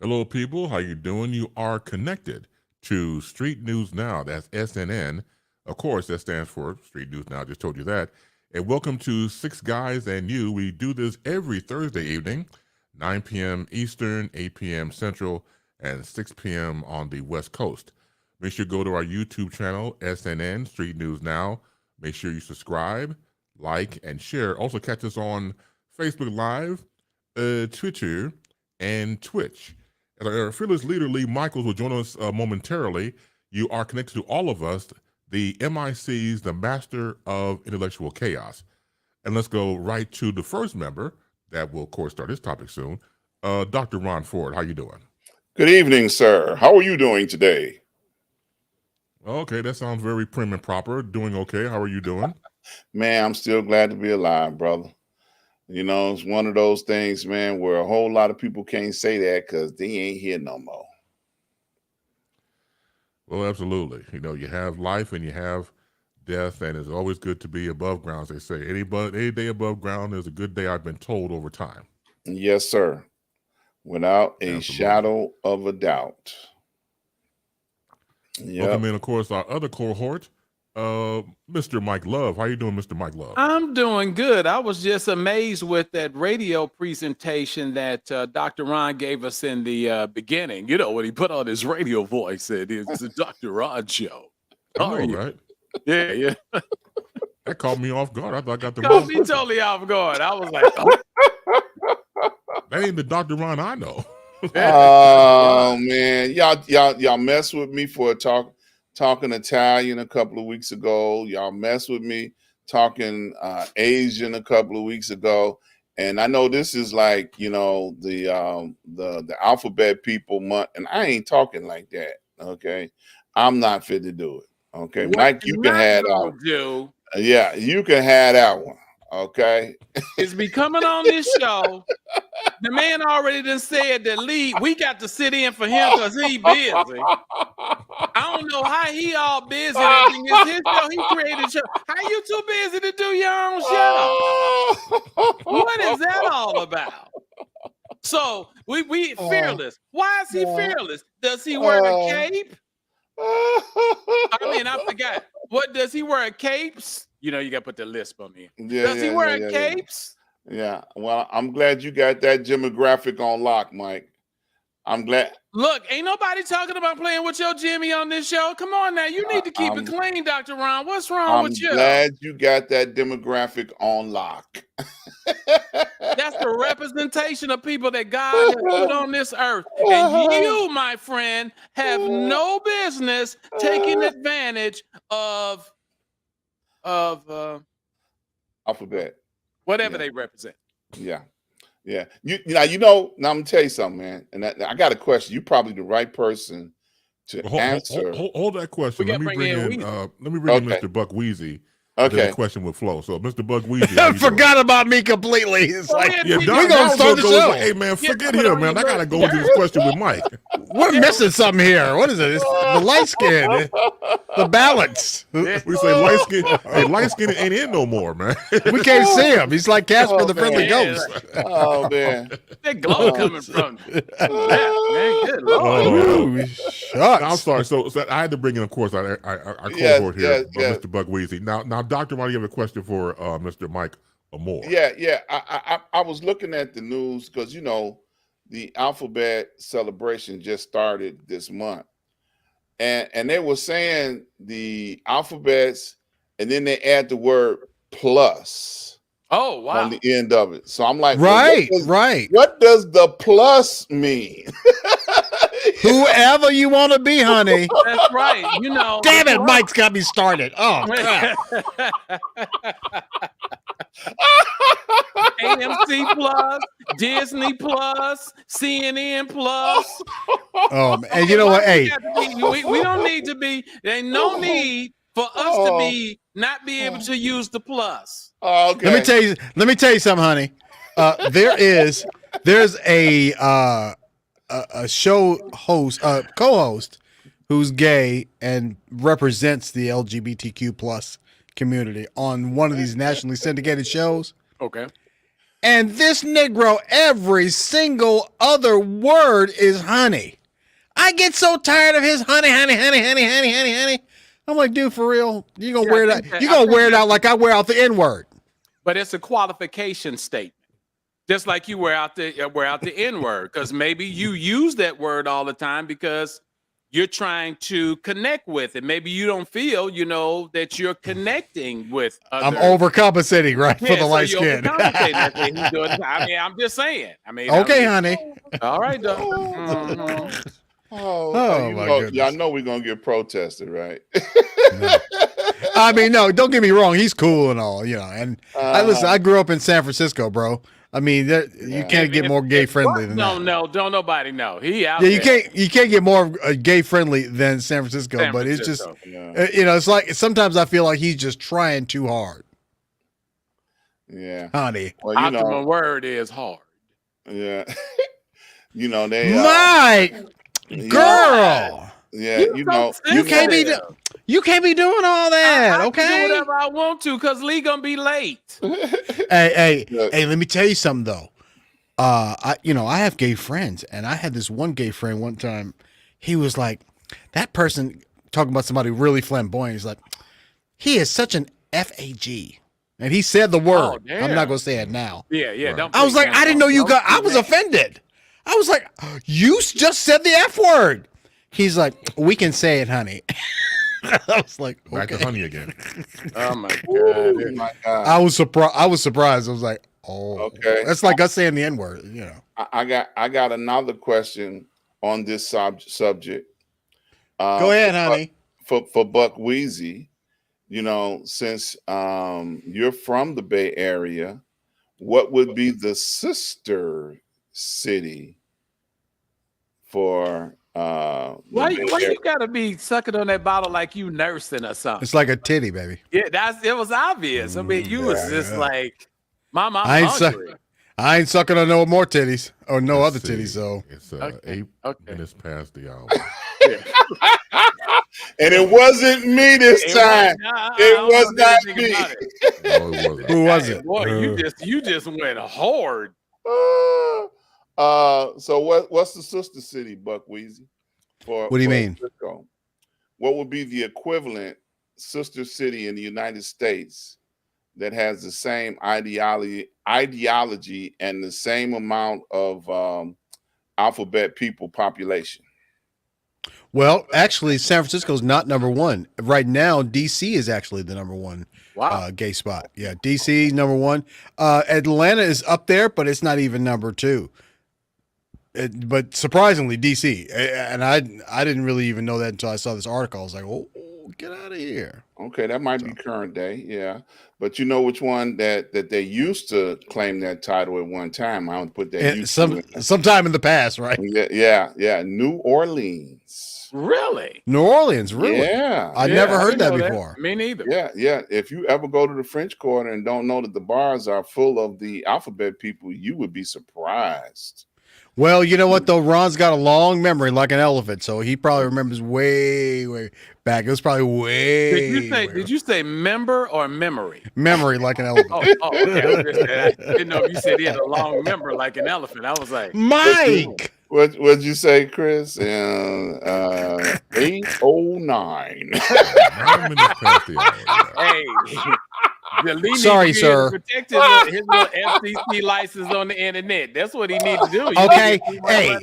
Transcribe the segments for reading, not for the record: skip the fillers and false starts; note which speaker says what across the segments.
Speaker 1: Hello, people. How you doing? You are connected to Street News Now. That's SNN. Of course, that stands for Street News Now. I just told you that. And welcome to Six Guys and You. We do this every Thursday evening, 9 p.m. Eastern, 8 p.m. Central, and 6 p.m. on the West Coast. Make sure you go to our YouTube channel, SNN, Street News Now. Make sure you subscribe, like, and share. Also catch us on Facebook Live, Twitter, and Twitch. And our fearless leader, Lee Michaels, will join us momentarily. You are connected to all of us, the MICs, the Master of Intellectual Chaos. And let's go right to the first member that will, of course, start his topic soon. Dr. Ron Ford, how you doing?
Speaker 2: Good evening, sir. How are you doing today?
Speaker 1: Okay, that sounds very prim and proper. Doing okay. How are you doing?
Speaker 2: Man, I'm still glad to be alive, brother. You know, it's one of those things, man, where a whole lot of people can't say that because they ain't here no more.
Speaker 1: Well, absolutely. You know, you have life and you have death, and it's always good to be above ground, as they say. Any day above ground is a good day, I've been told over time.
Speaker 2: Yes, sir. Without a
Speaker 1: Absolutely.
Speaker 2: shadow of a doubt.
Speaker 1: Welcome in, of course, our other cohort, Mr. Mike Love. How you doing, Mr. Mike Love?
Speaker 3: I'm doing good. I was just amazed with that radio presentation that Dr. Ron gave us in the beginning. You know, when he put on his radio voice, and it's the Dr. Ron show.
Speaker 1: How are you? Right?
Speaker 3: Yeah.
Speaker 1: That caught me off guard. I thought I got the
Speaker 3: caught me totally off guard. I was like, oh.
Speaker 1: That ain't the Dr. Ron I know.
Speaker 2: Oh man, y'all messed with me for talking Italian a couple of weeks ago. Y'all messed with me talking Asian a couple of weeks ago, and I know this is like, you know, the alphabet people month, and I ain't talking like that. Okay, I'm not fit to do it. Okay,
Speaker 3: what
Speaker 2: Mike, you can have that one. Yeah, you can have that one. Okay,
Speaker 3: it's be coming on this show. The man already done said that Lee, we got to sit in for him because he busy. I don't know how he all busy. It's his show. He created a show. How you too busy to do your own show? What is that all about? So we fearless. Why is he fearless? Does he wear a cape? I mean, I forgot. What does he wear? Capes? You know, you got to put the lisp on me. Does he wear capes?
Speaker 2: Yeah. Well, I'm glad you got that demographic on lock, Mike. I'm glad.
Speaker 3: Look, ain't nobody talking about playing with your Jimmy on this show. Come on now. You need to keep it clean, Dr. Ron. What's wrong with you?
Speaker 2: I'm glad you got that demographic on lock.
Speaker 3: That's the representation of people that God has put on this earth. And you, my friend, have no business taking advantage of
Speaker 2: alphabet.
Speaker 3: Whatever they represent.
Speaker 2: Yeah. Yeah. Now I'm gonna tell you something, man. And I got a question. You're probably the right person to answer.
Speaker 1: Hold that question. Let me bring in Mr. Buck Wheezy. Okay. The question would flow. So, Mr. Buck Wheezy,
Speaker 4: forgot about me completely. It's like,
Speaker 1: we're gonna start the show. Hey man, forget him, man. I gotta go into this question with Mike.
Speaker 4: We're missing something here. What is it? It's the light skin, the balance.
Speaker 1: We say light skin. Hey, light skin ain't in no more, man.
Speaker 4: We can't see him. He's like Casper the Friendly Ghost.
Speaker 2: Oh man,
Speaker 3: that glow coming from that man. Good
Speaker 1: Lord. Shucks. I'm sorry. So I had to bring in, of course, our cohort here, Mr. Buck Wheezy. Now, Dr. Ron, you have a question for Mr. Mike Amore.
Speaker 2: Yeah. I was looking at the news because, you know, the alphabet celebration just started this month. And they were saying the alphabets, and then they add the word plus.
Speaker 3: Oh, wow.
Speaker 2: On the end of it. So I'm like,
Speaker 4: right.
Speaker 2: What does the plus mean?
Speaker 4: Whoever you want to be, honey.
Speaker 3: That's right. You know.
Speaker 4: Damn it, Mike's got me started. Oh, God.
Speaker 3: AMC Plus, Disney Plus, CNN Plus.
Speaker 4: And you know what? Hey,
Speaker 3: we don't need to be. There ain't no need for us to not be able to use the plus.
Speaker 2: Okay.
Speaker 4: Let me tell you something, honey. There's a show host, co-host who's gay and represents the LGBTQ plus community on one of these nationally syndicated shows.
Speaker 3: Okay.
Speaker 4: And this Negro, every single other word is honey. I get so tired of his honey. I'm like, dude, for real? You gonna wear it out? You gonna wear it out like I wear out the N-word?
Speaker 3: But it's a qualification statement. Just like you wear out the N-word, because maybe you use that word all the time because you're trying to connect with it. Maybe you don't feel, that you're connecting with others.
Speaker 4: I'm overcompensating, right, for the light skin.
Speaker 3: I mean, I'm just saying.
Speaker 4: Okay, honey.
Speaker 3: All right, though. Mm-hmm.
Speaker 2: My goodness. Y'all know we're gonna get protested, right?
Speaker 4: No. I mean, no, don't get me wrong. He's cool and all, And I grew up in San Francisco, bro. I mean, you can't get more gay friendly than that.
Speaker 3: No, don't nobody know. He out
Speaker 4: there.
Speaker 3: You
Speaker 4: can't get more gay friendly than San Francisco. But it's just, it's like sometimes I feel like he's just trying too hard.
Speaker 2: Yeah,
Speaker 3: honey. Well, optimum word is hard.
Speaker 2: Yeah, they.
Speaker 4: My girl.
Speaker 2: Yeah,
Speaker 4: you can't be. You can't be doing all that,
Speaker 3: I
Speaker 4: okay?
Speaker 3: can do whatever I want to because Lee gonna be late.
Speaker 4: Hey, let me tell you something though. I have gay friends, and I had this one gay friend one time. He was like, that person talking about somebody really flamboyant. He's like, he is such an FAG. And he said the word.
Speaker 3: Oh,
Speaker 4: I'm not gonna say it now.
Speaker 3: Yeah.
Speaker 4: Right. I was like, I didn't know you got. I was offended. I was like, you just said the F word. He's like, we can say it, honey. I was like, okay.
Speaker 1: Back to honey again.
Speaker 3: Oh my god!
Speaker 4: I was surprised. I was like, oh,
Speaker 2: okay.
Speaker 4: That's like us saying the N word,
Speaker 2: I got another question on this subject.
Speaker 4: Go ahead, honey.
Speaker 2: For Buck Wheezy, since you're from the Bay Area, what would be the sister city for?
Speaker 3: Why you gotta be sucking on that bottle like you nursing or something?
Speaker 4: It's like a titty, baby.
Speaker 3: Yeah, it was obvious. I mean, you was just like, Mom, I'm hungry.
Speaker 4: I ain't sucking on no more titties or no other titties. So
Speaker 1: it's 8 minutes past the hour.
Speaker 2: And it wasn't me this time. It was not me.
Speaker 1: No, it wasn't.
Speaker 4: Who was it?
Speaker 3: Boy, you just went hard.
Speaker 2: So what's the sister city, Buck Wheezy?
Speaker 4: What do you mean?
Speaker 2: Cisco? What would be the equivalent sister city in the United States that has the same ideology and the same amount of alphabet people population?
Speaker 4: Well, actually, San Francisco is not number one right now. DC is actually the number one gay spot. Yeah, DC number one. Atlanta is up there, but it's not even number two. But surprisingly, DC, and I didn't really even know that until I saw this article. I was like, oh, get out of here.
Speaker 2: Okay, that might be current day, yeah. But you know which one that they used to claim that title at one time? I would put that
Speaker 4: sometime in the past, right?
Speaker 2: Yeah. New Orleans.
Speaker 3: Really?
Speaker 4: New Orleans, really?
Speaker 2: Yeah.
Speaker 4: I never heard that before.
Speaker 3: Me neither.
Speaker 2: Yeah. If you ever go to the French Quarter and don't know that the bars are full of the alphabet people, you would be surprised.
Speaker 4: Well, you know what though? Ron's got a long memory like an elephant, so he probably remembers way back. It was probably
Speaker 3: Did you say member or memory?
Speaker 4: Memory like an elephant.
Speaker 3: Okay. I didn't know if you said he had a long member like an elephant. I was like,
Speaker 4: Mike.
Speaker 2: What'd you say, Chris? 8:09.
Speaker 1: 9 minutes past the hour.
Speaker 3: Hey.
Speaker 4: Sorry, sir.
Speaker 3: Protect his little FCC license on the internet. That's what he needs to do.
Speaker 4: Okay. Hey,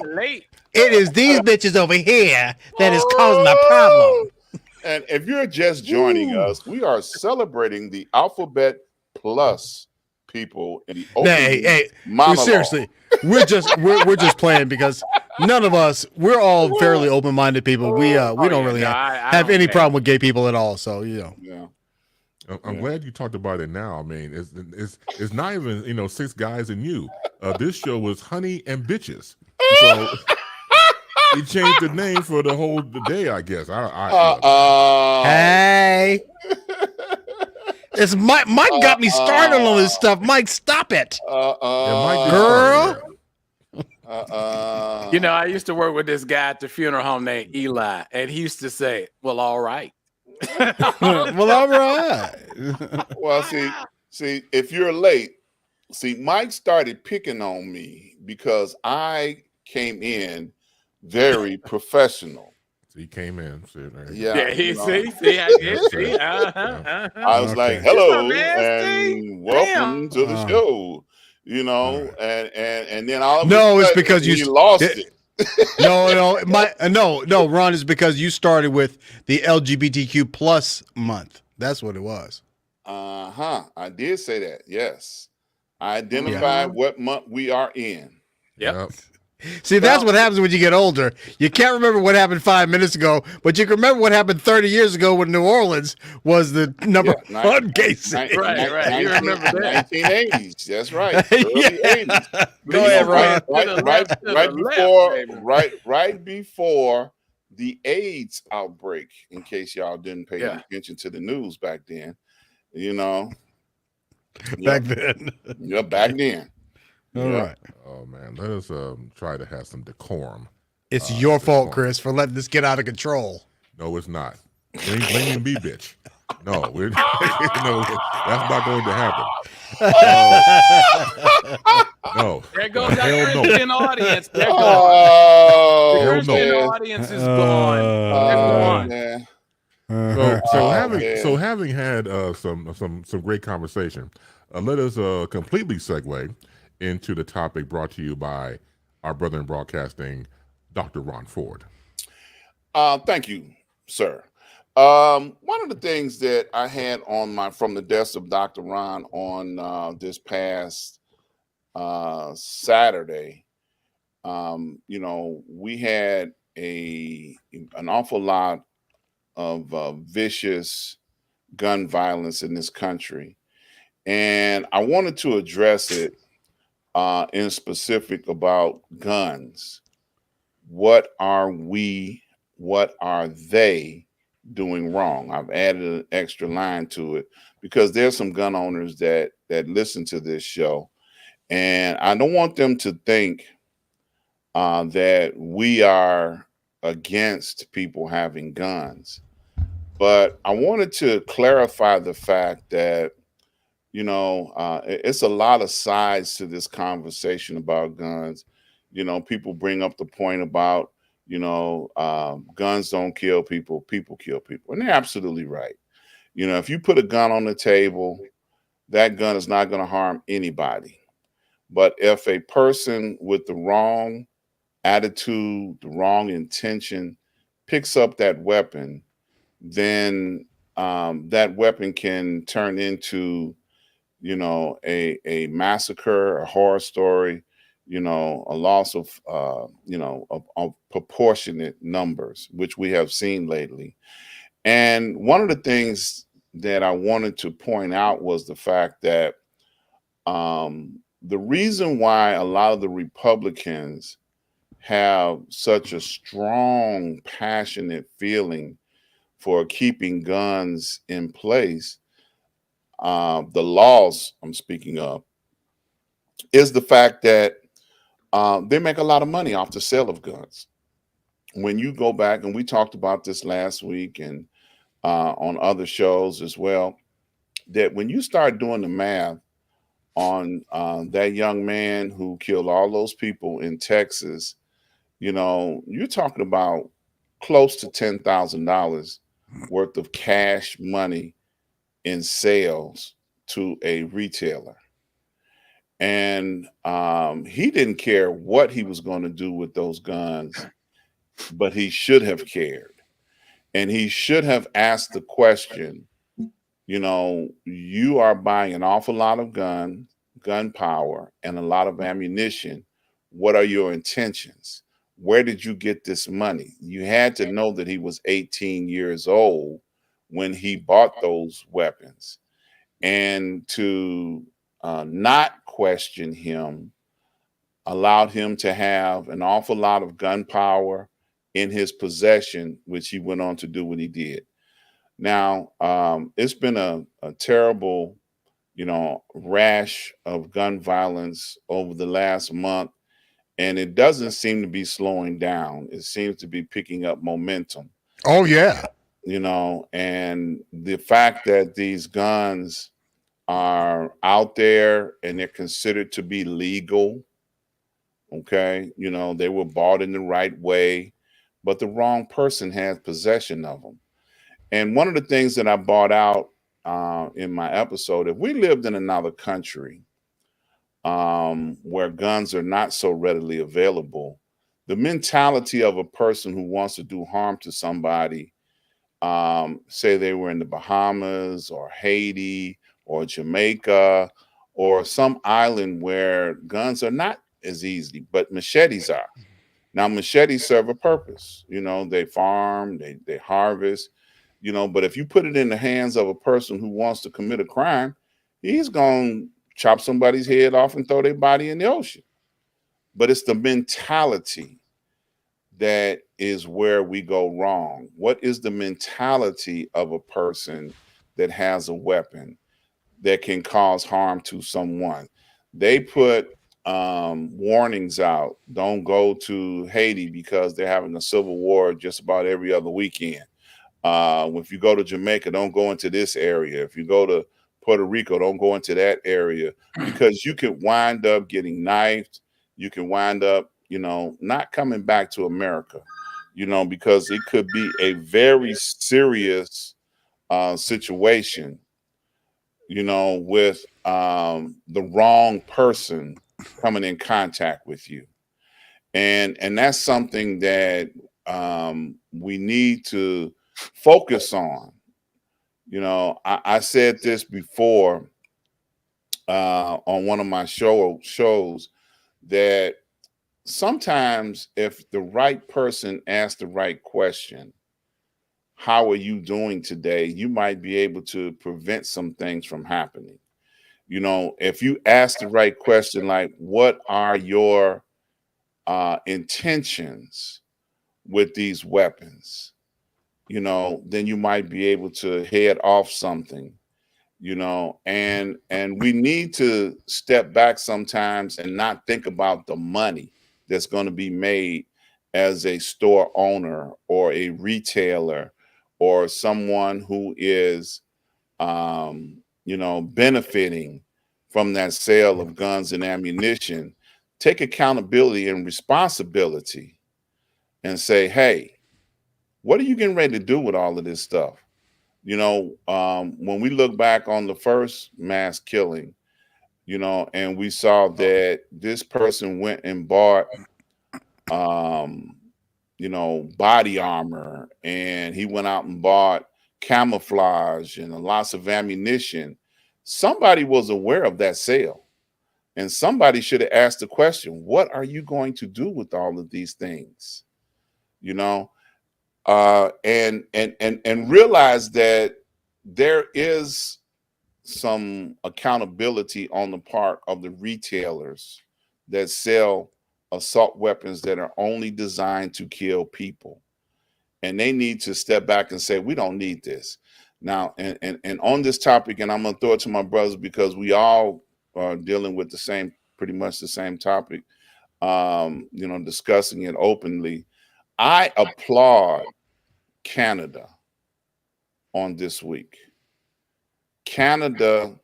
Speaker 4: it is these bitches over here that is causing the problem.
Speaker 2: And if you're just joining us, we are celebrating the Alphabet Plus people in the
Speaker 4: hey,
Speaker 2: monologue.
Speaker 4: Seriously, we're just playing because none of us, we're all fairly open-minded people. We don't really have any problem with gay people at all. So
Speaker 2: Yeah.
Speaker 1: I'm glad you talked about it now. I mean, it's not even 6 guys and you. This show was Honey and Bitches. So he changed the name for the day, I guess.
Speaker 4: Hey, it's Mike. Mike got me started on this stuff. Mike, stop it, girl.
Speaker 3: I used to work with this guy at the funeral home named Eli, and he used to say, "Well, all right."
Speaker 4: Well, all right.
Speaker 2: Well, see, if you're late, See, Mike started picking on me because I came in very professional.
Speaker 1: So he came in. Said, there you go.
Speaker 2: Yeah,
Speaker 3: Yeah,
Speaker 2: you
Speaker 3: he
Speaker 2: know,
Speaker 3: see, I
Speaker 1: Yeah,
Speaker 3: did
Speaker 1: see.
Speaker 3: see. Uh-huh,
Speaker 1: Yeah.
Speaker 2: I
Speaker 3: uh-huh.
Speaker 2: was like,
Speaker 4: Okay.
Speaker 3: You so
Speaker 2: "Hello
Speaker 3: nasty.
Speaker 2: and
Speaker 3: Damn.
Speaker 2: welcome to the show," you
Speaker 4: All
Speaker 2: know,
Speaker 4: right.
Speaker 2: and then all of a
Speaker 4: No, it's
Speaker 2: sudden
Speaker 4: because
Speaker 2: he lost it.
Speaker 4: no, Ron, is because you started with the LGBTQ plus month. That's what it was.
Speaker 2: I did say that. Yes, I
Speaker 4: Yeah.
Speaker 2: identified what month we are in.
Speaker 3: Yep.
Speaker 1: Yep.
Speaker 4: See, that's
Speaker 2: Well,
Speaker 4: what happens when you get older. You can't remember what happened 5 minutes ago, but you can remember what happened 30 years ago when New Orleans was the number
Speaker 2: yeah,
Speaker 4: one gay city.
Speaker 3: Right. You remember that.
Speaker 2: 1980s. That's right, early
Speaker 4: Yeah.
Speaker 2: 80s.
Speaker 4: Go
Speaker 3: You
Speaker 4: ahead,
Speaker 3: gonna
Speaker 4: Ron.
Speaker 3: win to the left, to the left, baby.
Speaker 2: Right before the AIDS outbreak. In case y'all didn't pay
Speaker 3: Yeah.
Speaker 2: attention to the news back then, you know.
Speaker 4: Back
Speaker 2: Yep,
Speaker 4: then.
Speaker 2: yep, back then.
Speaker 4: All
Speaker 2: Yep.
Speaker 4: right.
Speaker 1: Oh man, let us try to have some decorum.
Speaker 4: It's your
Speaker 1: This
Speaker 4: fault,
Speaker 1: morning.
Speaker 4: Chris, for letting this get out of control.
Speaker 1: No, it's not. You ain't blaming me, bitch. No, we're no, that's not going to happen. No,
Speaker 3: There goes that
Speaker 1: hell no.
Speaker 3: Christian audience. They're gone.
Speaker 2: Oh,
Speaker 3: The
Speaker 1: Hell
Speaker 3: Christian
Speaker 1: no.
Speaker 3: audience is gone. They're
Speaker 2: oh,
Speaker 3: gone.
Speaker 2: man.
Speaker 1: So
Speaker 2: Oh, man.
Speaker 1: having had some great conversation, let us completely segue into the topic brought to you by our brother in broadcasting, Dr. Ron Ford.
Speaker 2: Thank you, sir. One of the things that I had on from the desk of Dr. Ron on this past Saturday, we had an awful lot of vicious gun violence in this country, and I wanted to address it in specific about guns. What are we? What are they doing wrong? I've added an extra line to it because there's some gun owners that listen to this show, and I don't want them to think that we are against people having guns. But I wanted to clarify the fact that it's a lot of sides to this conversation about guns. People bring up the point about guns don't kill people, people kill people, and they're absolutely right. If you put a gun on the table, that gun is not going to harm anybody. But if a person with the wrong attitude, the wrong intention picks up that weapon, then that weapon can turn into a massacre, a horror story, a loss of proportionate numbers, which we have seen lately. And one of the things that I wanted to point out was the fact that the reason why a lot of the Republicans have such a strong, passionate feeling for keeping guns in place, the laws I'm speaking of, is the fact that they make a lot of money off the sale of guns. When you go back, and we talked about this last week and on other shows as well, that when you start doing the math on that young man who killed all those people in Texas, you're talking about close to $10,000 worth of cash money in sales to a retailer. And he didn't care what he was going to do with those guns, but he should have cared. And he should have asked the question, you are buying an awful lot of gunpowder, and a lot of ammunition. What are your intentions? Where did you get this money? You had to know that he was 18 years old when he bought those weapons. And to not question him allowed him to have an awful lot of gunpowder in his possession, which he went on to do what he did. Now, it's been a terrible, rash of gun violence over the last month, and it doesn't seem to be slowing down. It seems to be picking up momentum.
Speaker 4: Oh, yeah.
Speaker 2: And the fact that these guns are out there and they're considered to be legal. Okay. They were bought in the right way, but the wrong person has possession of them. And one of the things that I brought out in my episode, if we lived in another country where guns are not so readily available, the mentality of a person who wants to do harm to somebody, say they were in the Bahamas or Haiti or Jamaica or some island where guns are not as easy, but machetes are. Now, machetes serve a purpose. They farm, they harvest, but if you put it in the hands of a person who wants to commit a crime, he's going to chop somebody's head off and throw their body in the ocean. But it's the mentality that is where we go wrong. What is the mentality of a person that has a weapon that can cause harm to someone? They put warnings out. Don't go to Haiti because they're having a civil war just about every other weekend. If you go to Jamaica, don't go into this area. If you go to Puerto Rico, don't go into that area, because you can wind up getting knifed. You can wind up, not coming back to America, because it could be a very serious situation, with the wrong person coming in contact with you. And that's something that we need to focus on. I said this before on one of my shows that sometimes if the right person asks the right question, how are you doing today? You might be able to prevent some things from happening. If you ask the right question, like, what are your intentions with these weapons? Then you might be able to head off something, and we need to step back sometimes and not think about the money that's going to be made as a store owner or a retailer or someone who is, benefiting from that sale of guns and ammunition. Take accountability and responsibility and say, hey, what are you getting ready to do with all of this stuff? When we look back on the first mass killing, and we saw that this person went and bought, body armor, and he went out and bought camouflage and lots of ammunition. Somebody was aware of that sale, and somebody should have asked the question, what are you going to do with all of these things? And realize that there is some accountability on the part of the retailers that sell assault weapons that are only designed to kill people. And they need to step back and say, we don't need this. Now, and on this topic, and I'm going to throw it to my brothers because we all are dealing with pretty much the same topic, discussing it openly. I applaud Canada on this week. Canada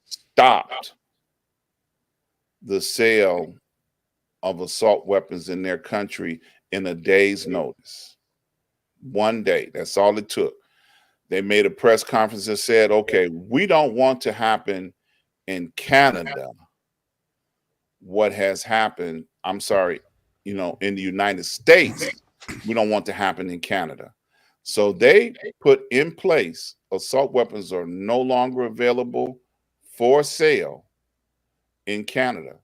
Speaker 2: stopped the sale of assault weapons in their country in a day's notice. One day, that's all it took. They made a press conference and said, okay, we don't want to happen in Canada what has happened, in the United States, we don't want to happen in Canada. So they put in place assault weapons are no longer available for sale in Canada.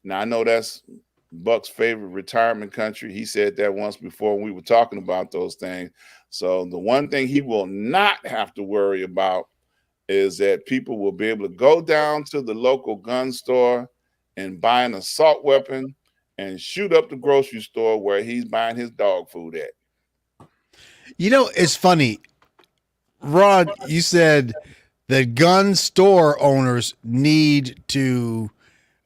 Speaker 2: Now, I know that's Buck's favorite retirement country. He said that once before when we were talking about those things. So the one thing he will not have to worry about is that people will be able to go down to the local gun store and buy an assault weapon and shoot up the grocery store where he's buying his dog food at.
Speaker 4: It's funny. Ron, you said that gun store owners need to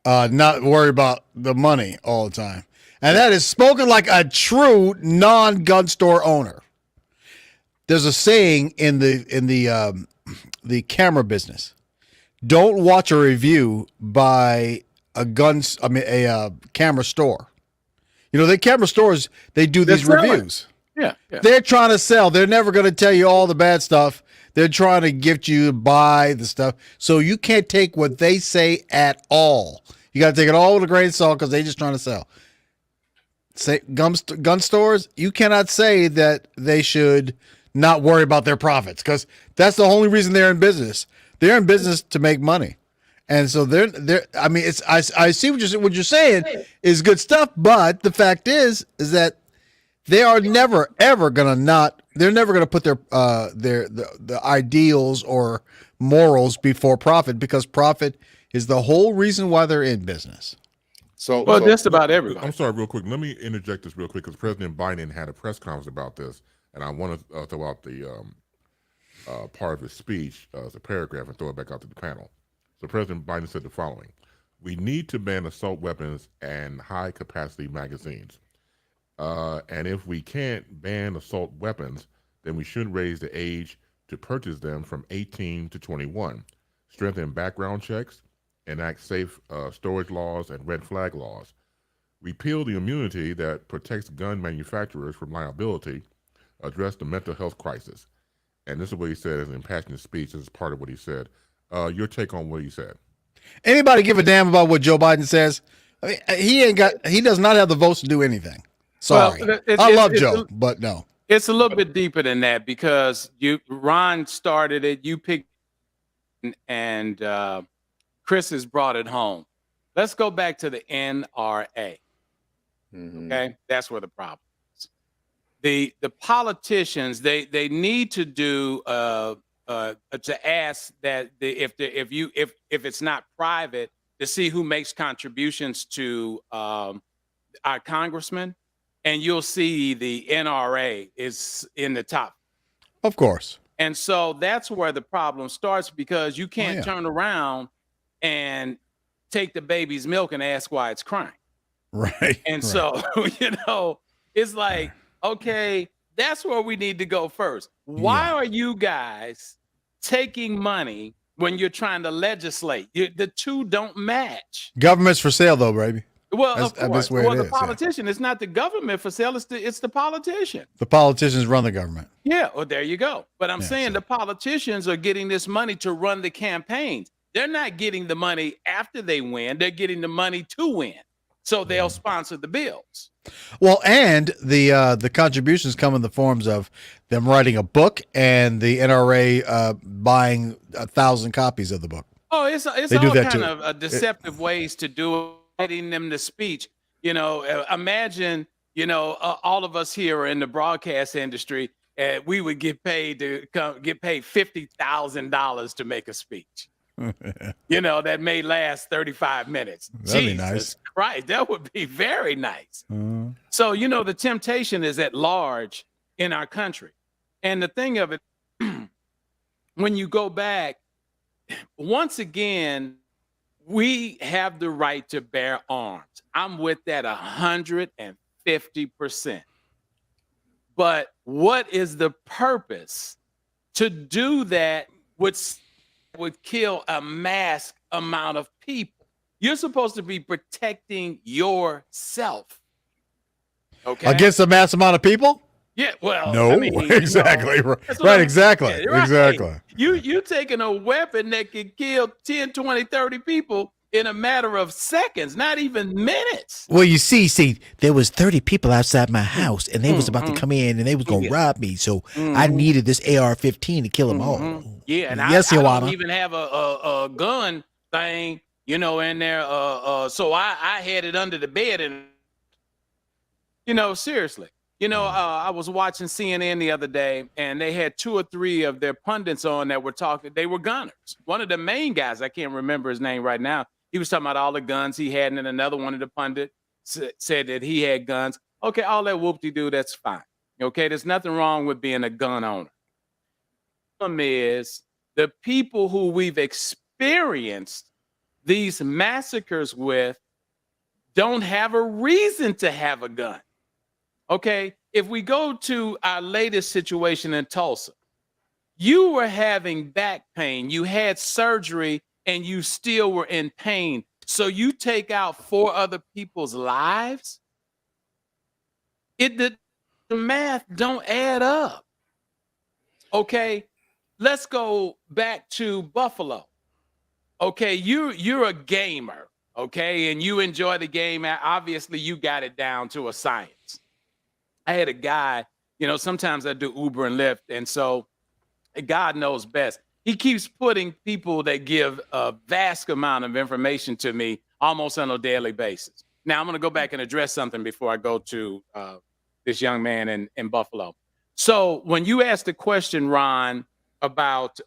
Speaker 4: not worry about the money all the time. And that is spoken like a true non-gun store owner. There's a saying in the camera business don't watch a review by a camera store. You know, the camera stores, they do these reviews.
Speaker 3: Yeah.
Speaker 4: They're trying to sell. They're never going to tell you all the bad stuff. They're trying to get you to buy the stuff. So you can't take what they say at all. You got to take it all with a grain of salt because they're just trying to sell. Say gun stores, you cannot say that they should not worry about their profits because that's the only reason they're in business. They're in business to make money. And so I mean, I see what you're saying is good stuff, but the fact is that they are never ever they're never gonna put the ideals or morals before profit because profit is the whole reason why they're in business.
Speaker 3: So just about everybody.
Speaker 1: I'm sorry, real quick. Let me interject this real quick because President Biden had a press conference about this, and I want to throw out the part of his speech as a paragraph and throw it back out to the panel. So President Biden said the following: "We need to ban assault weapons and high-capacity magazines. And if we can't ban assault weapons, then we should raise the age to purchase them from 18 to 21, strengthen background checks, enact safe storage laws and red flag laws, repeal the immunity that protects gun manufacturers from liability, address the mental health crisis." And this is what he said as an impassioned speech. This is part of what he said. Your take on what he said?
Speaker 4: Anybody give a damn about what Joe Biden says? I mean, he does not have the votes to do anything. Sorry.
Speaker 3: Well,
Speaker 4: I love Joe, but no.
Speaker 3: It's a little bit deeper than that because Ron started it, you picked, and Chris has brought it home. Let's go back to the NRA.
Speaker 2: Mhm.
Speaker 3: Okay, that's where the problem is. The politicians they need to do to ask that if it's not private to see who makes contributions to our congressmen, and you'll see the NRA is in the top.
Speaker 4: Of course.
Speaker 3: And so that's where the problem starts because you can't turn around and take the baby's milk and ask why it's crying.
Speaker 4: Right.
Speaker 3: And so, it's like, okay, that's where we need to go first. Why are you guys taking money when you're trying to legislate? The two don't match.
Speaker 4: Government's for sale, though, baby.
Speaker 3: Well, of course. Well, the
Speaker 4: is,
Speaker 3: politician, it's not the government for sale, it's the politician.
Speaker 4: The politicians run the government.
Speaker 3: Yeah, well, there you go. But I'm saying the politicians are getting this money to run the campaigns. They're not getting the money after they win. They're getting the money to win. So they'll sponsor the bills.
Speaker 4: Well, and the contributions come in the forms of them writing a book and the NRA buying 1,000 copies of the book.
Speaker 3: Oh, it's all kind of deceptive ways to do it, getting them to speech. Imagine, all of us here are in the broadcast industry, and we would get paid $50,000 to make a speech. That may last 35 minutes.
Speaker 4: That'd
Speaker 3: Jesus
Speaker 4: be nice.
Speaker 3: Christ, that would be very nice. So, the temptation is at large in our country. And the thing of it, when you go back, once again, we have the right to bear arms. I'm with that 150%. But what is the purpose to do that would kill a mass amount of people? You're supposed to be protecting yourself. Okay.
Speaker 4: Against a mass amount of people?
Speaker 3: Yeah, well,
Speaker 4: no, exactly. Right, exactly.
Speaker 3: Right.
Speaker 4: Exactly.
Speaker 3: You taking a weapon that could kill 10, 20, 30 people in a matter of seconds, not even minutes.
Speaker 5: Well, you see, there was 30 people outside my house, and they was about to come in, and they was going to rob me, so I needed this AR-15 to kill them all.
Speaker 3: Yeah, and
Speaker 5: yes,
Speaker 3: I
Speaker 5: Your
Speaker 3: don't
Speaker 5: Honor.
Speaker 3: even have a gun thing, in there. So I had it under the bed, and seriously. I was watching CNN the other day, and they had 2 or 3 of their pundits on that were talking. They were gunners. One of the main guys, I can't remember his name right now, he was talking about all the guns he had, and then another one of the pundits said that he had guns. Okay, all that whoop-de-doo, that's fine. Okay, there's nothing wrong with being a gun owner. The problem is the people who we've experienced these massacres with don't have a reason to have a gun. Okay, if we go to our latest situation in Tulsa, you were having back pain, you had surgery, and you still were in pain. So you take out 4 other people's lives. The math don't add up. Okay, let's go back to Buffalo. Okay, you're a gamer, okay, and you enjoy the game. Obviously, you got it down to a science. I had a guy, sometimes I do Uber and Lyft, and so God knows best. He keeps putting people that give a vast amount of information to me almost on a daily basis. Now, I'm going to go back and address something before I go to this young man in Buffalo. So when you asked the question, Ron, about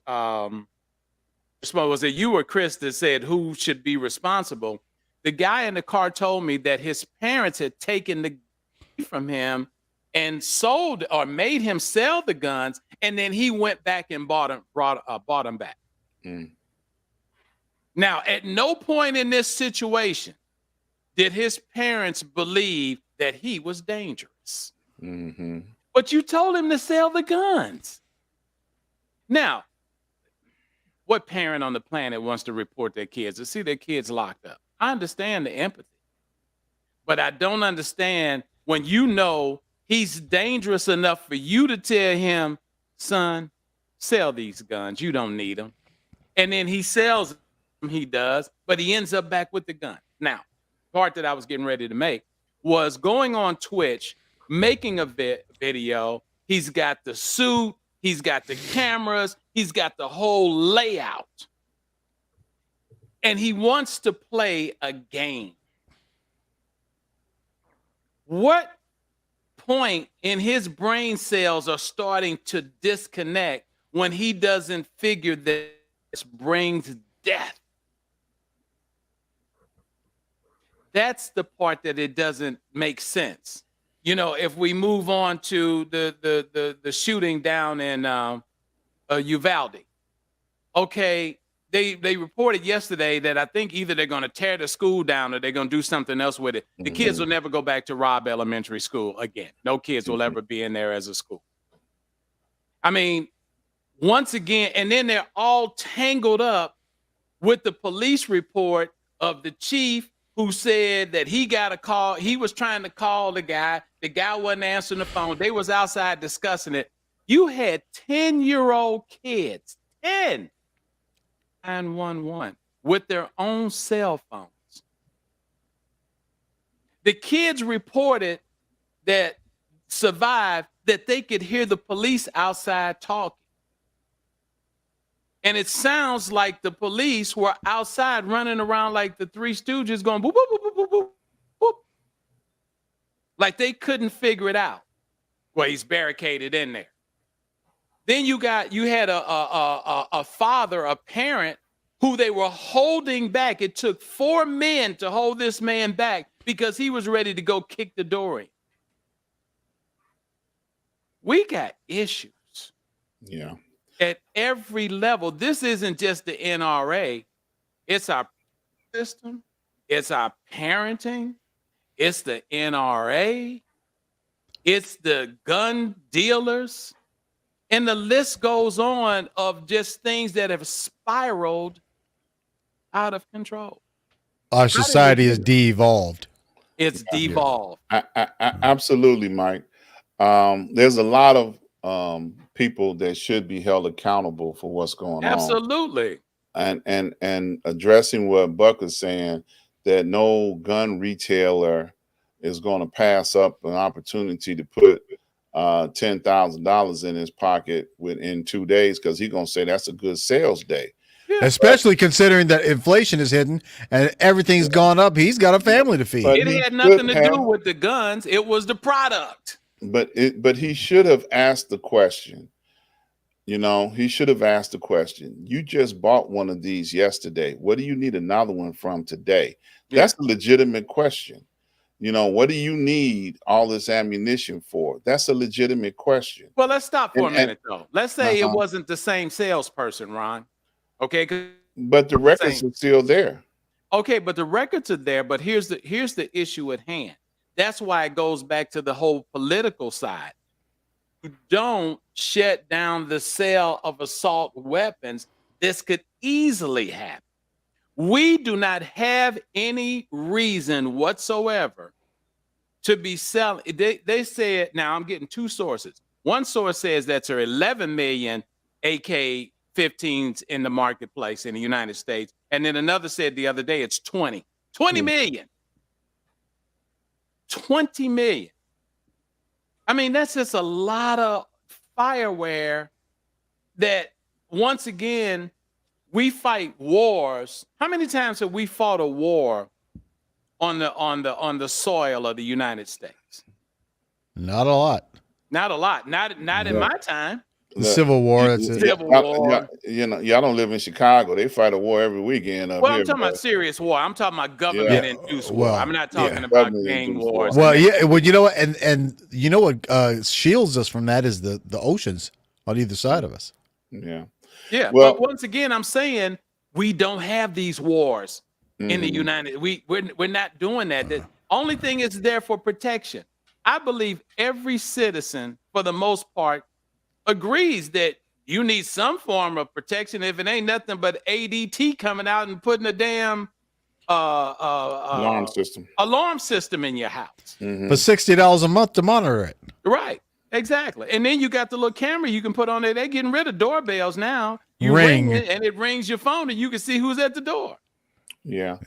Speaker 3: was it you or Chris that said who should be responsible? The guy in the car told me that his parents had taken the gun from him and sold or made him sell the guns, and then he went back and bought them back.
Speaker 2: Mm.
Speaker 3: Now, at no point in this situation did his parents believe that he was dangerous.
Speaker 2: Mm-hmm.
Speaker 3: But you told him to sell the guns. Now, what parent on the planet wants to report their kids to see their kids locked up? I understand the empathy, but I don't understand when he's dangerous enough for you to tell him, son, sell these guns. You don't need them. And then he sells them, he does, but he ends up back with the gun. Now, the part that I was getting ready to make was going on Twitch, making a video. He's got the suit, he's got the cameras, he's got the whole layout. And he wants to play a game. What point in his brain cells are starting to disconnect when he doesn't figure that this brings death? That's the part that it doesn't make sense. If we move on to the shooting down in Uvalde, okay, they reported yesterday that I think either they're going to tear the school down or they're going to do something else with it. The kids will never go back to Robb Elementary School again. No kids will ever be in there as a school. I mean, once again, and then they're all tangled up with the police report of the chief who said that he got a call. He was trying to call the guy. The guy wasn't answering the phone. They was outside discussing it. You had 10-year-old kids, 10, 911 with their own cell phones. The kids reported that survived that they could hear the police outside talking. And it sounds like the police were outside running around like the Three Stooges going boop, boop, boop, boop, boop, boop. Like they couldn't figure it out. Well, he's barricaded in there. Then you had a father, a parent who they were holding back. It took 4 men to hold this man back because he was ready to go kick the door in. We got issues.
Speaker 2: Yeah.
Speaker 3: At every level. This isn't just the NRA. It's our system. It's our parenting. It's the NRA. It's the gun dealers. And the list goes on of just things that have spiraled out of control.
Speaker 4: Our society is de-evolved.
Speaker 3: It's devolved.
Speaker 2: Absolutely, Mike. There's a lot of people that should be held accountable for what's going on.
Speaker 3: Absolutely.
Speaker 2: And addressing what Buck is saying, that no gun retailer is going to pass up an opportunity to put $10,000 in his pocket within 2 days because he's going to say that's a good sales day.
Speaker 3: Yeah,
Speaker 4: especially considering that inflation is hidden and everything's gone up. He's got a family to feed.
Speaker 3: It had nothing to do with the guns. It was the product.
Speaker 2: But he should have asked the question. He should have asked the question. You just bought one of these yesterday. What do you need another one from today?
Speaker 3: Yeah.
Speaker 2: That's a legitimate question. What do you need all this ammunition for? That's a legitimate question.
Speaker 3: Well, let's stop for a minute, though. Let's say it wasn't the same salesperson, Ron. Okay.
Speaker 2: But the records are still there.
Speaker 3: Okay, but the records are there. But here's the issue at hand. That's why it goes back to the whole political side. You don't shut down the sale of assault weapons. This could easily happen. We do not have any reason whatsoever to be selling. They said, now I'm getting two sources. One source says that there are 11 million AK-15s in the marketplace in the United States. And then another said the other day it's 20 million. 20 million. I mean, that's just a lot of fireware that, once again, we fight wars. How many times have we fought a war on the soil of the United States?
Speaker 4: Not a lot.
Speaker 3: Not a lot. Not in my time.
Speaker 4: The Civil War. That's it.
Speaker 3: Civil War.
Speaker 2: Y'all don't live in Chicago. They fight a war every weekend.
Speaker 3: Well, I'm talking about serious war. I'm talking about government-induced war. I'm not talking about gang wars.
Speaker 4: Well, yeah. Well, you know what? And you know what shields us from that is the oceans on either side of us.
Speaker 2: Yeah.
Speaker 3: Yeah.
Speaker 2: Well,
Speaker 3: but once again, I'm saying we don't have these wars in the United. We're not doing that. The only thing is there for protection. I believe every citizen, for the most part, agrees that you need some form of protection. If it ain't nothing but ADT coming out and putting a damn
Speaker 2: alarm
Speaker 3: system in your house
Speaker 4: for $60 a month to monitor it.
Speaker 3: Right, exactly. And then you got the little camera you can put on there. They're getting rid of doorbells now. You ring it and it rings your phone and you can see who's at the door.
Speaker 2: Yeah.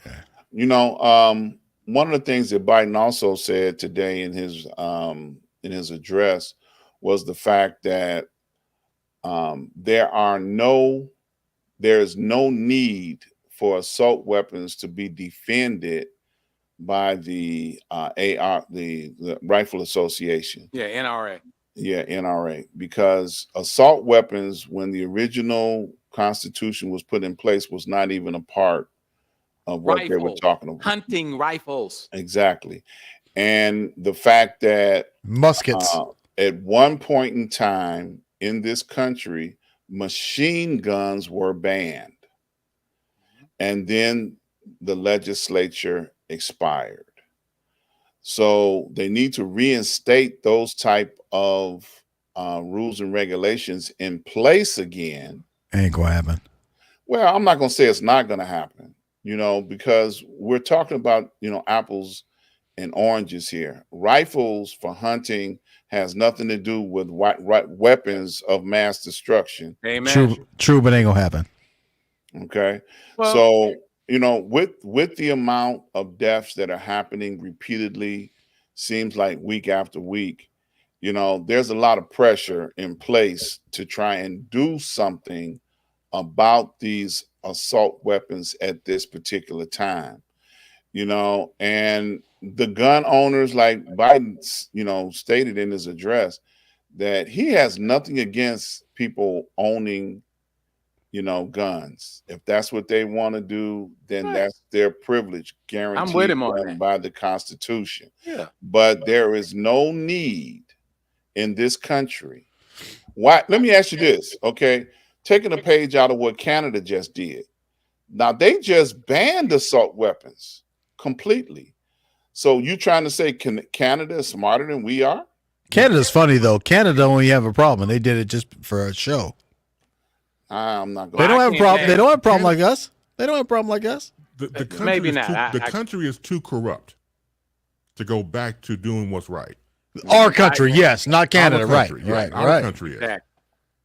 Speaker 2: You know, one of the things that Biden also said today in his address was the fact that there is no need for assault weapons to be defended by the the Rifle Association.
Speaker 3: Yeah, NRA.
Speaker 2: Yeah, NRA, because assault weapons, when the original Constitution was put in place, was not even a part of what they were talking about.
Speaker 3: Hunting rifles.
Speaker 2: Exactly. And the fact that
Speaker 4: muskets.
Speaker 2: At one point in time in this country, machine guns were banned. And then the legislature expired. So they need to reinstate those type of rules and regulations in place again.
Speaker 4: Ain't gonna happen.
Speaker 2: Well, I'm not gonna say it's not gonna happen, because we're talking about, apples and oranges here. Rifles for hunting has nothing to do with weapons of mass destruction.
Speaker 3: Amen.
Speaker 4: True, but ain't gonna happen.
Speaker 2: Okay.
Speaker 3: Well,
Speaker 2: so, with the amount of deaths that are happening repeatedly, seems like week after week, there's a lot of pressure in place to try and do something about these assault weapons at this particular time. And the gun owners, like Biden, stated in his address, that he has nothing against people owning, guns. If that's what they want to do, then that's their privilege, guaranteed
Speaker 3: I'm with him on that.
Speaker 2: by the Constitution.
Speaker 3: Yeah.
Speaker 2: But there is no need in this country. Why? Let me ask you this, okay? Taking a page out of what Canada just did. Now, they just banned assault weapons completely. So you trying to say Canada is smarter than we are?
Speaker 4: Canada's funny though. Canada only have a problem. They did it just for a show.
Speaker 2: I'm not going.
Speaker 4: They don't have a problem. They don't have a problem like us. They don't have a problem like us.
Speaker 1: The country
Speaker 3: Maybe
Speaker 1: is
Speaker 3: not.
Speaker 1: the country is too corrupt to go back to doing what's right.
Speaker 4: Our country, yes, not Canada.
Speaker 1: Our country,
Speaker 4: Right.
Speaker 1: Our country is.
Speaker 3: Exactly.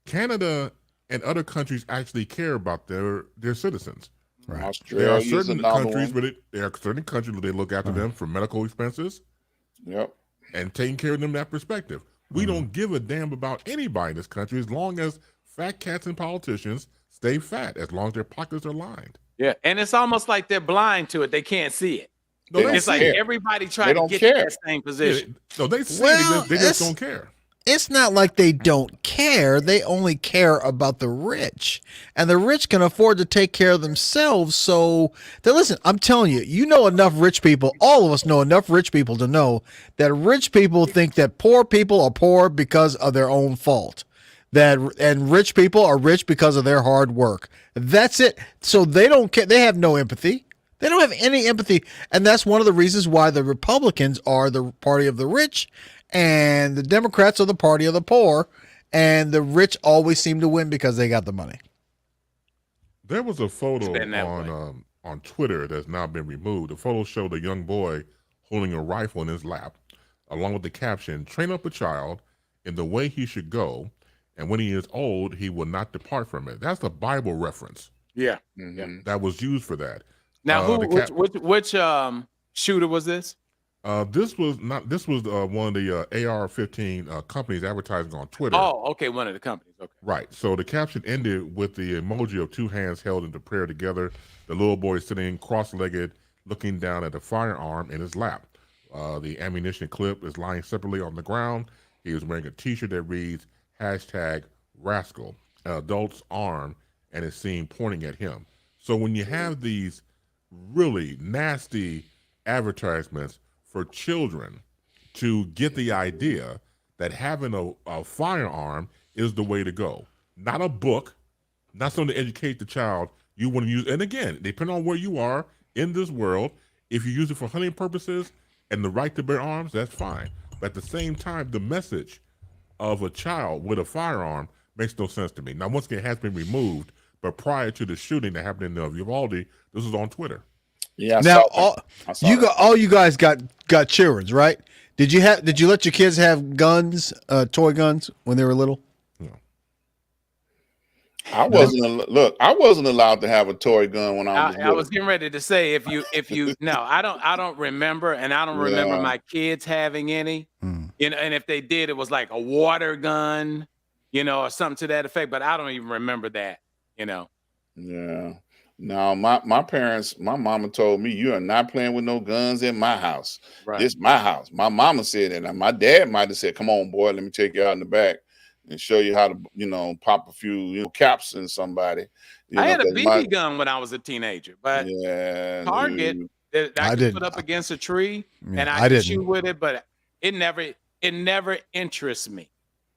Speaker 1: Canada and other countries actually care about their citizens.
Speaker 4: Right.
Speaker 2: Australia
Speaker 1: There are
Speaker 2: is
Speaker 1: certain
Speaker 2: another
Speaker 1: countries,
Speaker 2: one.
Speaker 1: but there are certain countries where they look after them for medical expenses.
Speaker 2: Yep.
Speaker 1: And taking care of them in that perspective. We don't give a damn about anybody in this country as long as fat cats and politicians stay fat, as long as their pockets are lined.
Speaker 3: Yeah. And it's almost like they're blind to it. They can't see it.
Speaker 1: No,
Speaker 3: It's like everybody trying to get to that same position.
Speaker 1: No, they see
Speaker 5: Well,
Speaker 1: it, they just don't care.
Speaker 5: It's not like they don't care. They only care about the rich. And the rich can afford to take care of themselves. So, listen, I'm telling you, you know enough rich people, all of us know enough rich people to know that rich people think that poor people are poor because of their own fault. And rich people are rich because of their hard work. That's it. So they don't care. They have no empathy. They don't have any empathy. And that's one of the reasons why the Republicans are the party of the rich and the Democrats are the party of the poor, and the rich always seem to win because they got the money.
Speaker 1: There was a photo on Twitter that's now been removed. The photo showed a young boy holding a rifle in his lap, along with the caption, "Train up a child in the way he should go, and when he is old, he will not depart from it." That's a Bible reference.
Speaker 3: Yeah.
Speaker 1: That was used for that.
Speaker 3: Now, which shooter was this?
Speaker 1: This was one of the AR-15 companies advertising on Twitter.
Speaker 3: Oh, okay, one of the companies. Okay.
Speaker 1: Right. So the caption ended with the emoji of two hands held into prayer together. The little boy sitting cross-legged, looking down at a firearm in his lap. The ammunition clip is lying separately on the ground. He was wearing a T-shirt that reads #Rascal. An adult's arm and is seen pointing at him. So when you have these really nasty advertisements for children to get the idea that having a firearm is the way to go, not a book, not something to educate the child. You want to use, and again, depending on where you are in this world, if you use it for hunting purposes and the right to bear arms, that's fine. But at the same time, the message of a child with a firearm makes no sense to me. Now, once again, it has been removed, but prior to the shooting that happened in Uvalde, this was on Twitter.
Speaker 2: Yeah.
Speaker 5: Now, all you guys got children, right? Did you let your kids have guns, toy guns, when they were little?
Speaker 2: I wasn't allowed to have a toy gun when I was little.
Speaker 3: I was getting ready to say if you no, I don't remember, and I don't remember my kids having any. You know, and if they did, it was like a water gun, you know, or something to that effect. But I don't even remember that, you know.
Speaker 2: Yeah. No, my parents, my mama told me, "You are not playing with no guns in my house.
Speaker 3: Right.
Speaker 2: This is my house." My mama said that. And my dad might have said, "Come on, boy, let me take you out in the back and show you how to, you know, pop a few, caps in somebody."
Speaker 3: I had a BB gun when I was a teenager, but target that I could put up against a tree and I could shoot with it, but it never interests me.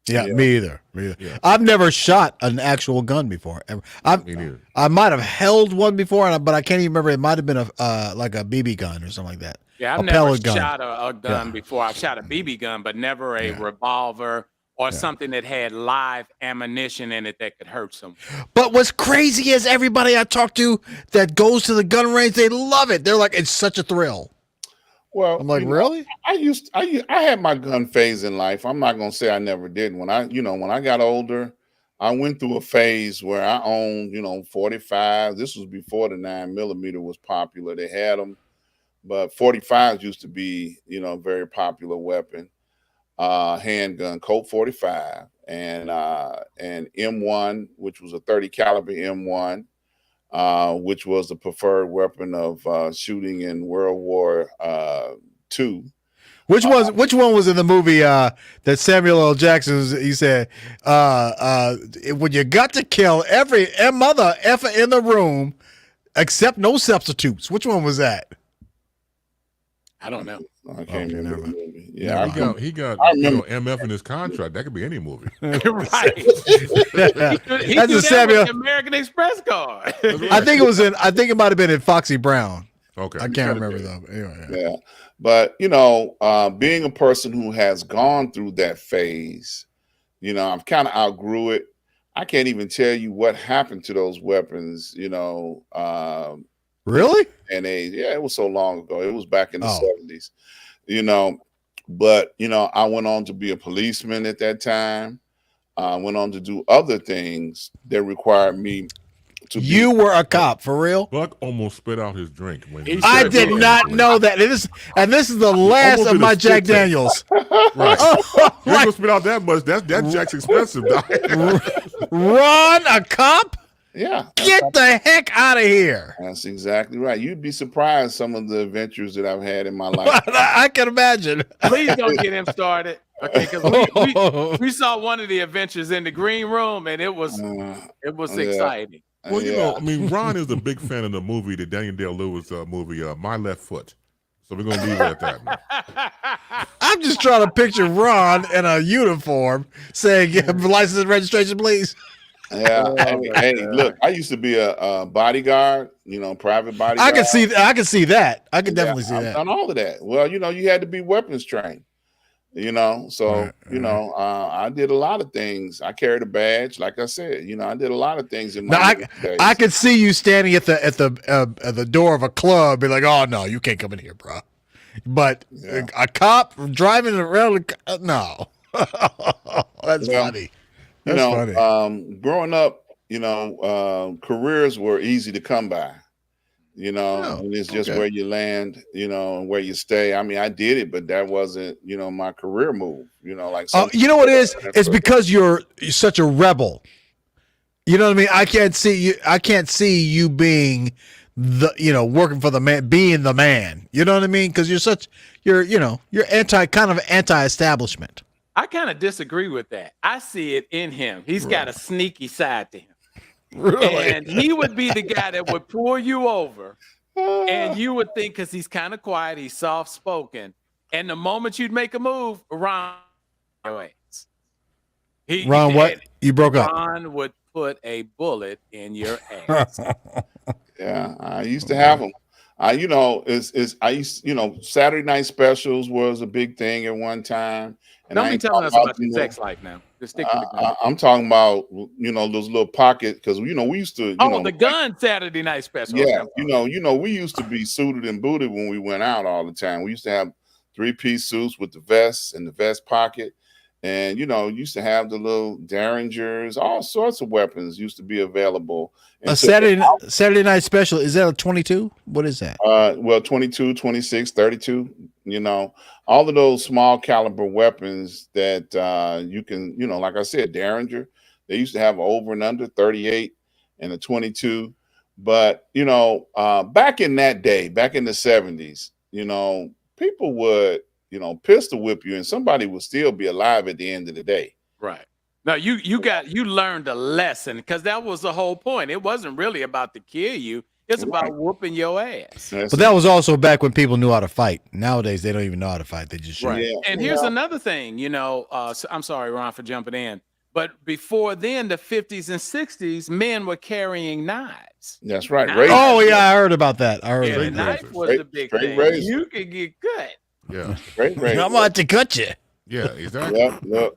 Speaker 5: Yeah, me either. Yeah. I've never shot an actual gun before. Ever. I might have held one before, but I can't even remember. It might have been like a BB gun or something like that.
Speaker 3: Yeah, I've never shot a gun before. I've shot a BB gun, but never a revolver or something that had live ammunition in it that could hurt someone.
Speaker 5: But what's crazy is everybody I talk to that goes to the gun range, they love it. They're like, it's such a thrill.
Speaker 2: Well,
Speaker 5: I'm like, really?
Speaker 2: I had my gun phase in life. I'm not gonna say I never did. When I got older, I went through a phase where I owned, 45. This was before the 9mm was popular. They had them, but 45s used to be, a very popular weapon. Handgun, Colt 45, and M1, which was a 30 caliber M1. Which was the preferred weapon of shooting in World War II.
Speaker 5: Which one was in the movie that Samuel L. Jackson he said, when you got to kill every mother effer in the room except no substitutes. Which one was that?
Speaker 3: I don't know.
Speaker 2: I can't remember.
Speaker 1: Yeah, he got MF in his contract. That could be any movie.
Speaker 3: Right.
Speaker 5: That's a Samuel
Speaker 3: American Express card.
Speaker 5: I think it might have been in Foxy Brown.
Speaker 1: Okay.
Speaker 5: I can't remember though. Anyway,
Speaker 2: yeah. But being a person who has gone through that phase, I've kind of outgrew it. I can't even tell you what happened to those weapons,
Speaker 5: Really?
Speaker 2: And it was so long ago. It was back in the 70s, But I went on to be a policeman at that time. I went on to do other things that required me to.
Speaker 5: You were a cop for real?
Speaker 1: Buck almost spit out his drink when
Speaker 5: I did not know that. This is the last of my Jack Daniels.
Speaker 1: Right. You ain't gonna spit out that much. That Jack's expensive.
Speaker 5: Ron, a cop?
Speaker 2: Yeah.
Speaker 5: Get the heck out of here.
Speaker 2: That's exactly right. You'd be surprised some of the adventures that I've had in my life.
Speaker 5: I can imagine.
Speaker 3: Please don't get him started. Okay, because we saw one of the adventures in the green room and it was exciting.
Speaker 1: Well, Ron is a big fan of the movie, the Daniel Day-Lewis movie, My Left Foot. So we're gonna leave it at that, man.
Speaker 5: I'm just trying to picture Ron in a uniform saying, license and registration, please.
Speaker 2: Yeah, hey, look, I used to be a bodyguard, private bodyguard.
Speaker 5: I can see that. I can definitely see that.
Speaker 2: I've done all of that. Well, you had to be weapons trained. So I did a lot of things. I carried a badge, like I said. I did a lot of things in my
Speaker 4: Now,
Speaker 2: days.
Speaker 4: I could see you standing at the door of a club, be like, "Oh no, you can't come in here, bro." But a cop driving around, no, that's funny. That's funny.
Speaker 2: Growing up, careers were easy to come by. And it's just where you land, and where you stay. I mean, I did it, but that wasn't, my career move. Like
Speaker 4: you know what it is? It's because you're such a rebel. You know what I mean? I can't see you being working for the man, being the man. You know what I mean? Because you're kind of anti-establishment.
Speaker 3: I kind of disagree with that. I see it in him. He's got a sneaky side to him.
Speaker 4: Really?
Speaker 3: And he would be the guy that would pull you over, and you would think, because he's kind of quiet, he's soft spoken, and the moment you'd make a move, Ron,
Speaker 4: what? You broke up.
Speaker 3: Ron would put a bullet in your ass.
Speaker 2: Yeah, I used to have them. Saturday night specials was a big thing at one time. And
Speaker 3: Don't be telling us about your sex life now. Just stick with the gun.
Speaker 2: I'm talking about, those little pockets, because we used to.
Speaker 3: The gun Saturday night special.
Speaker 2: Yeah, we used to be suited and booted when we went out all the time. We used to have 3-piece suits with the vests and the vest pocket, and used to have the little Derringers, all sorts of weapons used to be available. And
Speaker 4: a Saturday night special, is that a 22? What is that?
Speaker 2: 22, 26, 32. All of those small caliber weapons that you can, like I said, Derringer. They used to have over and under 38 and a 22. But back in that day, back in the 70s, people would pistol whip you, and somebody would still be alive at the end of the day.
Speaker 3: Right. No, you learned a lesson, because that was the whole point. It wasn't really about to kill you. It's about whooping your ass.
Speaker 4: But that was also back when people knew how to fight. Nowadays, they don't even know how to fight. They just shoot.
Speaker 3: Right. Yeah. And here's another thing, I'm sorry, Ron, for jumping in. But before then, the 50s and 60s, men were carrying knives.
Speaker 2: That's right.
Speaker 4: Oh, yeah, I heard about that.
Speaker 3: The knife was the big thing. You could get cut.
Speaker 1: Yeah.
Speaker 4: I'm going to have to cut you.
Speaker 1: Yeah, exactly.
Speaker 2: Go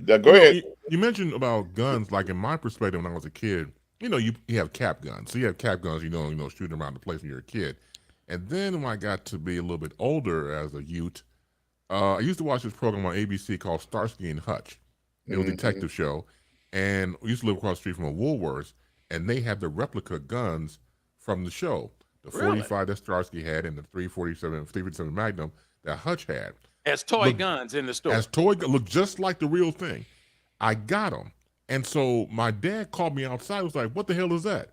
Speaker 2: ahead.
Speaker 1: You mentioned about guns. Like, in my perspective, when I was a kid, you have cap guns. So you have cap guns, shooting around the place when you're a kid. And then when I got to be a little bit older as a youth, I used to watch this program on ABC called Starsky and Hutch. It was a detective show. And we used to live across the street from a Woolworths, and they had the replica guns from the show. The 45 that Starsky had and the 347 Magnum that Hutch had.
Speaker 3: As toy guns in the store.
Speaker 1: As toy guns, look just like the real thing. I got them. And so my dad called me outside. Was like, "What the hell is that?"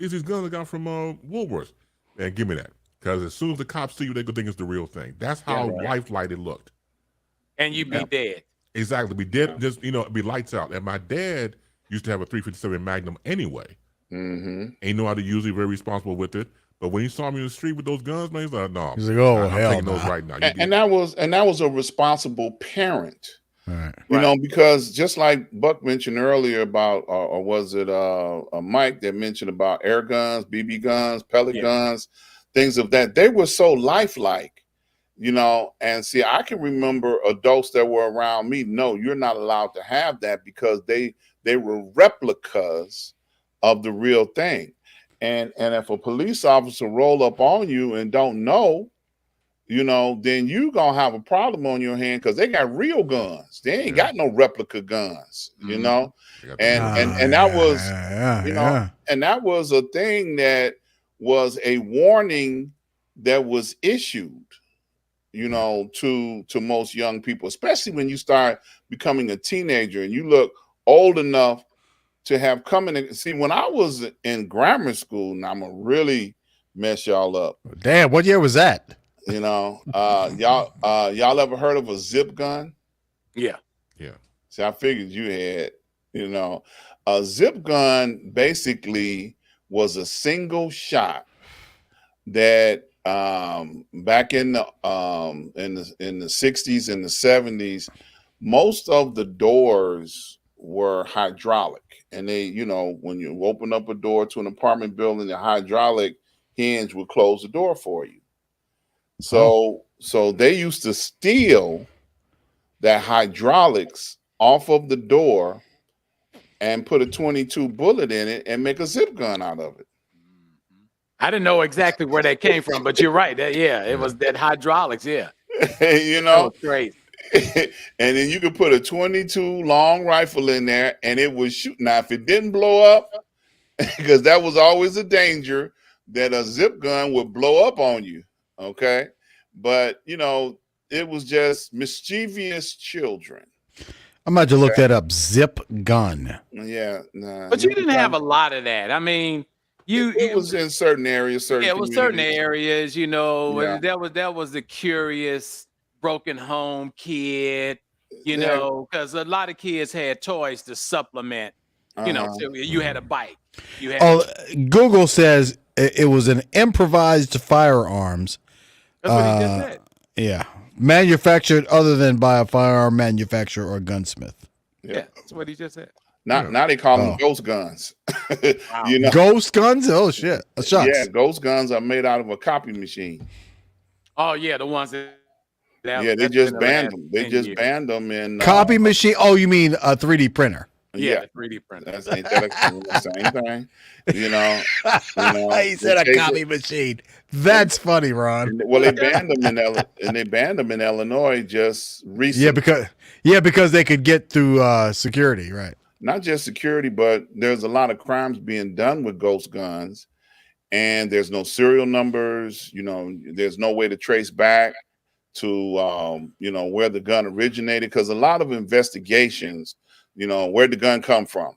Speaker 1: It's these guns I got from Woolworths. And give me that. Because as soon as the cops see you, they go think it's the real thing. That's how lifelike it looked.
Speaker 3: And you'd be dead.
Speaker 1: Exactly. Be dead, just, it'd be lights out. And my dad used to have a 357 Magnum anyway.
Speaker 2: Mm-hmm.
Speaker 1: Ain't know how to use it, very responsible with it. But when he saw me in the street with those guns, man, he's like, "No."
Speaker 4: He's like, "Oh,
Speaker 1: I'm
Speaker 4: hell
Speaker 1: taking
Speaker 4: no."
Speaker 1: those right now.
Speaker 2: And that was a responsible parent.
Speaker 4: Right.
Speaker 2: Because just like Buck mentioned earlier about, or was it Mike that mentioned about air guns, BB guns, pellet guns, things of that. They were so lifelike, and see, I can remember adults that were around me. No, you're not allowed to have that, because they were replicas of the real thing. And if a police officer roll up on you and don't know, then you gonna have a problem on your hand, because they got real guns. They ain't got no replica guns, And that was, and that was a thing that was a warning that was issued, to most young people, especially when you start becoming a teenager and you look old enough to have come in. See, when I was in grammar school, and I'm gonna really mess y'all up.
Speaker 4: Damn, what year was that?
Speaker 2: Y'all ever heard of a zip gun?
Speaker 3: Yeah.
Speaker 2: See, I figured you had. A zip gun basically was a single shot that back in the 60s and the 70s, most of the doors were hydraulic, and they, when you open up a door to an apartment building, the hydraulic hinge would close the door for you. So they used to steal that hydraulics off of the door and put a 22 bullet in it and make a zip gun out of it.
Speaker 3: I didn't know exactly where that came from, but you're right. It was that hydraulics. Yeah,
Speaker 2: You
Speaker 3: that
Speaker 2: know,
Speaker 3: was crazy.
Speaker 2: and then you could put a 22 long rifle in there and it would shoot. Now, if it didn't blow up, because that was always a danger that a zip gun would blow up on you. Okay. But, you know, it was just mischievous children.
Speaker 4: I'm about to look that up. Zip gun.
Speaker 2: Yeah. Nah,
Speaker 3: But you didn't have a lot of that. I mean,
Speaker 2: it was in certain areas, certain
Speaker 3: it was certain
Speaker 2: communities.
Speaker 3: areas, you know,
Speaker 2: Yeah.
Speaker 3: that was the curious broken home kid, you
Speaker 2: Yeah.
Speaker 3: know, because a lot of kids had toys to supplement, you know, so you had a bike. You had
Speaker 4: Google says it was an improvised firearms.
Speaker 3: that's what he just said.
Speaker 4: Yeah. Manufactured other than by a firearm manufacturer or gunsmith.
Speaker 3: Yeah, that's what he just said.
Speaker 2: Now they call them ghost guns.
Speaker 3: Wow.
Speaker 2: You know?
Speaker 4: Ghost guns? Oh shit. Shots.
Speaker 2: Yeah, ghost guns are made out of a copy machine.
Speaker 3: Oh yeah, the ones that
Speaker 2: They just banned them. They just banned them in
Speaker 4: Copy machine. Oh, you mean a 3D printer?
Speaker 3: Yeah, the 3D printer.
Speaker 2: That's ain't that the same thing. You know,
Speaker 4: He said a copy machine. That's funny, Ron.
Speaker 2: Well, they banned them in Illinois just recently.
Speaker 4: Yeah, because they could get through security, right?
Speaker 2: Not just security, but there's a lot of crimes being done with ghost guns, and there's no serial numbers. You know, there's no way to trace back to you know, where the gun originated, because a lot of investigations, you know, where'd the gun come from,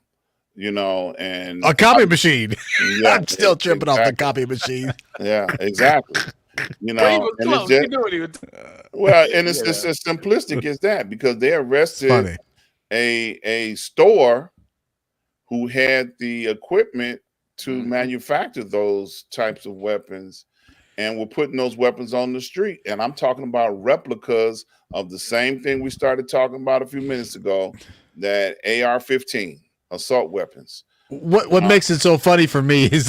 Speaker 2: you know, and
Speaker 4: a copy machine.
Speaker 2: Yeah,
Speaker 4: I'm still tripping off the copy machine.
Speaker 2: Yeah, exactly. You know, and it's just, and it's as simplistic as that, because they arrested a store who had the equipment to manufacture those types of weapons, and we're putting those weapons on the street. And I'm talking about replicas of the same thing we started talking about a few minutes ago, that AR-15 assault weapons.
Speaker 4: What makes it so funny for me is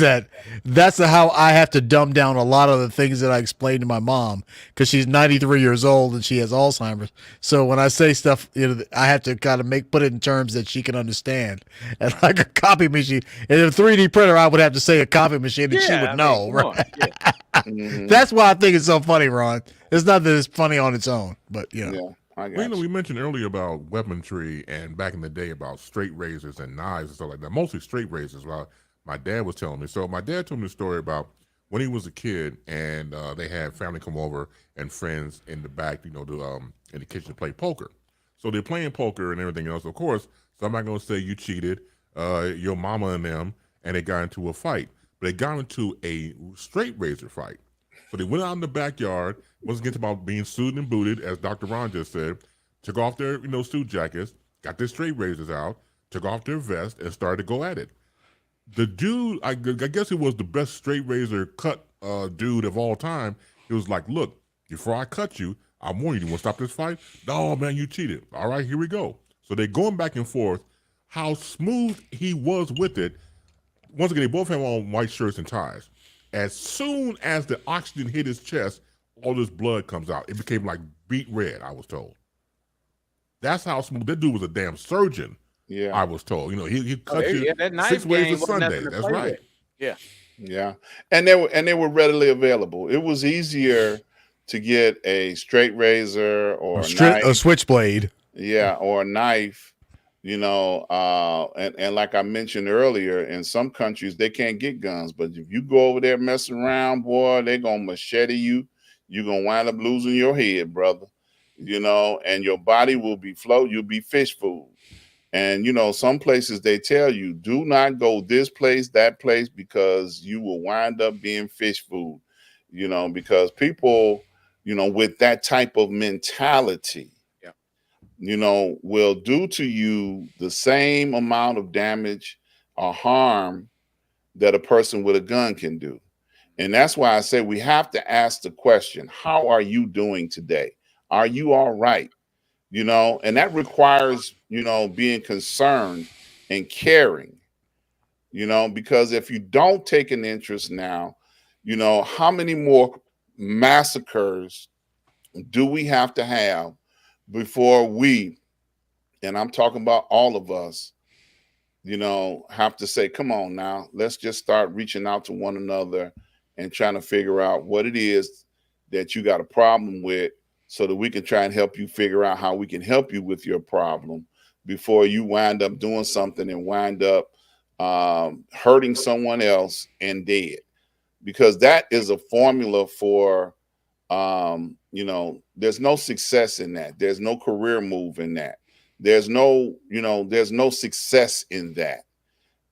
Speaker 4: that's how I have to dumb down a lot of the things that I explain to my mom, because she's 93 years old and she has Alzheimer's. So when I say stuff, you know, I have to kind of put it in terms that she can understand. And like a copy machine, and a 3D printer, I would have to say a copy machine and she would know, right? That's why I think it's so funny, Ron. It's not that it's funny on its own, but you know.
Speaker 1: We mentioned earlier about weaponry and back in the day about straight razors and knives and stuff like that. Mostly straight razors. Well, my dad was telling me. So my dad told me a story about when he was a kid, and they had family come over and friends in the back, you know, in the kitchen to play poker. So they're playing poker and everything else. Of course, so I'm not going to say you cheated, your mama and them, and they got into a fight. But they got into a straight razor fight. So they went out in the backyard. Wasn't getting about being suited and booted, as Dr. Ron just said. Took off their, you know, suit jackets, got their straight razors out, took off their vest, and started to go at it. The dude, I guess he was the best straight razor cut dude of all time. He was like, "Look, before I cut you, I warn you. You want to stop this fight? No, man, you cheated. All right, here we go." So they're going back and forth. How smooth he was with it. Once again, they both have on white shirts and ties. As soon as the oxygen hit his chest, all this blood comes out. It became like beet red, I was told. That's how smooth. That dude was a damn surgeon.
Speaker 2: Yeah,
Speaker 1: I was told. You know, he cut you 6 ways a Sunday. That's right.
Speaker 3: Yeah,
Speaker 2: yeah, and they were readily available. It was easier to get a straight razor or
Speaker 4: a switchblade.
Speaker 2: Yeah, or a knife. You know, and like I mentioned earlier, in some countries they can't get guns, but if you go over there messing around, boy, they're gonna machete you. You're gonna wind up losing your head, brother. You know, and your body will be you'll be fish food. And you know, some places they tell you, do not go this place, that place, because you will wind up being fish food. You know, because people, you know, with that type of mentality, you know, will do to you the same amount of damage or harm that a person with a gun can do. And that's why I say we have to ask the question, how are you doing today? Are you all right? You know, and that requires, you know, being concerned and caring, you know, because if you don't take an interest now, you know, how many more massacres do we have before we, and I'm talking about all of us, have to say, come on now, let's just start reaching out to one another and trying to figure out what it is that you got a problem with so that we can try and help you figure out how we can help you with your problem before you wind up doing something and wind up hurting someone else and dead. Because that is a formula for, there's no success in that. There's no career move in that. There's no success in that,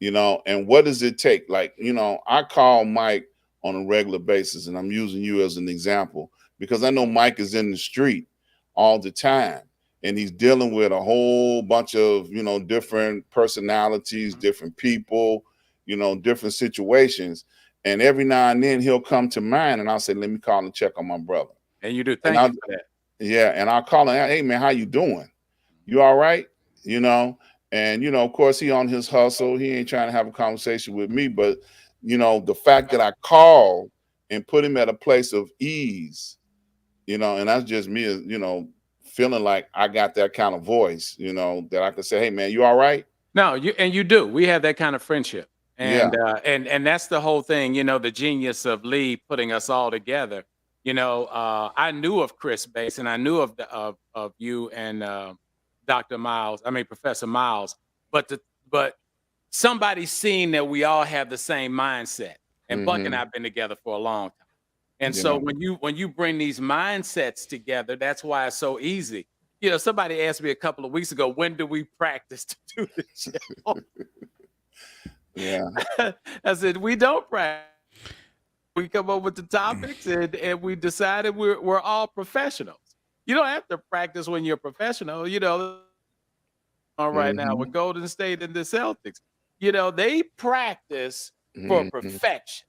Speaker 2: and what does it take? Like, I call Mike on a regular basis, and I'm using you as an example because I know Mike is in the street all the time and he's dealing with a whole bunch of, different personalities, different people, different situations. And every now and then he'll come to mine and I'll say, let me call and check on my brother.
Speaker 3: And you do. Thank you for that.
Speaker 2: Yeah. And I'll call him, hey man, how you doing? You all right? And of course he on his hustle. He ain't trying to have a conversation with me, but the fact that I call and put him at a place of ease, and that's just me, feeling like I got that kind of voice, that I could say, hey man, you all right?
Speaker 3: No, you do. We have that kind of friendship. And and that's the whole thing, the genius of Lee putting us all together. I knew of Chris Bates and I knew of you and Professor Miles, but somebody's seen that we all have the same mindset. And Buck and I've been together for a long time. And so when you bring these mindsets together, that's why it's so easy. Somebody asked me a couple of weeks ago, when do we practice to do the show?
Speaker 2: Yeah.
Speaker 3: I said, we don't practice. We come up with the topics and we decided we're all professionals. You don't have to practice when you're a professional, on right now with Golden State and the Celtics. They practice for perfection.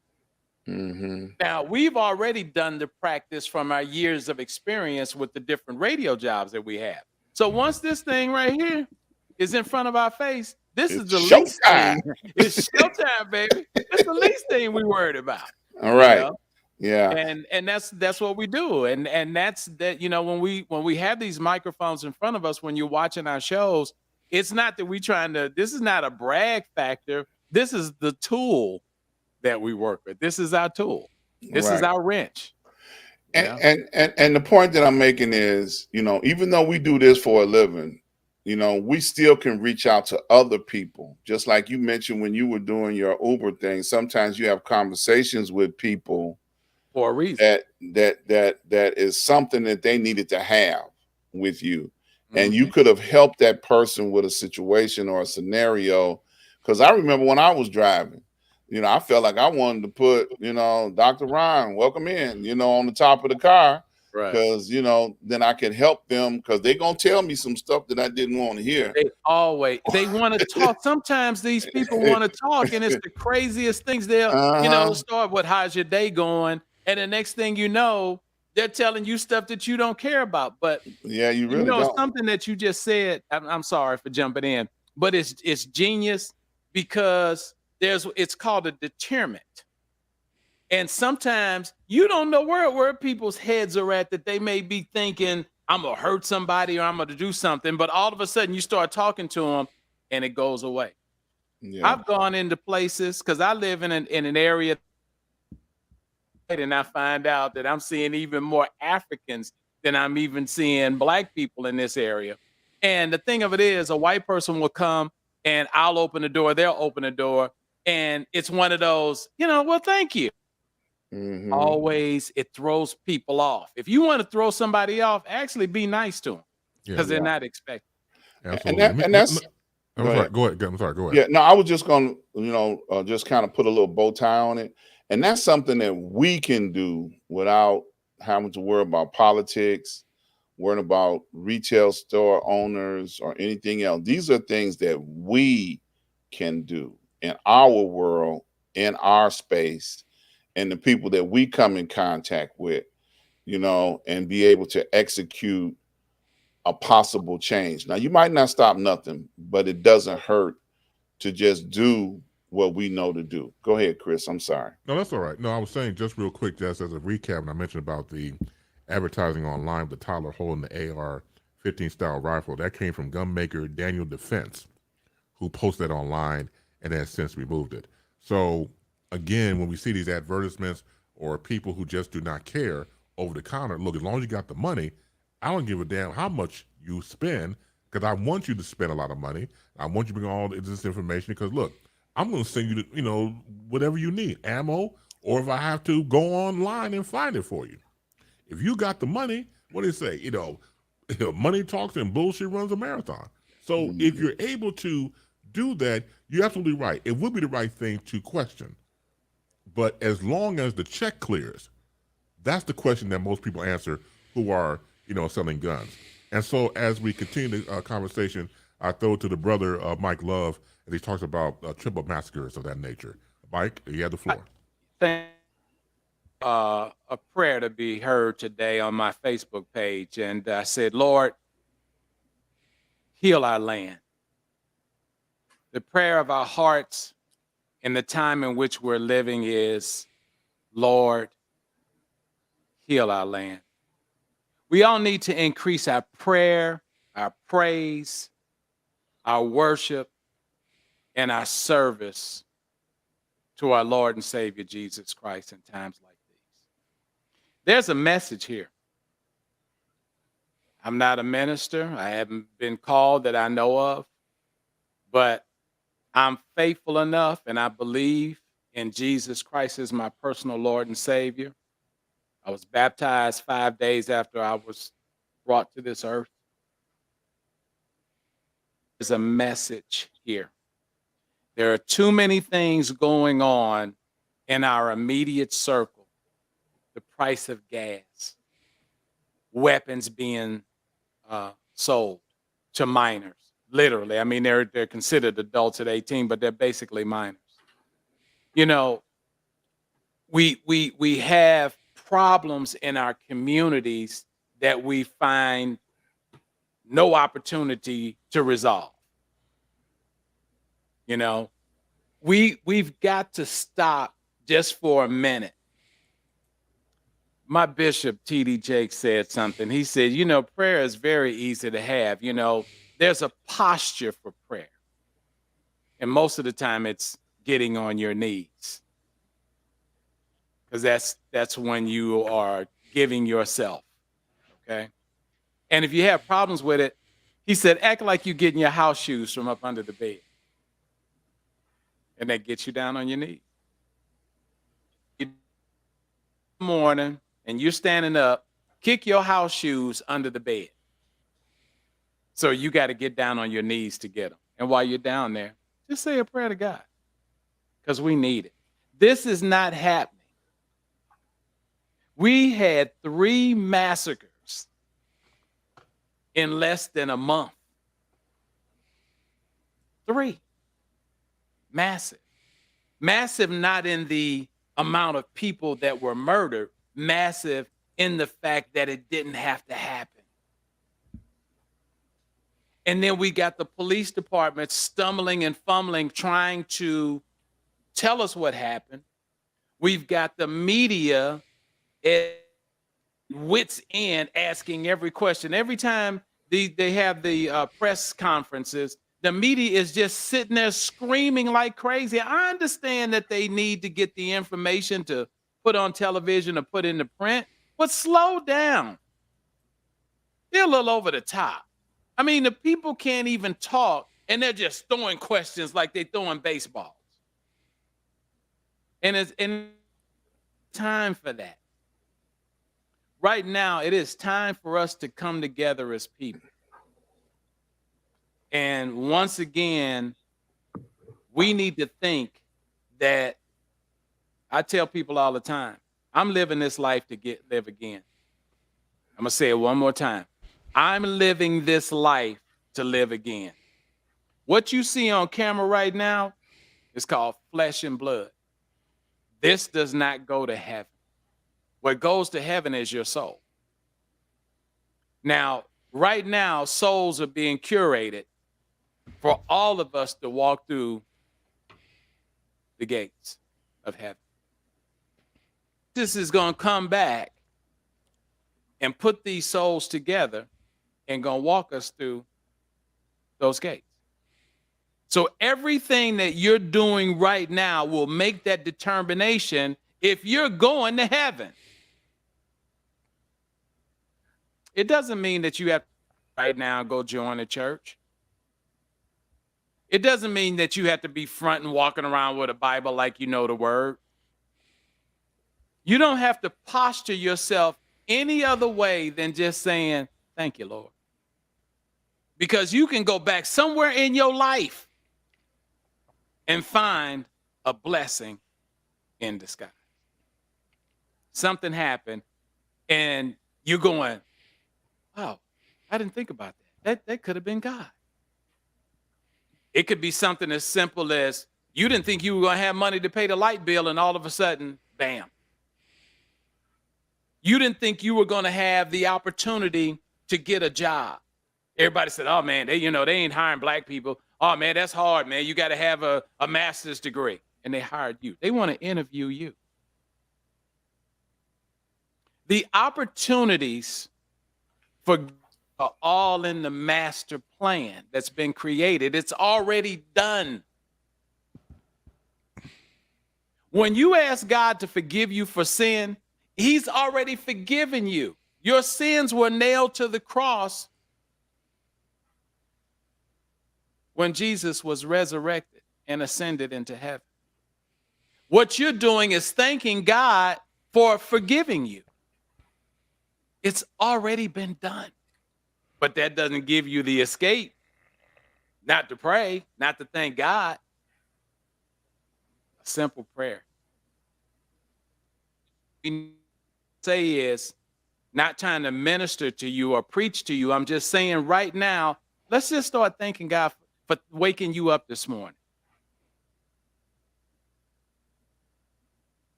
Speaker 3: Now, we've already done the practice from our years of experience with the different radio jobs that we have. So once this thing right here is in front of our face, this is the least thing. It's showtime, baby. It's the least thing we worried about.
Speaker 2: All right. Yeah.
Speaker 3: And that's what we do. And that's that, when we have these microphones in front of us, when you're watching our shows, it's not that this is not a brag factor. This is the tool that we work with. This is our tool. This is our wrench.
Speaker 2: And the point that I'm making is, even though we do this for a living, we still can reach out to other people. Just like you mentioned when you were doing your Uber thing, sometimes you have conversations with people
Speaker 3: for a reason
Speaker 2: that is something that they needed to have with you. And you could have helped that person with a situation or a scenario. Because I remember when I was driving, I felt like I wanted to put, Dr. Ron, welcome in, on the top of the car.
Speaker 3: Right.
Speaker 2: Because, then I can help them because they're going to tell me some stuff that I didn't want to hear.
Speaker 3: They want to talk. Sometimes these people want to talk and it's the craziest things. They'll, start with how's your day going? And the next thing you know, they're telling you stuff that you don't care about. But
Speaker 2: yeah, you really don't.
Speaker 3: Something that you just said, I'm sorry for jumping in, but it's genius because it's called a deterrent. And sometimes you don't know where people's heads are at, that they may be thinking, I'm going to hurt somebody or I'm going to do something. But all of a sudden you start talking to them and it goes away. Yeah. I've gone into places because I live in an area and I find out that I'm seeing even more Africans than I'm even seeing Black people in this area. And the thing of it is, a white person will come and I'll open the door, they'll open the door. And it's one of those, well, thank you. Always, it throws people off. If you want to throw somebody off, actually be nice to them because they're not expecting.
Speaker 1: Absolutely.
Speaker 2: And that's.
Speaker 1: I'm sorry. Go ahead. I'm sorry. Go ahead.
Speaker 2: Yeah. No, I was just going to, just kind of put a little bow tie on it, and that's something that we can do without having to worry about politics, worrying about retail store owners or anything else. These are things that we can do in our world, in our space, and the people that we come in contact with, and be able to execute a possible change. Now, you might not stop nothing, but it doesn't hurt to just do what we know to do. Go ahead, Chris. I'm sorry.
Speaker 1: No, that's all right. No, I was saying just real quick, just as a recap, and I mentioned about the advertising online, the Tyler Hole and the AR 15 style rifle. That came from gun maker Daniel Defense, who posted that online and has since removed it. So again, when we see these advertisements or people who just do not care over the counter, look, as long as you got the money, I don't give a damn how much you spend, because I want you to spend a lot of money. I want you to bring all this information, because look, I'm going to send you, whatever you need, ammo, or if I have to go online and find it for you. If you got the money, what do they say? Money talks and bullshit runs a marathon. So if you're able to do that, you're absolutely right. It would be the right thing to question. But as long as the check clears, that's the question that most people answer who are, selling guns. And so as we continue the conversation, I throw it to the brother, Mike Love, and he talks about triple massacres of that nature. Mike, you have the floor.
Speaker 3: Thank a prayer to be heard today on my Facebook page. And I said, Lord, heal our land. The prayer of our hearts in the time in which we're living is, Lord, heal our land. We all need to increase our prayer, our praise, our worship, and our service to our Lord and Savior, Jesus Christ, in times like these. There's a message here. I'm not a minister. I haven't been called that I know of, but I'm faithful enough, and I believe in Jesus Christ as my personal Lord and Savior. I was baptized 5 days after I was brought to this earth. There's a message here. There are too many things going on in our immediate circle. The price of gas, weapons being sold to minors. Literally, I mean, they're considered adults at 18, but they're basically minors. We have problems in our communities that we find no opportunity to resolve. We've got to stop just for a minute. My bishop, T.D. Jakes, said something. He said, prayer is very easy to have. There's a posture for prayer. And most of the time it's getting on your knees. Because that's when you are giving yourself. Okay? And if you have problems with it, he said, act like you're getting your house shoes from up under the bed. And that gets you down on your knees. In the morning, and you're standing up, kick your house shoes under the bed. So you got to get down on your knees to get them. And while you're down there, just say a prayer to God, because we need it. This is not happening. We had 3 massacres in less than a month. 3. Massive. Massive not in the amount of people that were murdered, massive in the fact that it didn't have to happen. And then we got the police department stumbling and fumbling, trying to tell us what happened. We've got the media at wits' end asking every question. Every time they have the press conferences, the media is just sitting there screaming like crazy. I understand that they need to get the information to put on television or put into print, but slow down. They're a little over the top. I mean, the people can't even talk, and they're just throwing questions like they're throwing baseballs. And it's time for that. Right now, it is time for us to come together as people. And once again, we need to think that, I tell people all the time, I'm living this life to live again. I'm going to say it one more time. I'm living this life to live again. What you see on camera right now is called flesh and blood. This does not go to heaven. What goes to heaven is your soul. Now, right now, souls are being curated for all of us to walk through the gates of heaven. This is going to come back and put these souls together and going to walk us through those gates. So everything that you're doing right now will make that determination if you're going to heaven. It doesn't mean that you have to right now go join a church. It doesn't mean that you have to be front and walking around with a Bible like you know the word. You don't have to posture yourself any other way than just saying, thank you, Lord. Because you can go back somewhere in your life and find a blessing in disguise. Something happened and you're going, wow, I didn't think about that. That could have been God. It could be something as simple as you didn't think you were going to have money to pay the light bill, and all of a sudden, bam. You didn't think you were going to have the opportunity to get a job. Everybody said, oh, man, they ain't hiring black people. Oh, man, that's hard, man. You got to have a master's degree. And they hired you. They want to interview you. The opportunities for are all in the master plan that's been created. It's already done. When you ask God to forgive you for sin, he's already forgiven you. Your sins were nailed to the cross when Jesus was resurrected and ascended into heaven. What you're doing is thanking God for forgiving you. It's already been done. But that doesn't give you the escape, not to pray, not to thank God. A simple prayer. We say is not trying to minister to you or preach to you. I'm just saying right now, let's just start thanking God for waking you up this morning.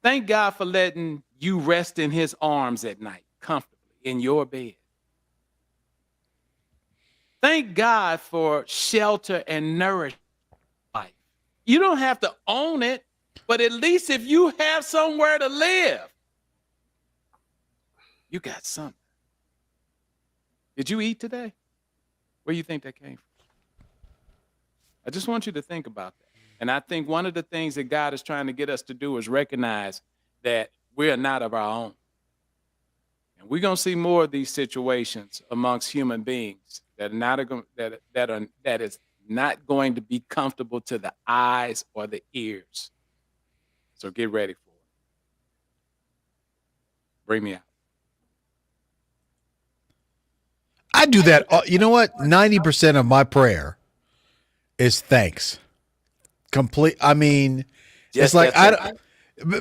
Speaker 3: Thank God for letting you rest in his arms at night, comfortably in your bed. Thank God for shelter and nourishment. Life. You don't have to own it, but at least if you have somewhere to live, you got something. Did you eat today? Where do you think that came from? I just want you to think about that. And I think one of the things that God is trying to get us to do is recognize that we are not of our own. And we're going to see more of these situations amongst human beings that is not going to be comfortable to the eyes or the ears. So get ready for it. Bring me out.
Speaker 4: I do that. You know what? 90% of my prayer is thanks. Complete. I mean, it's like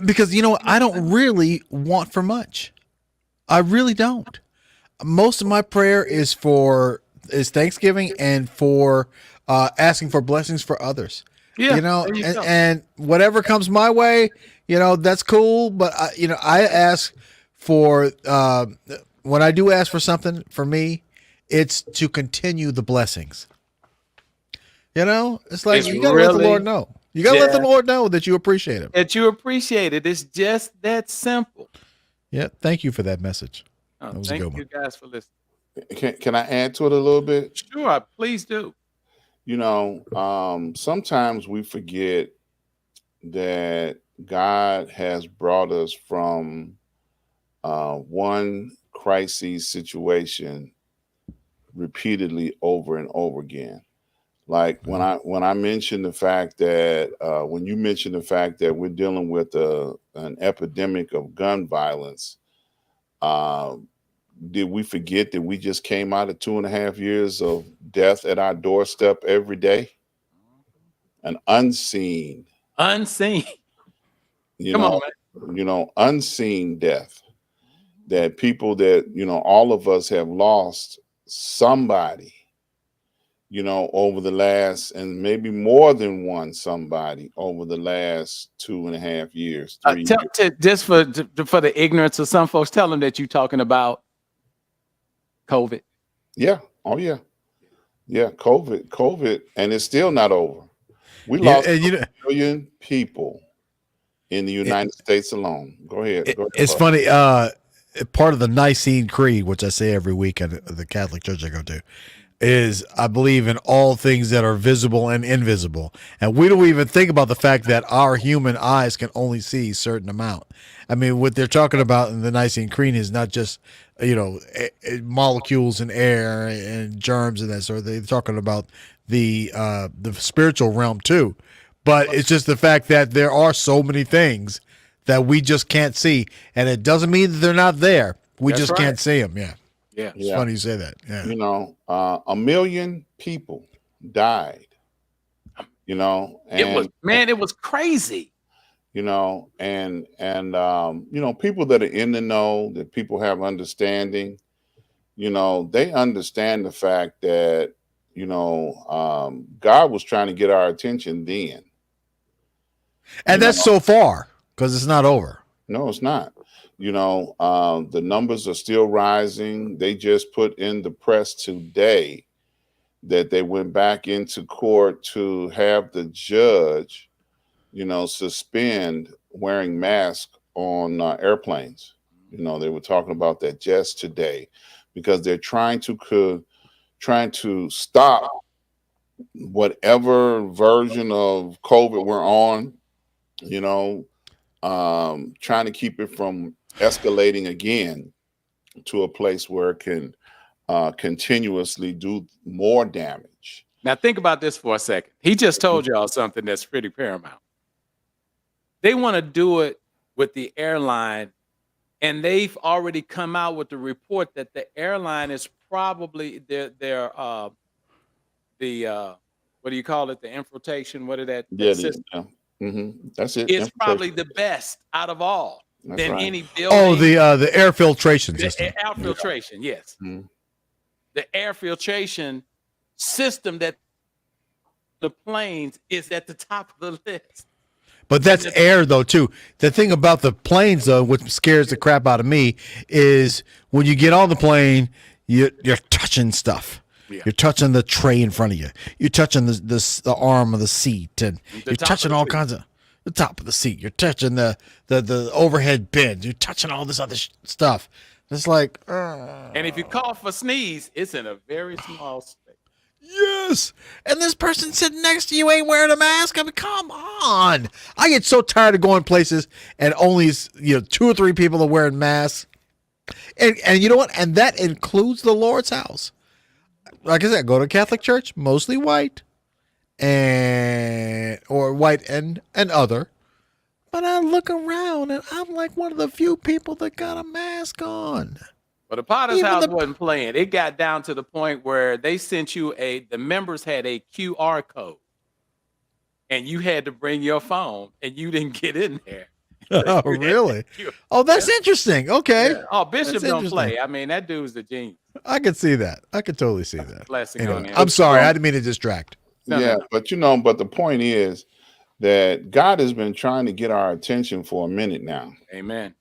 Speaker 4: because I don't really want for much. I really don't. Most of my prayer is Thanksgiving and for asking for blessings for others.
Speaker 3: Yeah,
Speaker 4: and whatever comes my way, that's cool. But I ask for when I do ask for something for me, it's to continue the blessings. It's like you gotta let the Lord know. You gotta let the Lord know that you appreciate him.
Speaker 3: That you appreciate it. It's just that simple.
Speaker 4: Yeah. Thank you for that message.
Speaker 3: Oh,
Speaker 4: that was
Speaker 3: thank
Speaker 4: a good
Speaker 3: you guys for listening.
Speaker 2: Can I add to it a little bit?
Speaker 3: Sure, please do.
Speaker 2: Sometimes we forget that God has brought us from one crisis situation repeatedly over and over again. Like when I mentioned the fact that when you mentioned the fact that we're dealing with an epidemic of gun violence, did we forget that we just came out of 2.5 years of death at our doorstep every day? An unseen,
Speaker 3: Come on, man.
Speaker 2: Unseen death that people that, all of us have lost somebody, over the last, and maybe more than one somebody over the last 2.5 years. 3 years.
Speaker 3: Just for the ignorance of some folks, tell them that you're talking about COVID.
Speaker 2: Yeah. Oh, yeah. Yeah. COVID. And it's still not over. We lost 1 million people in the United States alone. Go ahead.
Speaker 4: It's funny.
Speaker 5: part of the Nicene Creed, which I say every week at the Catholic church I go to, is I believe in all things that are visible and invisible. And we don't even think about the fact that our human eyes can only see a certain amount. I mean, what they're talking about in the Nicene Creed is not just, molecules in air and germs and that sort of thing. They're talking about the spiritual realm too. But it's just the fact that there are so many things that we just can't see. And it doesn't mean that they're not there. We
Speaker 3: That's
Speaker 5: just
Speaker 3: right.
Speaker 5: can't see them. Yeah.
Speaker 3: Yeah.
Speaker 5: It's funny you say that. Yeah.
Speaker 2: 1 million people died. And
Speaker 3: it was crazy.
Speaker 2: and people that are in the know, that people have understanding, they understand the fact that God was trying to get our attention then.
Speaker 5: And that's so far because it's not over.
Speaker 2: No, it's not. The numbers are still rising. They just put in the press today that they went back into court to have the judge, suspend wearing masks on airplanes. They were talking about that just today because they're trying to stop whatever version of COVID we're on, trying to keep it from escalating again to a place where it can continuously do more damage.
Speaker 3: Now think about this for a second. He just told y'all something that's pretty paramount. They want to do it with the airline, and they've already come out with the report that the airline is probably the what do you call it? The infiltration. What is that? System?
Speaker 2: That's it.
Speaker 3: It's probably the best out of all.
Speaker 2: That's
Speaker 3: than
Speaker 2: right.
Speaker 3: any building.
Speaker 5: Oh, the air filtration system.
Speaker 3: The air filtration, yes.
Speaker 2: Mhm.
Speaker 3: The air filtration system that the planes is at the top of the list.
Speaker 5: But that's air, though, too. The thing about the planes, though, what scares the crap out of me is when you get on the plane, you're touching stuff. Yeah. You're touching the tray in front of you. You're touching the arm of the seat, and you're touching all kinds of the top of the seat. You're touching the overhead bins. You're touching all this other stuff. It's like,
Speaker 3: and if you cough or sneeze, it's in a very small space.
Speaker 5: Yes. And this person sitting next to you ain't wearing a mask. I mean, come on. I get so tired of going places and only 2 or 3 people are wearing masks. And you know what? And that includes the Lord's house. Like I said, go to Catholic church, mostly white, or white and other. But I look around and I'm like one of the few people that got a mask on.
Speaker 3: But the Potter's house wasn't playing. It got down to the point where they sent you the members had a QR code, and you had to bring your phone, and you didn't get in there.
Speaker 5: Oh, really? Oh, that's interesting. Okay.
Speaker 3: Yeah. Oh, Bishop don't play. I mean, that dude's a genius.
Speaker 5: I could see that. I could totally see that.
Speaker 3: Anyway,
Speaker 5: I'm sorry. I didn't mean to distract.
Speaker 2: No. But but the point is that God has been trying to get our attention for a minute now.
Speaker 3: Amen.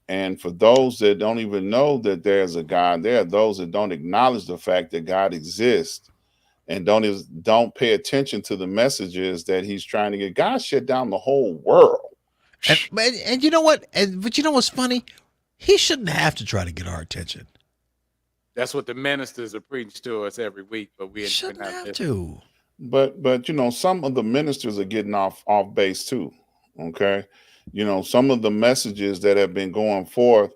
Speaker 2: And for those that don't even know that there's a God, there are those that don't acknowledge the fact that God exists and don't pay attention to the messages that he's trying to get. God shut down the whole world.
Speaker 5: And you know what? But you know what's funny? He shouldn't have to try to get our attention.
Speaker 3: That's what the ministers are preaching to us every week, but we
Speaker 5: shouldn't have to.
Speaker 2: But some of the ministers are getting off base too. Okay. Some of the messages that have been going forth,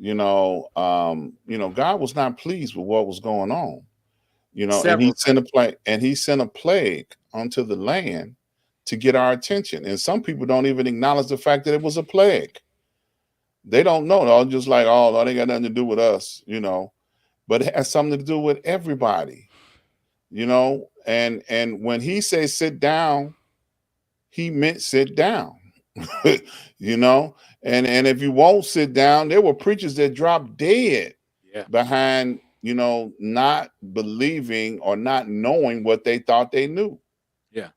Speaker 2: God was not pleased with what was going on, and he sent a plague onto the land to get our attention. And some people don't even acknowledge the fact that it was a plague. They don't know. They're just like, oh, they got nothing to do with us, but it has something to do with everybody, and when he says sit down, he meant sit down. And if you won't sit down, there were preachers that dropped dead behind, not believing or not knowing what they thought they knew.
Speaker 3: Yeah.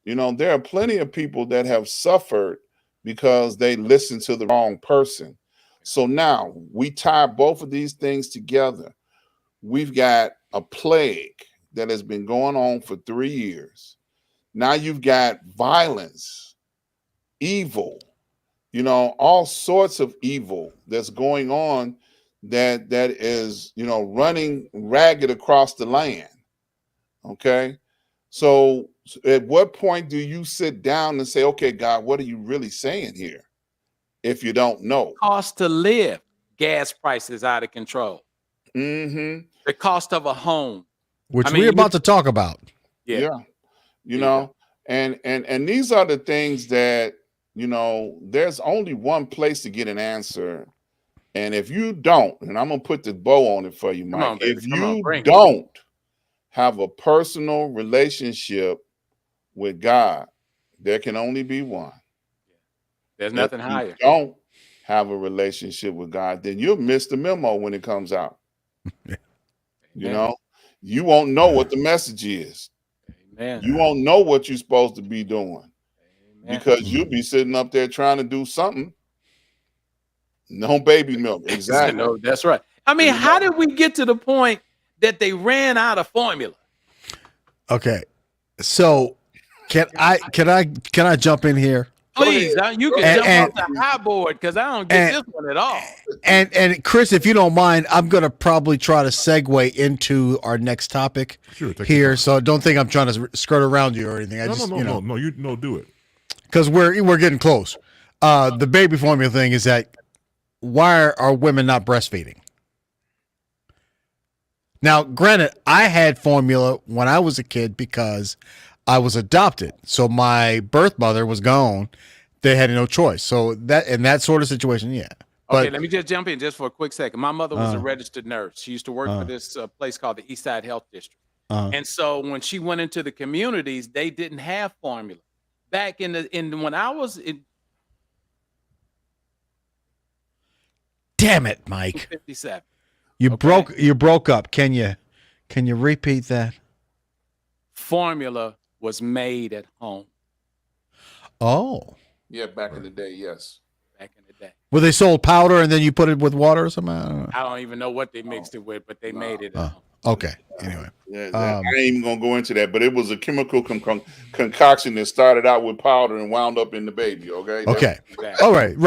Speaker 2: There are plenty of people that have suffered because they listened to the wrong person. So now we tie both of these things together. We've got a plague that has been going on for 3 years. Now you've got violence, evil all sorts of evil that's going on that is, running ragged across the land. Okay. So at what point do you sit down and say, okay, God, what are you really saying here? If you don't know.
Speaker 3: Cost to live, gas prices out of control.
Speaker 2: Mm-hmm.
Speaker 3: The cost of a home.
Speaker 5: Which we're about to talk about.
Speaker 2: Yeah. And these are the things that, there's only one place to get an answer. And if you don't, and I'm going to put the bow on it for you, Mike. If you don't have a personal relationship with God, there can only be one.
Speaker 3: There's nothing higher.
Speaker 2: If you don't have a relationship with God, then you'll miss the memo when it comes out. You won't know what the message is.
Speaker 3: Amen.
Speaker 2: You won't know what you're supposed to be doing.
Speaker 3: Amen.
Speaker 2: Because you'll be sitting up there trying to do something. No baby milk. Exactly.
Speaker 3: No, that's right. I mean, how did we get to the point that they ran out of formula?
Speaker 5: Okay. So can I jump in here?
Speaker 3: Please, you can jump off the high board because I don't get this one at all.
Speaker 5: And Chris, if you don't mind, I'm gonna probably try to segue into our next topic here. So don't think I'm trying to skirt around you or anything.
Speaker 1: No, do it.
Speaker 5: Because we're getting close. The baby formula thing is that why are women not breastfeeding? Now, granted, I had formula when I was a kid because I was adopted. So my birth mother was gone. They had no choice. So that in that sort of situation, yeah.
Speaker 3: Okay, let me just jump in just for a quick second. My mother was a registered nurse. She used to work for this place called the Eastside Health District. And so when she went into the communities, they didn't have formula. Back when I was in.
Speaker 5: Damn it, Mike.
Speaker 3: 57.
Speaker 5: You broke up. Can you repeat that?
Speaker 3: Formula was made at home.
Speaker 5: Oh.
Speaker 2: Yeah, back in the day, yes.
Speaker 3: Back in the day.
Speaker 5: Where they sold powder and then you put it with water or something?
Speaker 3: I don't even know what they mixed it with, but they made it at home.
Speaker 5: Okay. Anyway.
Speaker 2: I ain't even gonna go into that, but it was a chemical concoction that started out with powder and wound up in the baby. Okay.
Speaker 5: Okay. All right.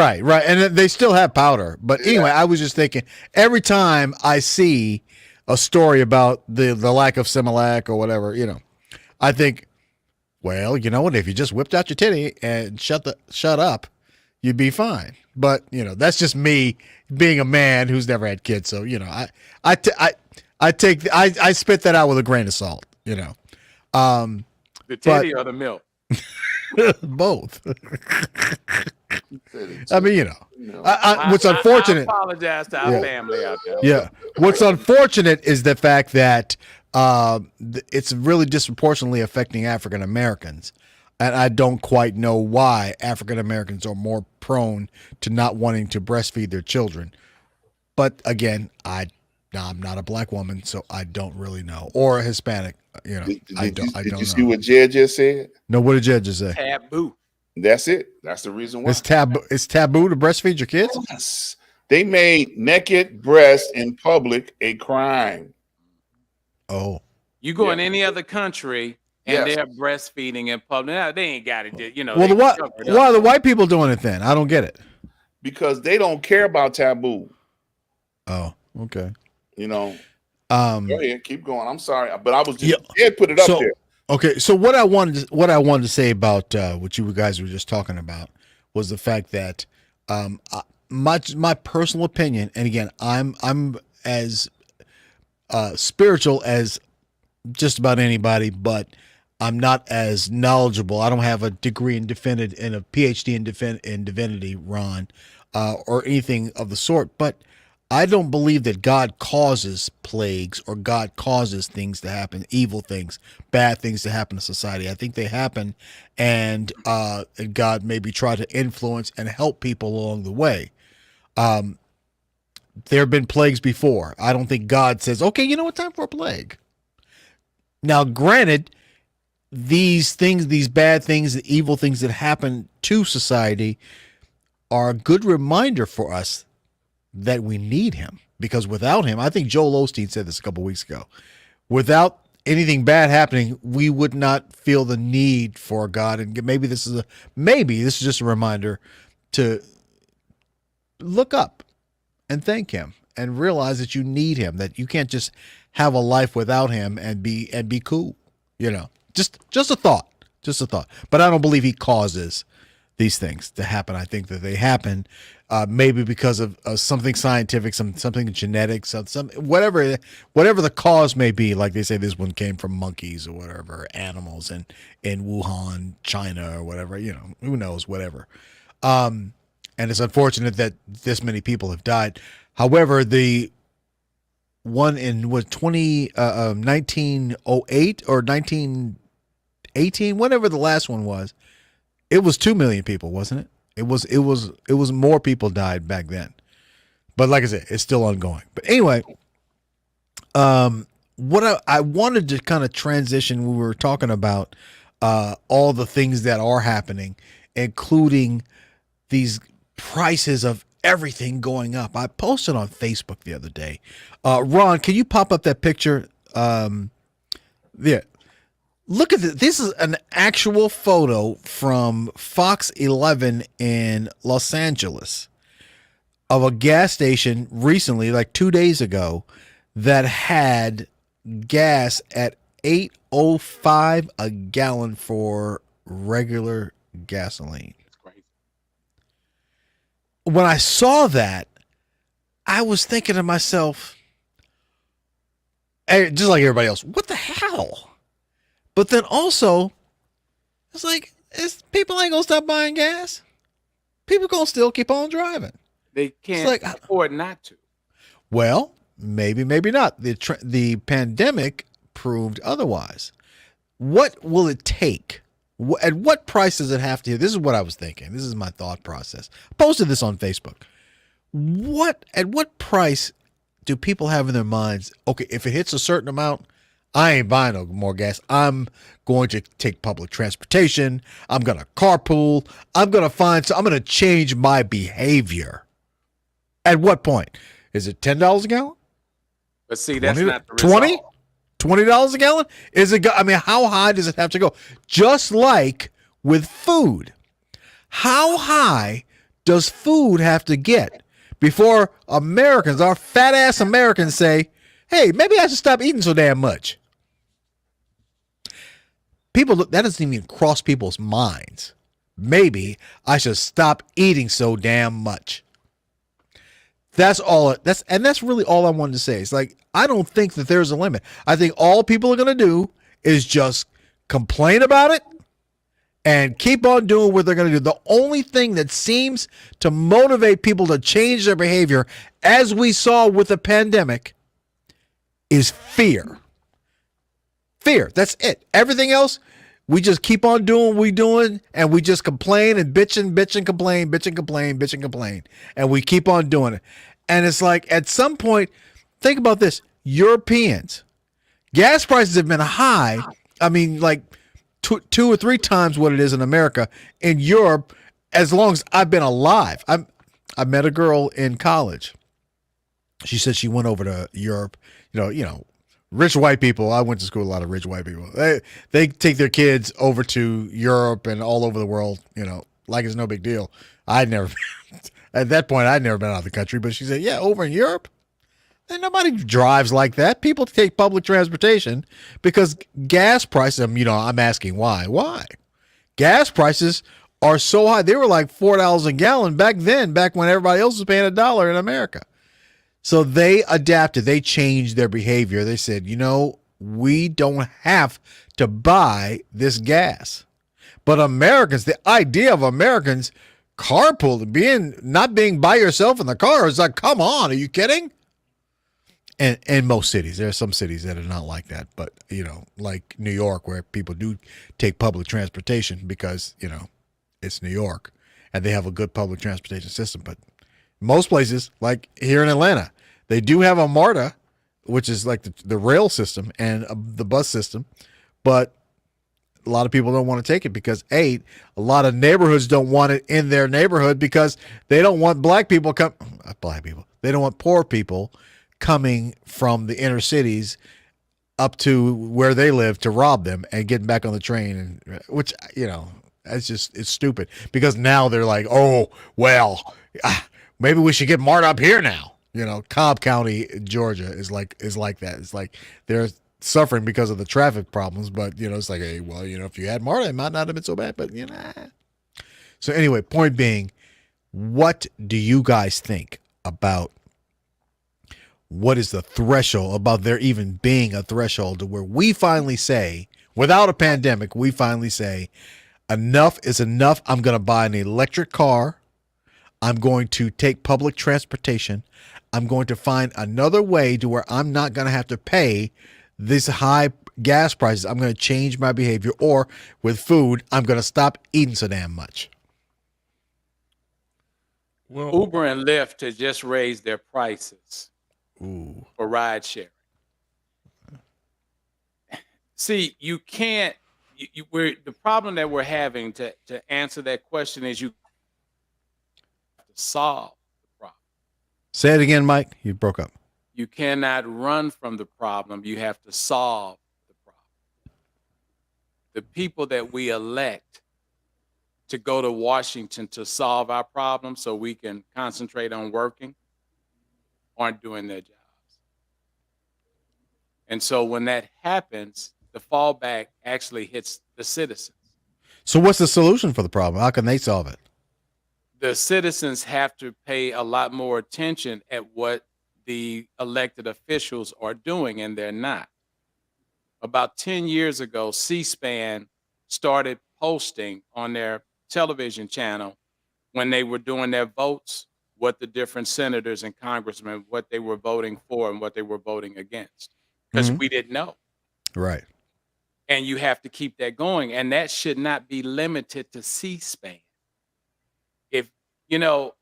Speaker 5: And they still have powder, but anyway, I was just thinking every time I see a story about the lack of Similac or whatever, I think, well, you know what? If you just whipped out your titty and shut up, you'd be fine. But that's just me being a man who's never had kids. So I spit that out with a grain of salt.
Speaker 3: The titty or the milk.
Speaker 5: Both. I mean, what's unfortunate.
Speaker 3: I apologize to our family out there.
Speaker 5: Yeah. What's unfortunate is the fact that it's really disproportionately affecting African Americans. And I don't quite know why African Americans are more prone to not wanting to breastfeed their children. But again, I'm not a black woman, so I don't really know. Or a Hispanic, I don't know. Did you
Speaker 2: see what Jed just said?
Speaker 5: No, what did Jed just say?
Speaker 3: Taboo.
Speaker 2: That's it. That's the reason why.
Speaker 5: It's taboo to breastfeed your kids?
Speaker 2: Yes. They made naked breast in public a crime.
Speaker 5: Oh.
Speaker 3: You go in any other country and they're breastfeeding in public. Now, they ain't got it.
Speaker 5: Well, why are the white people doing it then? I don't get it.
Speaker 2: Because they don't care about taboo.
Speaker 5: Oh, okay.
Speaker 2: Go ahead, keep going. I'm sorry, but I was just put it up there.
Speaker 5: Okay, so what I wanted to say about what you guys were just talking about was the fact that my personal opinion, and again, I'm as spiritual as just about anybody, but I'm not as knowledgeable. I don't have a degree in a PhD in divinity, Ron, or anything of the sort, but I don't believe that God causes plagues or God causes things to happen, evil things, bad things to happen to society. I think they happen, and God maybe try to influence and help people along the way. There have been plagues before. I don't think God says, okay, you know what, time for a plague. Now, granted, these things, these bad things, the evil things that happen to society are a good reminder for us that we need him, because without him, I think Joel Osteen said this a couple of weeks ago, without anything bad happening, we would not feel the need for God. And maybe this is just a reminder to look up and thank him and realize that you need him, that you can't just have a life without him and be cool. Just a thought. But I don't believe he causes these things to happen. I think that they happen maybe because of something scientific, something genetic, some whatever the cause may be. Like they say, this one came from monkeys or whatever, animals in Wuhan, China or whatever. Who knows, whatever. And it's unfortunate that this many people have died. However, the one in 1908 or 1918, whatever the last one was, it was 2 million people, wasn't it? It was more people died back then. But like I said, it's still ongoing. But anyway, what I wanted to kind of transition, we were talking about all the things that are happening, including these prices of everything going up. I posted on Facebook the other day. Ron, can you pop up that picture? Yeah. Look at this. This is an actual photo from Fox 11 in Los Angeles of a gas station recently, like 2 days ago, that had gas at $8.05 a gallon for regular gasoline.
Speaker 3: That's crazy.
Speaker 5: When I saw that, I was thinking to myself, just like everybody else, what the hell? But then also, it's like, people ain't gonna stop buying gas. People gonna still keep on driving.
Speaker 3: They can't afford not to.
Speaker 5: Well, maybe not. The pandemic proved otherwise. What will it take? At what price does it have to? This is what I was thinking. This is my thought process. I posted this on Facebook. At what price do people have in their minds? Okay, if it hits a certain amount, I ain't buying no more gas. I'm going to take public transportation. I'm going to carpool. I'm going to change my behavior. At what point? Is it $10 a gallon?
Speaker 3: But see, that's not the result.
Speaker 5: $20 a gallon? How high does it have to go? Just like with food. How high does food have to get before Americans, our fat ass Americans, say, hey, maybe I should stop eating so damn much? That doesn't even cross people's minds. Maybe I should stop eating so damn much. That's really all I wanted to say. It's like, I don't think that there's a limit. I think all people are going to do is just complain about it and keep on doing what they're going to do. The only thing that seems to motivate people to change their behavior, as we saw with the pandemic, is fear. Fear. That's it. Everything else, we just keep on doing what we're doing, and we just complain and bitch and complain, and we keep on doing it. And it's like, at some point, think about this. Europeans, gas prices have been high. I mean, like 2 or 3 times what it is in America. In Europe, as long as I've been alive. I met a girl in college. She said she went over to Europe. Rich white people. I went to school with a lot of rich white people. They take their kids over to Europe and all over the world, like it's no big deal. At that point, I'd never been out of the country, but she said, yeah, over in Europe, and nobody drives like that. People take public transportation because gas prices, I'm asking why. Why? Gas prices are so high. They were like $4 a gallon back when everybody else was paying $1 in America. So they adapted. They changed their behavior. They said, we don't have to buy this gas. But Americans, the idea of Americans carpooling, not being by yourself in the car, is like, come on, are you kidding? And in most cities, there are some cities that are not like that. But, like New York, where people do take public transportation because, it's New York and they have a good public transportation system. But most places, like here in Atlanta, they do have a MARTA, which is like the rail system and the bus system, but a lot of people don't want to take it because a lot of neighborhoods don't want it in their neighborhood because they don't want they don't want poor people coming from the inner cities up to where they live to rob them and getting back on the train, and which
Speaker 4: It's stupid because now they're like, oh, well, maybe we should get MARTA up here now. You know, Cobb County, Georgia is like that. It's like they're suffering because of the traffic problems, but you know, it's like, hey, well, you know, if you had MARTA, it might not have been so bad, but you know. So anyway, point being, what do you guys think about what is the threshold, about there even being a threshold to where we finally say, without a pandemic, we finally say, enough is enough. I'm going to buy an electric car. I'm going to take public transportation. I'm going to find another way to where I'm not going to have to pay these high gas prices. I'm going to change my behavior, or with food, I'm going to stop eating so damn much.
Speaker 1: Well,
Speaker 3: Uber and Lyft has just raised their prices for ride sharing. See, you can't. The problem that we're having to answer that question is you have to solve the problem.
Speaker 4: Say it again, Mike. You broke up.
Speaker 3: You cannot run from the problem. You have to solve the problem. The people that we elect to go to Washington to solve our problems so we can concentrate on working aren't doing their jobs. And so when that happens, the fallback actually hits the citizens.
Speaker 4: So what's the solution for the problem? How can they solve it?
Speaker 3: The citizens have to pay a lot more attention at what the elected officials are doing, and they're not. About 10 years ago, C-SPAN started posting on their television channel when they were doing their votes, what the different senators and congressmen, what they were voting for and what they were voting against, because we didn't know.
Speaker 4: Right.
Speaker 3: And you have to keep that going. And that should not be limited to C-SPAN. If, you know,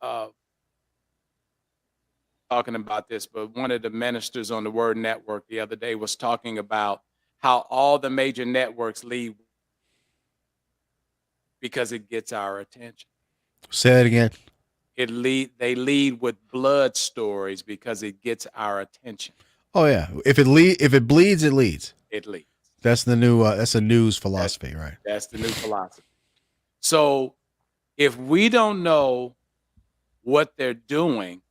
Speaker 3: talking about this, but one of the ministers on the Word Network the other day was talking about how all the major networks lead because it gets our attention.
Speaker 4: Say that again.
Speaker 3: They lead with blood stories because it gets our attention.
Speaker 4: Oh yeah. If it bleeds, it leads.
Speaker 3: It leads.
Speaker 4: That's the new that's a news philosophy, right?
Speaker 3: That's the new philosophy. So if we don't know what they're doing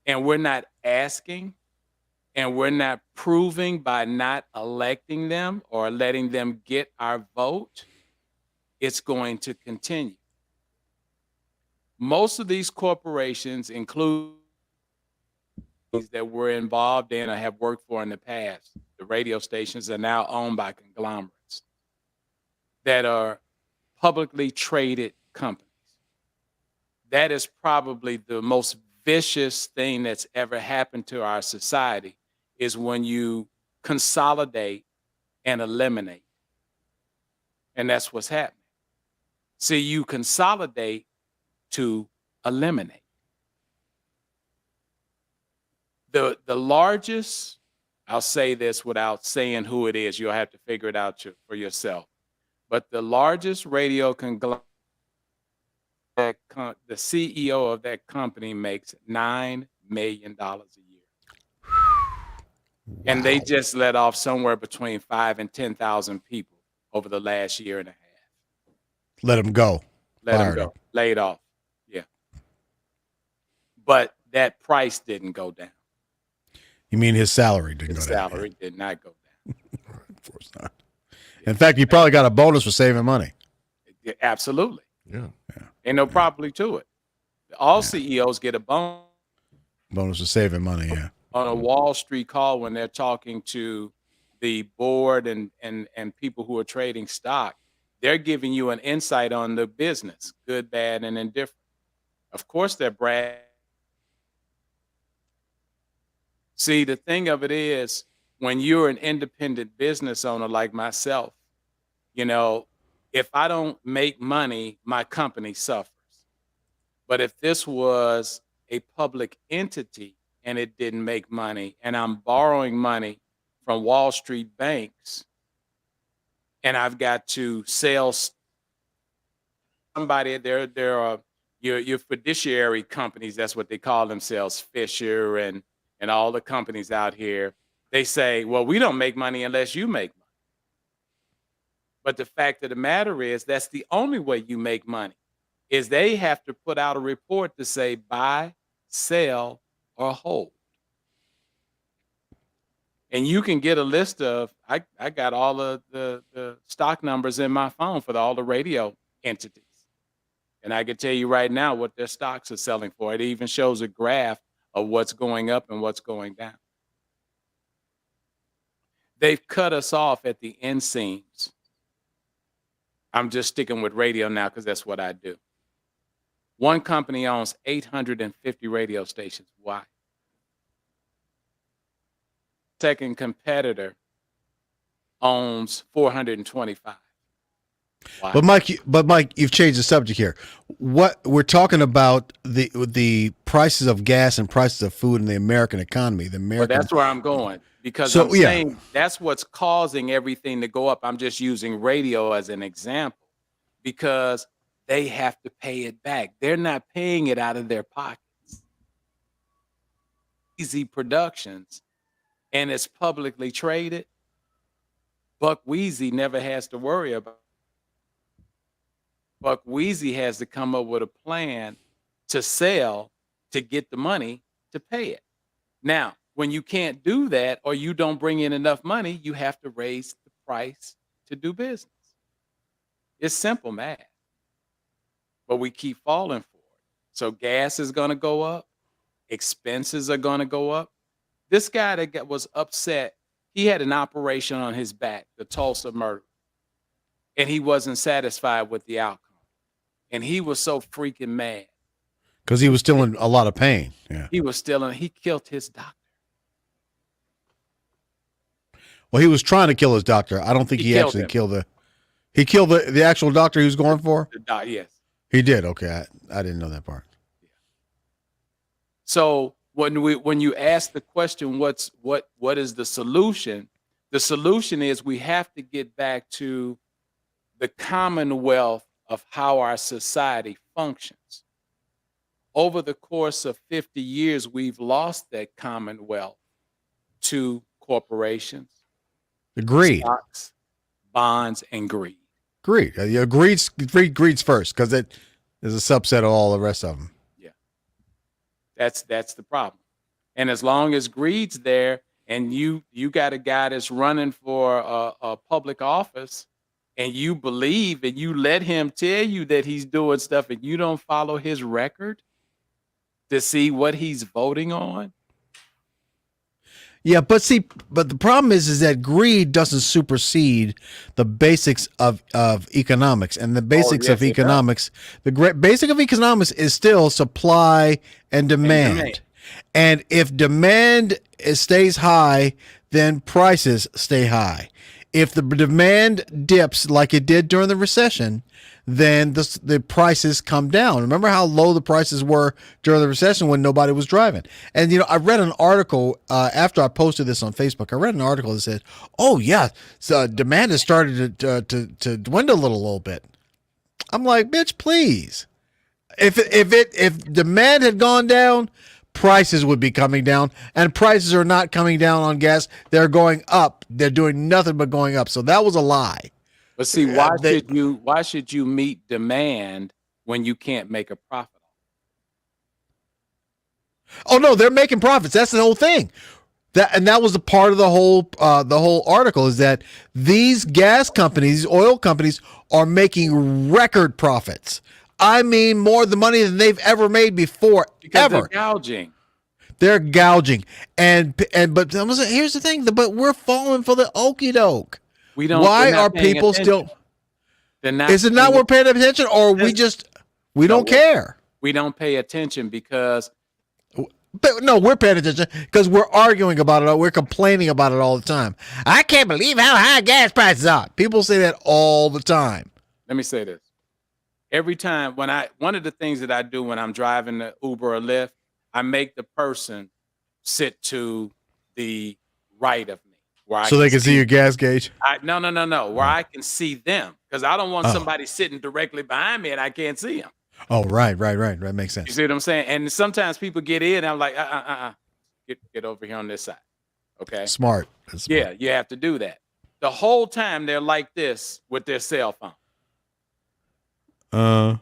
Speaker 3: and we're not asking and we're not proving by not electing them or letting them get our vote, it's going to continue. Most of these corporations, include that we're involved in or have worked for in the past, the radio stations are now owned by conglomerates that are publicly traded companies. That is probably the most vicious thing that's ever happened to our society, is when you consolidate and eliminate. And that's what's happening. See, you consolidate to eliminate. The largest, I'll say this without saying who it is, you'll have to figure it out for yourself. But the largest radio conglomerate, the CEO of that company makes $9 million a year. Wow. And they just let off somewhere between 5,000 and 10,000 people over the last year and a half.
Speaker 4: Let them go.
Speaker 3: Let them go. Laid off. Yeah. But that price didn't go down.
Speaker 4: You mean his salary didn't go down?
Speaker 3: His salary did not go down.
Speaker 4: Of course not. In fact, you probably got a bonus for saving money.
Speaker 3: Yeah, absolutely.
Speaker 1: Yeah.
Speaker 3: Ain't no property to it. All CEOs get a bonus.
Speaker 4: Bonus for saving money, yeah.
Speaker 3: On a Wall Street call when they're talking to the board and people who are trading stock, they're giving you an insight on the business, good, bad, and indifferent. Of course, they're bragging. See, the thing of it is, when you're an independent business owner like myself, you know, if I don't make money, my company suffers. But if this was a public entity and it didn't make money, and I'm borrowing money from Wall Street banks, and I've got to sell somebody, there are your fiduciary companies, that's what they call themselves, Fisher and all the companies out here. They say, well, we don't make money unless you make money. But the fact of the matter is that's the only way you make money is they have to put out a report to say buy, sell, or hold. And you can get a list of, I got all of the stock numbers in my phone for all the radio entities. And I can tell you right now what their stocks are selling for. It even shows a graph of what's going up and what's going down. They've cut us off at the inseams. I'm just sticking with radio now because that's what I do. One company owns 850 radio stations. Why? Second competitor owns 425. Why?
Speaker 4: But Mike, you've changed the subject here. What we're talking about the prices of gas and prices of food in the American economy.
Speaker 3: Well, that's where I'm going because I'm saying that's what's causing everything to go up. I'm just using radio as an example because they have to pay it back. They're not paying it out of their pockets. Easy Productions, and it's publicly traded. Buck Wheezy never has to worry about it. Buck Wheezy has to come up with a plan to sell to get the money to pay it. Now, when you can't do that or you don't bring in enough money, you have to raise the price to do business. It's simple math. But we keep falling for it. So gas is going to go up. Expenses are going to go up. This guy that was upset, he had an operation on his back, the Tulsa murder, and he wasn't satisfied with the outcome. And he was so freaking mad.
Speaker 4: Because he was still in a lot of pain. Yeah.
Speaker 3: He killed his doctor.
Speaker 4: Well, he was trying to kill his doctor. I don't think he actually killed the actual doctor he was going for?
Speaker 3: Yes.
Speaker 4: He did. Okay. I didn't know that part.
Speaker 3: Yeah. So when you ask the question, what is the solution? The solution is we have to get back to the commonwealth of how our society functions. Over the course of 50 years, we've lost that commonwealth to corporations,
Speaker 4: the greed,
Speaker 3: stocks, bonds, and greed.
Speaker 4: Greed. Yeah, greed's first because it is a subset of all the rest of them.
Speaker 3: Yeah, that's the problem. And as long as greed's there, and you got a guy that's running for a public office, and you believe and you let him tell you that he's doing stuff, and you don't follow his record to see what he's voting on.
Speaker 4: Yeah, but the problem is that greed doesn't supersede the basics of economics, and the basics of economics, basic of economics is still supply and demand. And if demand stays high, then prices stay high. If the demand dips like it did during the recession, then the prices come down. Remember how low the prices were during the recession when nobody was driving? And, I read an article after I posted this on Facebook. I read an article that said, oh, yeah, so demand has started to dwindle a little bit. I'm like, bitch, please. If demand had gone down, prices would be coming down, and prices are not coming down on gas. They're going up. They're doing nothing but going up. So that was a lie.
Speaker 3: But see, why should you meet demand when you can't make a profit?
Speaker 4: Oh no, they're making profits. That's the whole thing. That was the part of the whole article is that these gas companies, these oil companies, are making record profits. I mean, more the money than they've ever made before,
Speaker 3: because they're gouging.
Speaker 4: They're gouging, but here's the thing. But we're falling for the okie doke.
Speaker 3: We don't.
Speaker 4: Why are people still? Is it not we're paying attention, or we don't care?
Speaker 3: We don't pay attention because.
Speaker 4: But no, we're paying attention because we're arguing about it. We're complaining about it all the time. I can't believe how high gas prices are. People say that all the time.
Speaker 3: Let me say this. Every time one of the things that I do when I'm driving the Uber or Lyft, I make the person sit to the right of me.
Speaker 4: So they can see your gas gauge?
Speaker 3: No. Where I can see them. Because I don't want somebody sitting directly behind me and I can't see them.
Speaker 4: Oh, right. That makes sense.
Speaker 3: You see what I'm saying? And sometimes people get in and I'm like, Get over here on this side. Okay.
Speaker 4: Smart.
Speaker 3: Yeah, you have to do that. The whole time they're like this with their cell phone.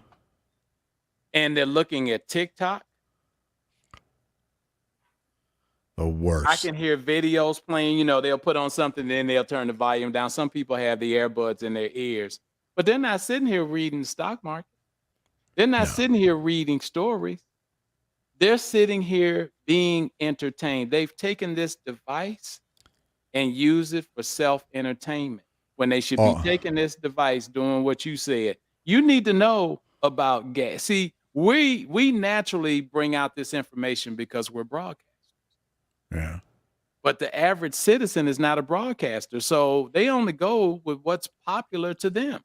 Speaker 3: And they're looking at TikTok.
Speaker 5: The worst.
Speaker 3: I can hear videos playing, they'll put on something, then they'll turn the volume down. Some people have the earbuds in their ears, but they're not sitting here reading the stock market. They're not sitting here reading stories. They're sitting here being entertained. They've taken this device and used it for self-entertainment when they should be taking this device doing what you said. You need to know about gas. See, we naturally bring out this information because we're broadcasters.
Speaker 5: Yeah.
Speaker 3: But the average citizen is not a broadcaster, so they only go with what's popular to them.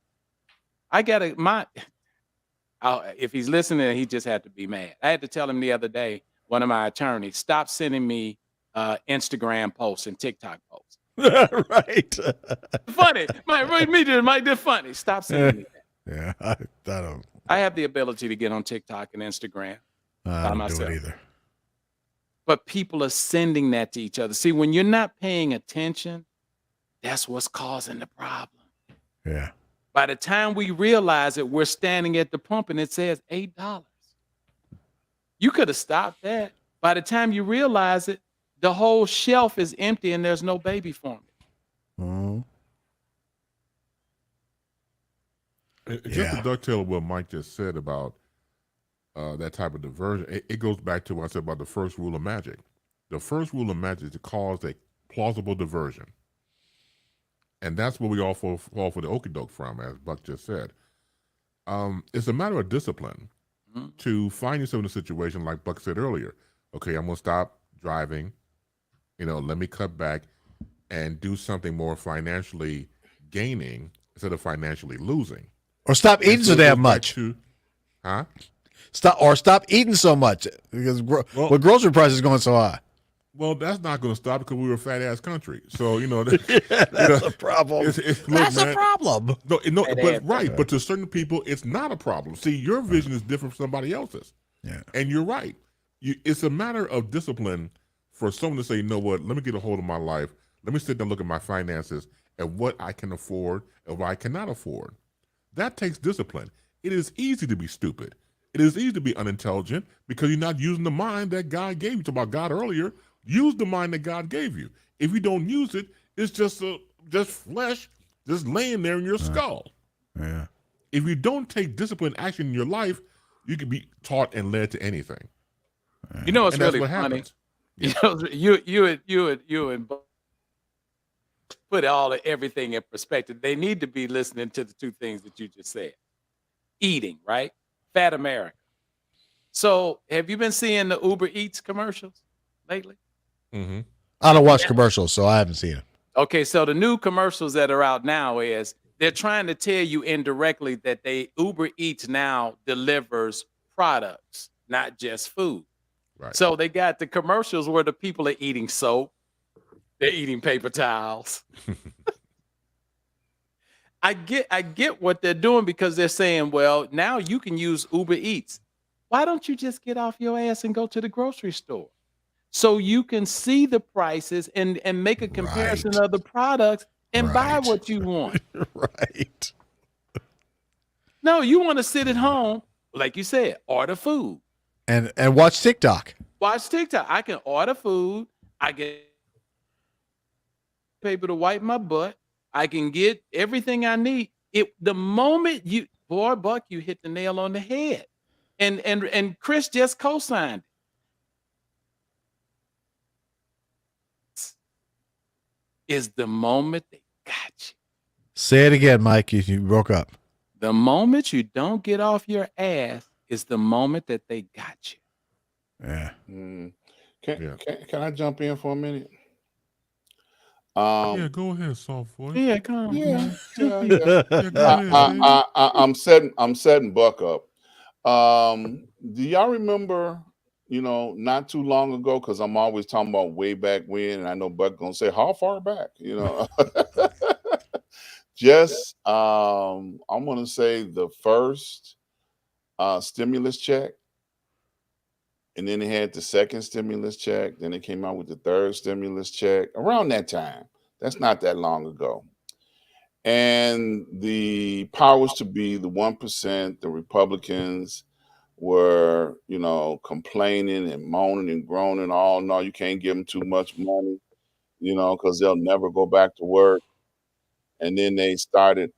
Speaker 3: If he's listening, he just had to be mad. I had to tell him the other day, one of my attorneys, stop sending me Instagram posts and TikTok posts.
Speaker 5: Right.
Speaker 3: Funny. Might be funny. Stop sending me that.
Speaker 5: Yeah.
Speaker 3: I have the ability to get on TikTok and Instagram
Speaker 5: I don't do it either.
Speaker 3: But people are sending that to each other. See, when you're not paying attention, that's what's causing the problem.
Speaker 5: Yeah.
Speaker 3: By the time we realize it, we're standing at the pump and it says $8. You could have stopped that. By the time you realize it, the whole shelf is empty and there's no baby formula.
Speaker 1: Just to dovetail on what Mike just said about that type of diversion, it goes back to what I said about the first rule of magic. The first rule of magic is to cause a plausible diversion. And that's what we all fall for the okie doke from, as Buck just said. It's a matter of discipline to find yourself in a situation like Buck said earlier. Okay, I'm going to stop driving. Let me cut back and do something more financially gaining instead of financially losing.
Speaker 5: Or stop eating so damn much. Stop eating so much because grocery prices going so high.
Speaker 1: Well, that's not going to stop because we're a fat ass country. So
Speaker 5: that's a problem. That's a problem.
Speaker 1: But to certain people, it's not a problem. See, your vision is different from somebody else's.
Speaker 5: Yeah,
Speaker 1: and you're right. It's a matter of discipline for someone to say, you know what? Let me get a hold of my life. Let me sit down and look at my finances and what I can afford and what I cannot afford. That takes discipline. It is easy to be stupid. It is easy to be unintelligent because you're not using the mind that God gave you. Talk about God earlier. Use the mind that God gave you. If you don't use it, it's just flesh just laying there in your skull.
Speaker 5: Yeah.
Speaker 1: If you don't take disciplined action in your life, you can be taught and led to anything.
Speaker 3: It's really funny. You and put everything in perspective. They need to be listening to the two things that you just said. Eating, right? Fat America. So have you been seeing the Uber Eats commercials lately?
Speaker 1: Mm-hmm.
Speaker 5: I don't watch commercials, so I haven't seen them.
Speaker 3: Okay, so the new commercials that are out now is they're trying to tell you indirectly that Uber Eats now delivers products, not just food.
Speaker 1: Right.
Speaker 3: So they got the commercials where the people are eating soap, they're eating paper towels. I get what they're doing because they're saying, well, now you can use Uber Eats. Why don't you just get off your ass and go to the grocery store? So you can see the prices and make a comparison of the products and buy what you want.
Speaker 5: Right.
Speaker 3: No, you want to sit at home, like you said, order food.
Speaker 5: And watch TikTok.
Speaker 3: Watch TikTok. I can order food. I get paper to wipe my butt. I can get everything I need. The moment Buck, you hit the nail on the head. And Chris just co-signed it. Is the moment they got you.
Speaker 5: Say it again, Mike. You broke up.
Speaker 3: The moment you don't get off your ass is the moment that they got you.
Speaker 5: Yeah.
Speaker 2: Can I jump in for a minute?
Speaker 1: Yeah, go ahead, soft voice.
Speaker 3: Yeah, come on.
Speaker 2: Yeah.
Speaker 1: Ahead,
Speaker 2: I'm setting Buck up. Do y'all remember, not too long ago, because I'm always talking about way back when, and I know Buck gonna say how far back, just I'm gonna say the first stimulus check, and then they had the second stimulus check, then they came out with the third stimulus check around that time. That's not that long ago. And the powers to be, the 1%, the Republicans were, complaining and moaning and groaning. Oh, no, you can't give them too much money, because they'll never go back to work. And then they started,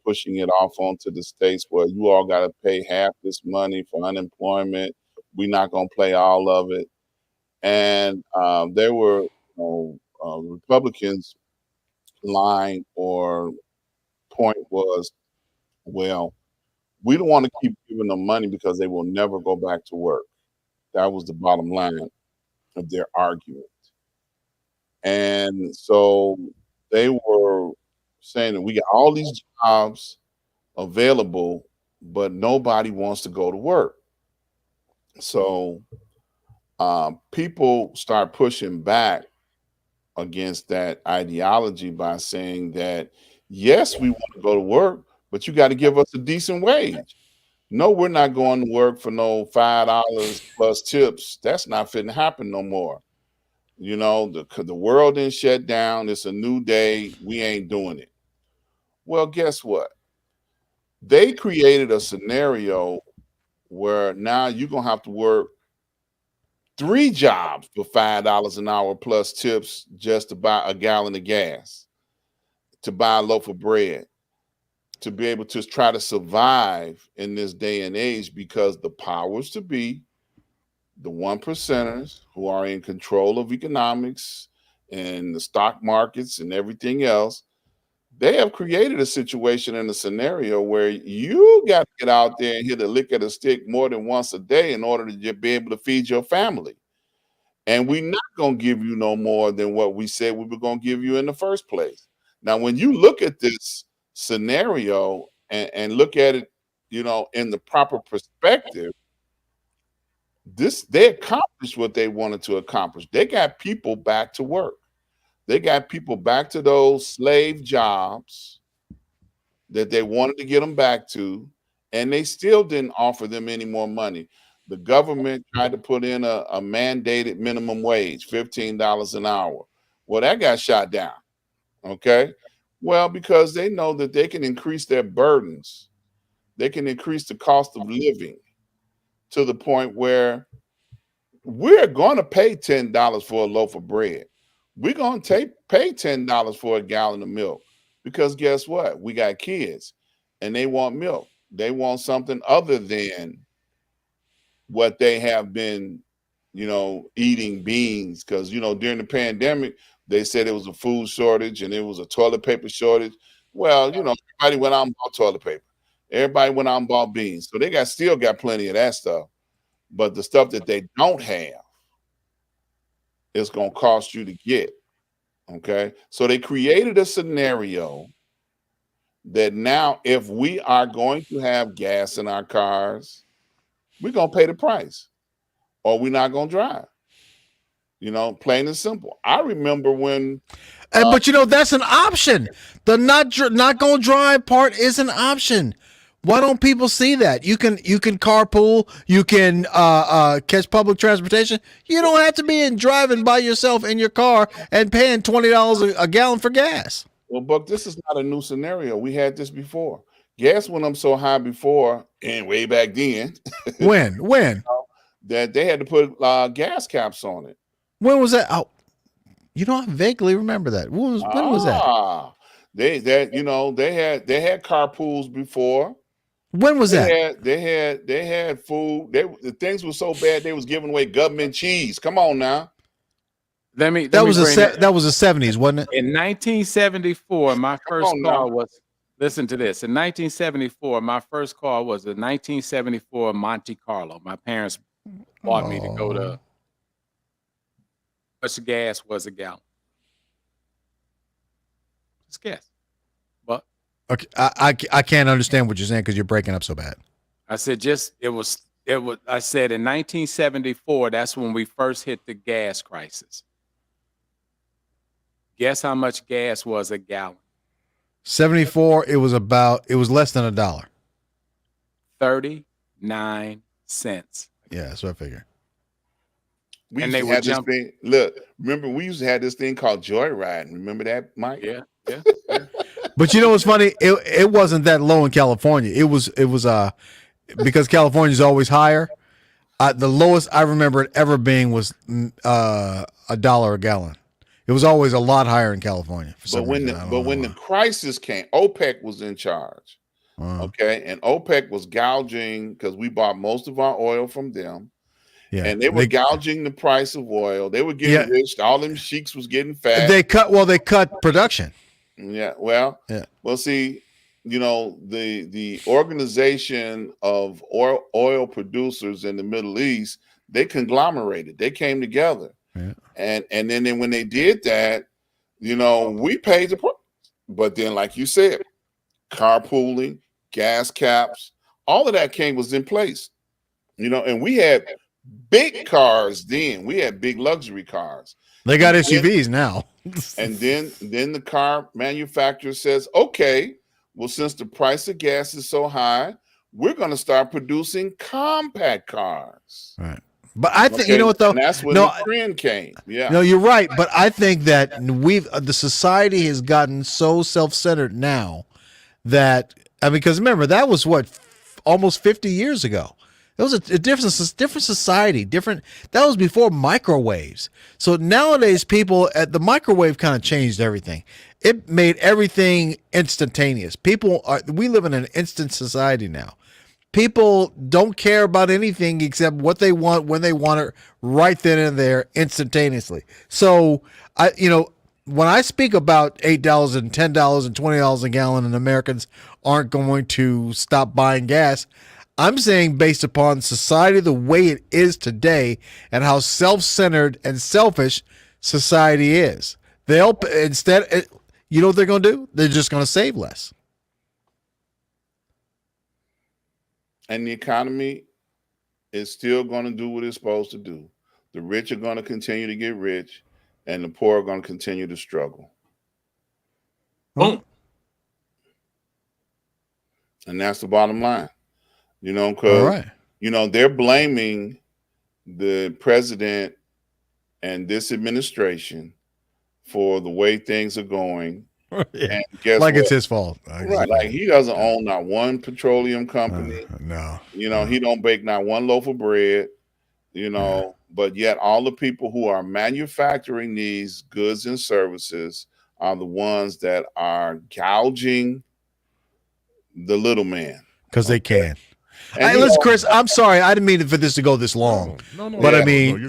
Speaker 2: pushing it off onto the states where you all got to pay half this money for unemployment. We're not going to pay all of it. And they were, Republicans' line or point was, well, we don't want to keep giving them money because they will never go back to work. That was the bottom line of their argument. And so they were saying that we got all these jobs available, but nobody wants to go to work. So people start pushing back against that ideology by saying that, yes, we want to go to work, but you got to give us a decent wage. No, we're not going to work for no $5 plus tips. That's not fitting to happen no more. The world didn't shut down. It's a new day. We ain't doing it. Well, guess what? They created a scenario where now you're going to have to work 3 jobs for $5 an hour plus tips just to buy a gallon of gas, to buy a loaf of bread, to be able to try to survive in this day and age, because the powers to be, the 1%ers who are in control of economics and the stock markets and everything else, they have created a situation and a scenario where you got to get out there and hit a lick of the stick more than once a day in order to be able to feed your family. And we're not going to give you no more than what we said we were going to give you in the first place. Now, when you look at this scenario and look at it, in the proper perspective, they accomplished what they wanted to accomplish. They got people back to work. They got people back to those slave jobs that they wanted to get them back to, and they still didn't offer them any more money. The government tried to put in a mandated minimum wage, $15 an hour. Well, that got shot down. Okay. Well, because they know that they can increase their burdens. They can increase the cost of living to the point where we're going to pay $10 for a loaf of bread. We're going to pay $10 for a gallon of milk, because guess what? We got kids and they want milk. They want something other than what they have been, eating beans. Because, during the pandemic, they said it was a food shortage and it was a toilet paper shortage. Well, everybody went out and bought toilet paper. Everybody went out and bought beans. So they still got plenty of that stuff. But the stuff that they don't have, it's going to cost you to get. Okay. So they created a scenario that now, if we are going to have gas in our cars, we're going to pay the price, or we're not going to drive. Plain and simple. I remember when.
Speaker 5: But that's an option. The not going to drive part is an option. Why don't people see that? You can carpool. You can catch public transportation. You don't have to be driving by yourself in your car and paying $20 a gallon for gas.
Speaker 2: Well, Buck, this is not a new scenario. We had this before. Gas went up so high before, and way back then.
Speaker 5: When?
Speaker 2: That they had to put gas caps on it.
Speaker 5: When was that? Oh, I vaguely remember that. When was that?
Speaker 2: They had carpools before.
Speaker 5: When was that?
Speaker 2: They had food. The things were so bad they was giving away government cheese. Come on now.
Speaker 5: That was the 70s, wasn't it?
Speaker 3: In 1974, my first car was. Listen to this. In 1974, my first car was a 1974 Monte Carlo. My parents bought me to go to. How much gas was a gallon? Just guess. But
Speaker 5: okay, I can't understand what you're saying because you're breaking up so bad.
Speaker 3: I said I said in 1974, that's when we first hit the gas crisis. Guess how much gas was a gallon?
Speaker 5: 74, it was less than $1.
Speaker 3: 39 cents.
Speaker 5: Yeah, that's what I figured.
Speaker 2: We used to have this thing. Look, remember we used to have this thing called joyriding. Remember that, Mike?
Speaker 3: Yeah.
Speaker 4: But you know what's funny? It wasn't that low in California. It was because California is always higher. The lowest I remember it ever being was $1 a gallon. It was always a lot higher in California. For some reason.
Speaker 2: When the crisis came, OPEC was in charge. Okay, and OPEC was gouging because we bought most of our oil from them.
Speaker 4: Yeah,
Speaker 2: and they were gouging the price of oil. They were getting rich. All them sheiks was getting fat.
Speaker 4: They cut production.
Speaker 2: Yeah. Well, see, the organization of oil producers in the Middle East, they conglomerated. They came together.
Speaker 4: Yeah.
Speaker 2: And then when they did that, we paid the price. But then, like you said, carpooling, gas caps, all of that was in place. And we had big cars then. We had big luxury cars.
Speaker 4: They got SUVs now.
Speaker 2: And then the car manufacturer says, okay, well, since the price of gas is so high, we're going to start producing compact cars.
Speaker 4: Right. But I think, you know what, though?
Speaker 2: And that's when the trend came. Yeah.
Speaker 4: No, you're right. But I think that the society has gotten so self-centered now that, because remember, that was almost 50 years ago. It was a different society, that was before microwaves. So nowadays, people, the microwave kind of changed everything. It made everything instantaneous. We live in an instant society now. People don't care about anything except what they want when they want it right then and there instantaneously. So when I speak about $8 and $10 and $20 a gallon and Americans aren't going to stop buying gas, I'm saying based upon society the way it is today and how self-centered and selfish society is. They'll instead, you know what they're going to do? They're just going to save less.
Speaker 2: And the economy is still going to do what it's supposed to do. The rich are going to continue to get rich, and the poor are going to continue to struggle.
Speaker 3: Boom.
Speaker 2: And that's the bottom line. Because they're blaming the president and this administration for the way things are going.
Speaker 4: Yeah.
Speaker 2: And guess
Speaker 4: like
Speaker 2: what?
Speaker 4: It's his fault.
Speaker 2: Right. Like he doesn't own not one petroleum company.
Speaker 4: No.
Speaker 2: He don't bake not one loaf of bread, but yet all the people who are manufacturing these goods and services are the ones that are gouging the little man.
Speaker 4: Because they can. Listen, Chris, I'm sorry. I didn't mean for this to go this long.
Speaker 1: No,
Speaker 4: but
Speaker 1: yeah.
Speaker 4: I mean,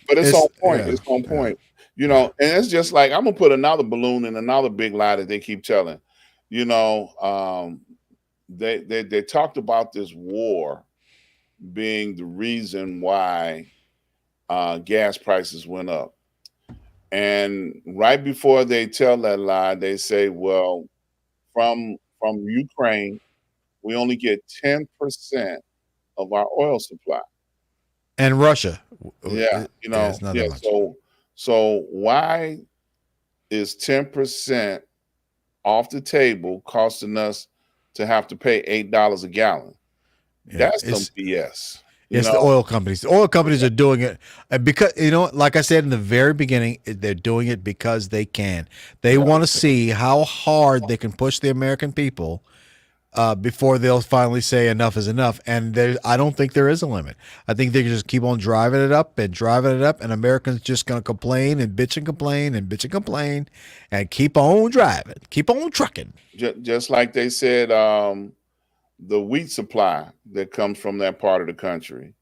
Speaker 2: But it's on point.
Speaker 4: Yeah.
Speaker 2: It's on point. And it's just like, I'm going to put another balloon in another big lie that they keep telling. They talked about this war being the reason why gas prices went up. And right before they tell that lie, they say, well, from Ukraine, we only get 10% of our oil supply.
Speaker 4: And Russia.
Speaker 2: Yeah. So why is 10% off the table costing us to have to pay $8 a gallon?
Speaker 4: Yeah,
Speaker 2: That's some BS.
Speaker 4: It's the oil companies. The oil companies are doing it because, like I said in the very beginning, they're doing it because they can. They want to see how hard they can push the American people before they'll finally say enough is enough. And I don't think there is a limit. I think they can just keep on driving it up, and Americans just going to complain and bitch and complain and bitch and complain and keep on driving, keep on trucking.
Speaker 2: Just like they said, the wheat supply that comes from that part of the country,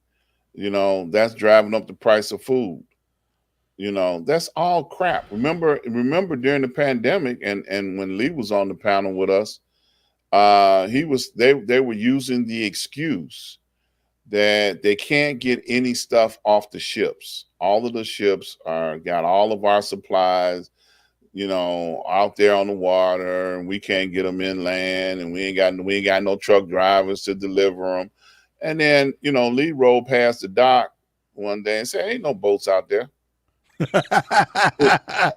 Speaker 2: that's driving up the price of food. That's all crap. Remember during the pandemic and when Lee was on the panel with us, they were using the excuse that they can't get any stuff off the ships. All of the ships got all of our supplies, out there on the water, and we can't get them inland, and we ain't got no truck drivers to deliver them. And then, Lee rode past the dock one day and said, ain't no boats out there. That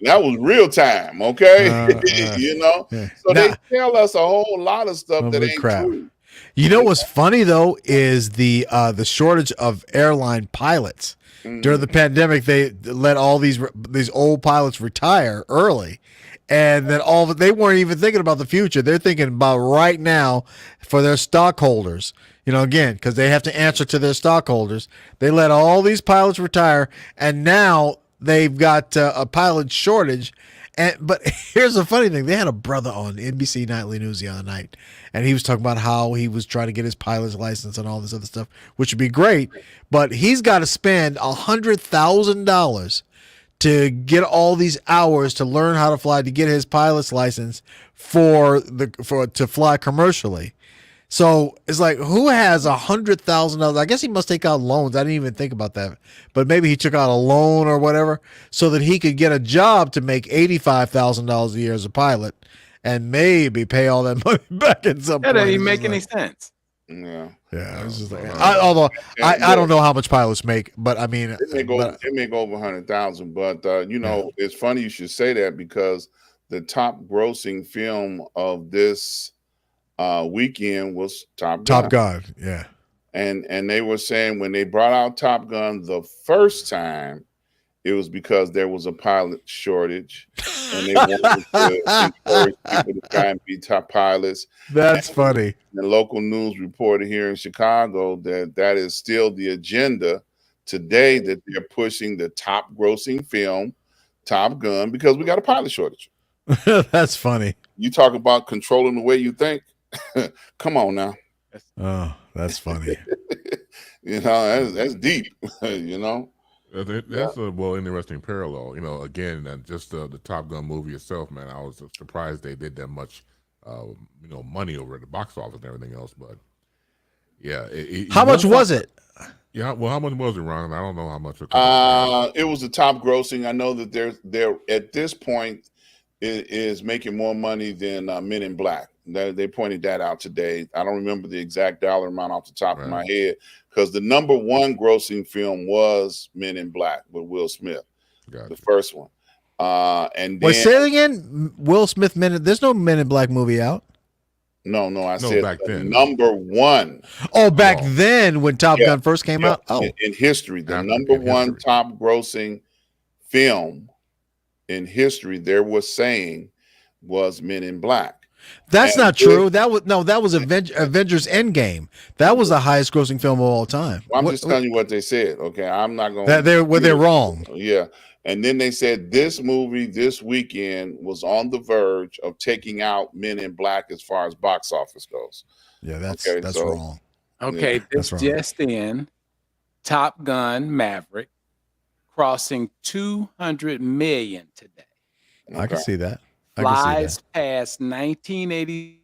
Speaker 2: was real time, okay? So they tell us a whole lot of stuff that ain't true.
Speaker 4: What's funny though is the shortage of airline pilots. During the pandemic, they let all these old pilots retire early,
Speaker 5: And then they weren't even thinking about the future. They're thinking about right now for their stockholders. Again, because they have to answer to their stockholders. They let all these pilots retire, and now they've got a pilot shortage. But here's the funny thing: they had a brother on NBC Nightly News the other night, and he was talking about how he was trying to get his pilot's license and all this other stuff, which would be great. But he's got to spend $100,000 to get all these hours to learn how to fly, to get his pilot's license to fly commercially. So it's like, who has $100,000? I guess he must take out loans. I didn't even think about that, but maybe he took out a loan or whatever so that he could get a job to make $85,000 a year as a pilot and maybe pay all that money back at some point.
Speaker 3: That doesn't even make any sense.
Speaker 2: Yeah.
Speaker 5: Yeah, it's just like, although I don't know how much pilots make, but I mean,
Speaker 2: they make over 100,000. But it's funny you should say that, because the top grossing film of this weekend was Top Gun.
Speaker 5: Top Gun, yeah.
Speaker 2: And they were saying when they brought out Top Gun the first time, it was because there was a pilot shortage, and they wanted to encourage people to try and be top pilots.
Speaker 5: That's funny.
Speaker 2: The local news reported here in Chicago that is still the agenda today, that they're pushing the top grossing film, Top Gun, because we got a pilot shortage.
Speaker 5: That's funny.
Speaker 2: You talk about controlling the way you think. Come on now.
Speaker 5: Oh, that's funny.
Speaker 2: That's deep.
Speaker 1: That's a interesting parallel. Again, just the Top Gun movie itself, man. I was surprised they did that much, money over at the box office and everything else. But yeah,
Speaker 5: how much was it?
Speaker 1: Yeah, well, how much was it, Ron? I don't know how much it cost.
Speaker 2: It was the top grossing. I know that they're at this point it is making more money than Men in Black. They pointed that out today. I don't remember the exact dollar amount off the top of my head, because the number one grossing film was Men in Black with Will Smith, the first one. And then,
Speaker 5: wait, say it again. Will Smith there's no Men in Black movie out.
Speaker 2: No, I said
Speaker 1: back then.
Speaker 2: Number one.
Speaker 5: Oh, back then when Top Gun first came out. Oh,
Speaker 2: in history, the number one top grossing film in history, there was saying, was Men in Black.
Speaker 5: That's not true. That was Avengers Endgame. That was the highest grossing film of all time.
Speaker 2: Well, I'm just telling you what they said. Okay, I'm not going.
Speaker 5: They're wrong.
Speaker 2: Yeah, and then they said this movie this weekend was on the verge of taking out Men in Black as far as box office goes.
Speaker 5: Yeah, that's wrong.
Speaker 3: Okay, this just in: Top Gun Maverick crossing 200 million today.
Speaker 5: I can see that.
Speaker 3: Flies past 1980.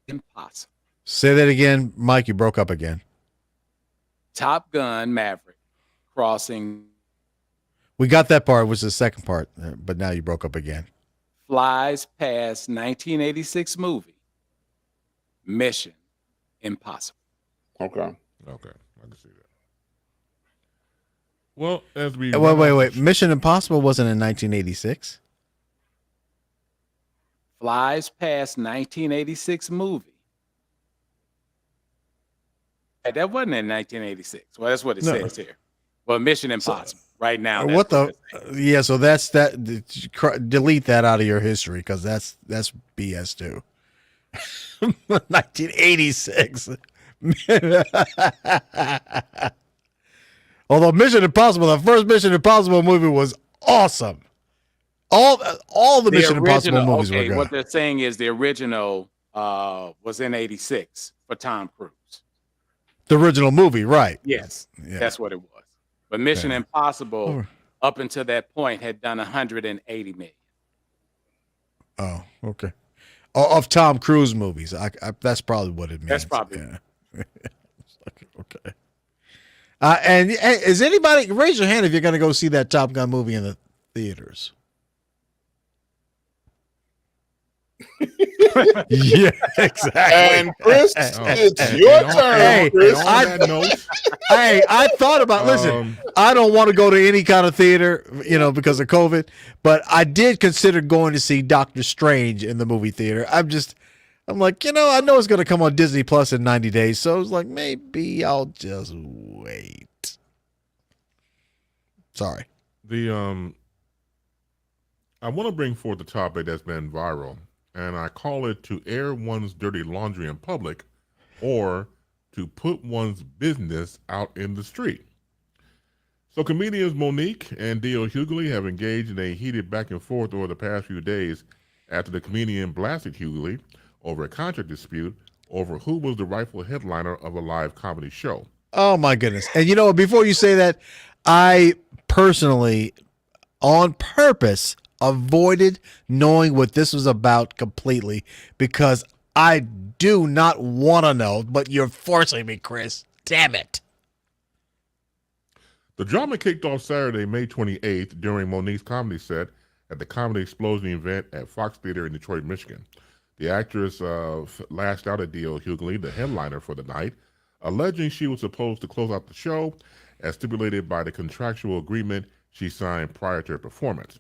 Speaker 3: Impossible.
Speaker 5: Say that again, Mike. You broke up again.
Speaker 3: Top Gun Maverick crossing.
Speaker 5: We got that part. Was the second part, but now you broke up again.
Speaker 3: Flies past 1986 movie. Mission Impossible.
Speaker 2: Okay,
Speaker 1: I can see that. Well, as we
Speaker 5: wait. Mission Impossible wasn't in 1986.
Speaker 3: Flies past 1986 movie. That wasn't in 1986. Well, that's what it says here. Well, Mission Impossible right now.
Speaker 5: What the? Yeah, so that's that. Delete that out of your history, because that's BS too. 1986. Although Mission Impossible, the first Mission Impossible movie was awesome. All the Mission Impossible movies were good.
Speaker 3: What they're saying is the original was in 86 for Tom Cruise.
Speaker 5: The original movie, right?
Speaker 3: Yes, that's what it was. But Mission Impossible, up until that point, had done 180 million.
Speaker 5: Oh, okay. Of Tom Cruise movies, that's probably what it means.
Speaker 3: That's probably
Speaker 5: okay. And is anybody, raise your hand if you're going to go see that Top Gun movie in the theaters? Yeah, exactly.
Speaker 2: And Chris, it's your turn.
Speaker 5: Hey,
Speaker 2: Chris.
Speaker 5: I thought about. Listen, I don't want to go to any kind of theater, because of COVID. But I did consider going to see Doctor Strange in the movie theater. I'm like, I know it's going to come on Disney Plus in 90 days, so I was like, maybe I'll just wait. Sorry.
Speaker 1: I want to bring forth a topic that's been viral, and I call it to air one's dirty laundry in public or to put one's business out in the street. So comedians Monique and D.L. Hughley have engaged in a heated back and forth over the past few days after the comedian blasted Hughley over a contract dispute over who was the rightful headliner of a live comedy show.
Speaker 5: Oh my goodness. And you know what, before you say that, I personally on purpose avoided knowing what this was about completely because I do not want to know, but you're forcing me, Chris. Damn it.
Speaker 1: The drama kicked off Saturday, May 28th, during Monique's comedy set at the Comedy Explosion event at Fox Theater in Detroit, Michigan. The actress lashed out at D.L. Hughley, the headliner for the night, alleging she was supposed to close out the show as stipulated by the contractual agreement she signed prior to her performance.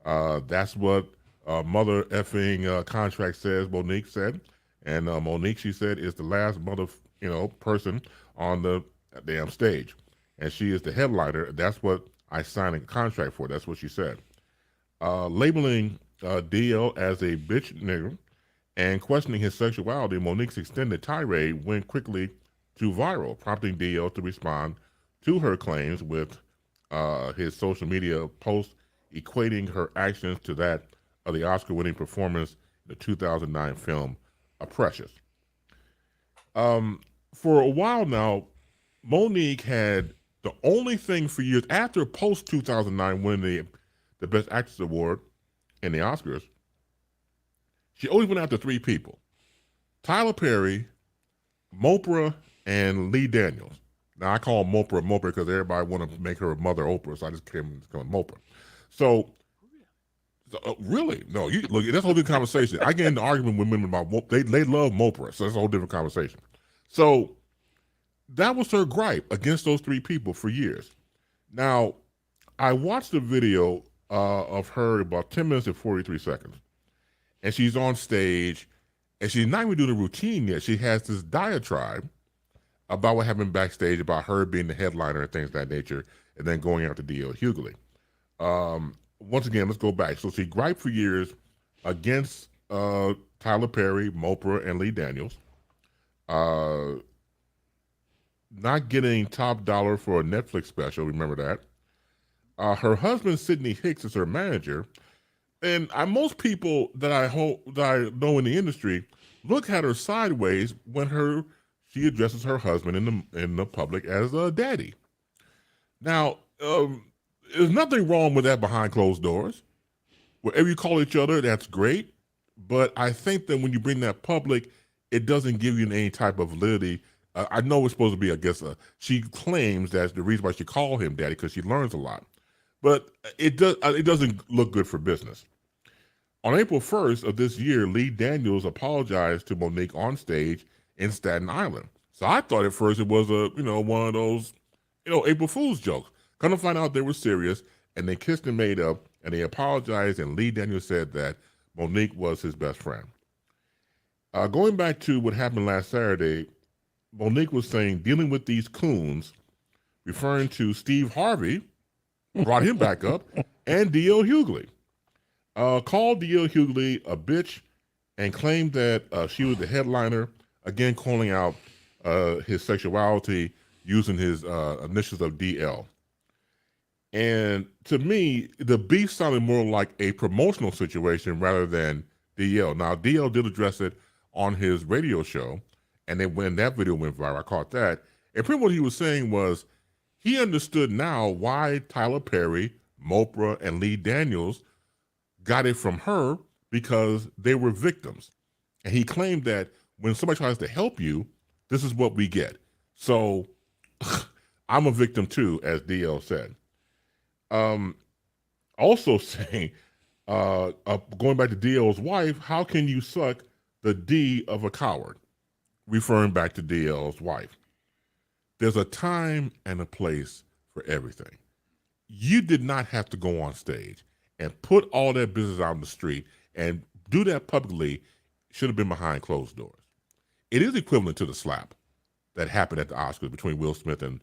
Speaker 1: That's what mother effing contract says, Monique said. And Monique, she said, is the last mother, person on the damn stage. And she is the headliner. That's what I signed a contract for. That's what she said. Labeling DL as a bitch nigger and questioning his sexuality, Monique's extended tirade went quickly to viral, prompting DL to respond to her claims with his social media post equating her actions to that of the Oscar-winning performance in the 2009 film Precious. For a while now, Monique had the only thing for years after post-2009 winning the Best Actress Award in the Oscars, she always went after three people: Tyler Perry, Mopra, and Lee Daniels. Now, I call Mopra because everybody want to make her a Mother Oprah, so I just came Mopra. So really? No, look, that's a whole different conversation. I get into argument with women about they love Mopra, so that's a whole different conversation. So that was her gripe against those three people for years. Now, I watched the video of her about 10 minutes and 43 seconds, and she's on stage, and she's not even doing a routine yet. She has this diatribe about what happened backstage about her being the headliner and things of that nature, and then going after D.L. Hughley. Once again, let's go back. So she griped for years against Tyler Perry, Mopra, and Lee Daniels. Not getting top dollar for a Netflix special, remember that. Her husband, Sidney Hicks, is her manager. And most people that I know in the industry look at her sideways when she addresses her husband in the public as a daddy. Now, there's nothing wrong with that behind closed doors. Whatever you call each other, that's great. But I think that when you bring that public, it doesn't give you any type of validity. I know it's supposed to be, I guess, she claims that's the reason why she called him daddy, because she learns a lot. But it doesn't look good for business. On April 1st of this year, Lee Daniels apologized to Monique on stage in Staten Island. So I thought at first it was one of those, April Fool's jokes. Come to find out they were serious, and they kissed and made up, and they apologized, and Lee Daniels said that Monique was his best friend. Going back to what happened last Saturday, Monique was saying dealing with these coons, referring to Steve Harvey, brought him back up, and D.L. Hughley. Called D.L. Hughley a bitch and claimed that she was the headliner, again calling out his sexuality using his initials of D.L. And to me, the beef sounded more like a promotional situation rather than D.L. Now, D.L. did address it on his radio show, and then when that video went viral, I caught that. And pretty much what he was saying was he understood now why Tyler Perry, Mopra, and Lee Daniels got it from her, because they were victims. And he claimed that when somebody tries to help you, this is what we get. So I'm a victim too, as DL said. Also saying, going back to DL's wife, how can you suck the D of a coward? Referring back to DL's wife. There's a time and a place for everything. You did not have to go on stage and put all that business out in the street and do that publicly. Should have been behind closed doors. It is equivalent to the slap that happened at the Oscars between Will Smith and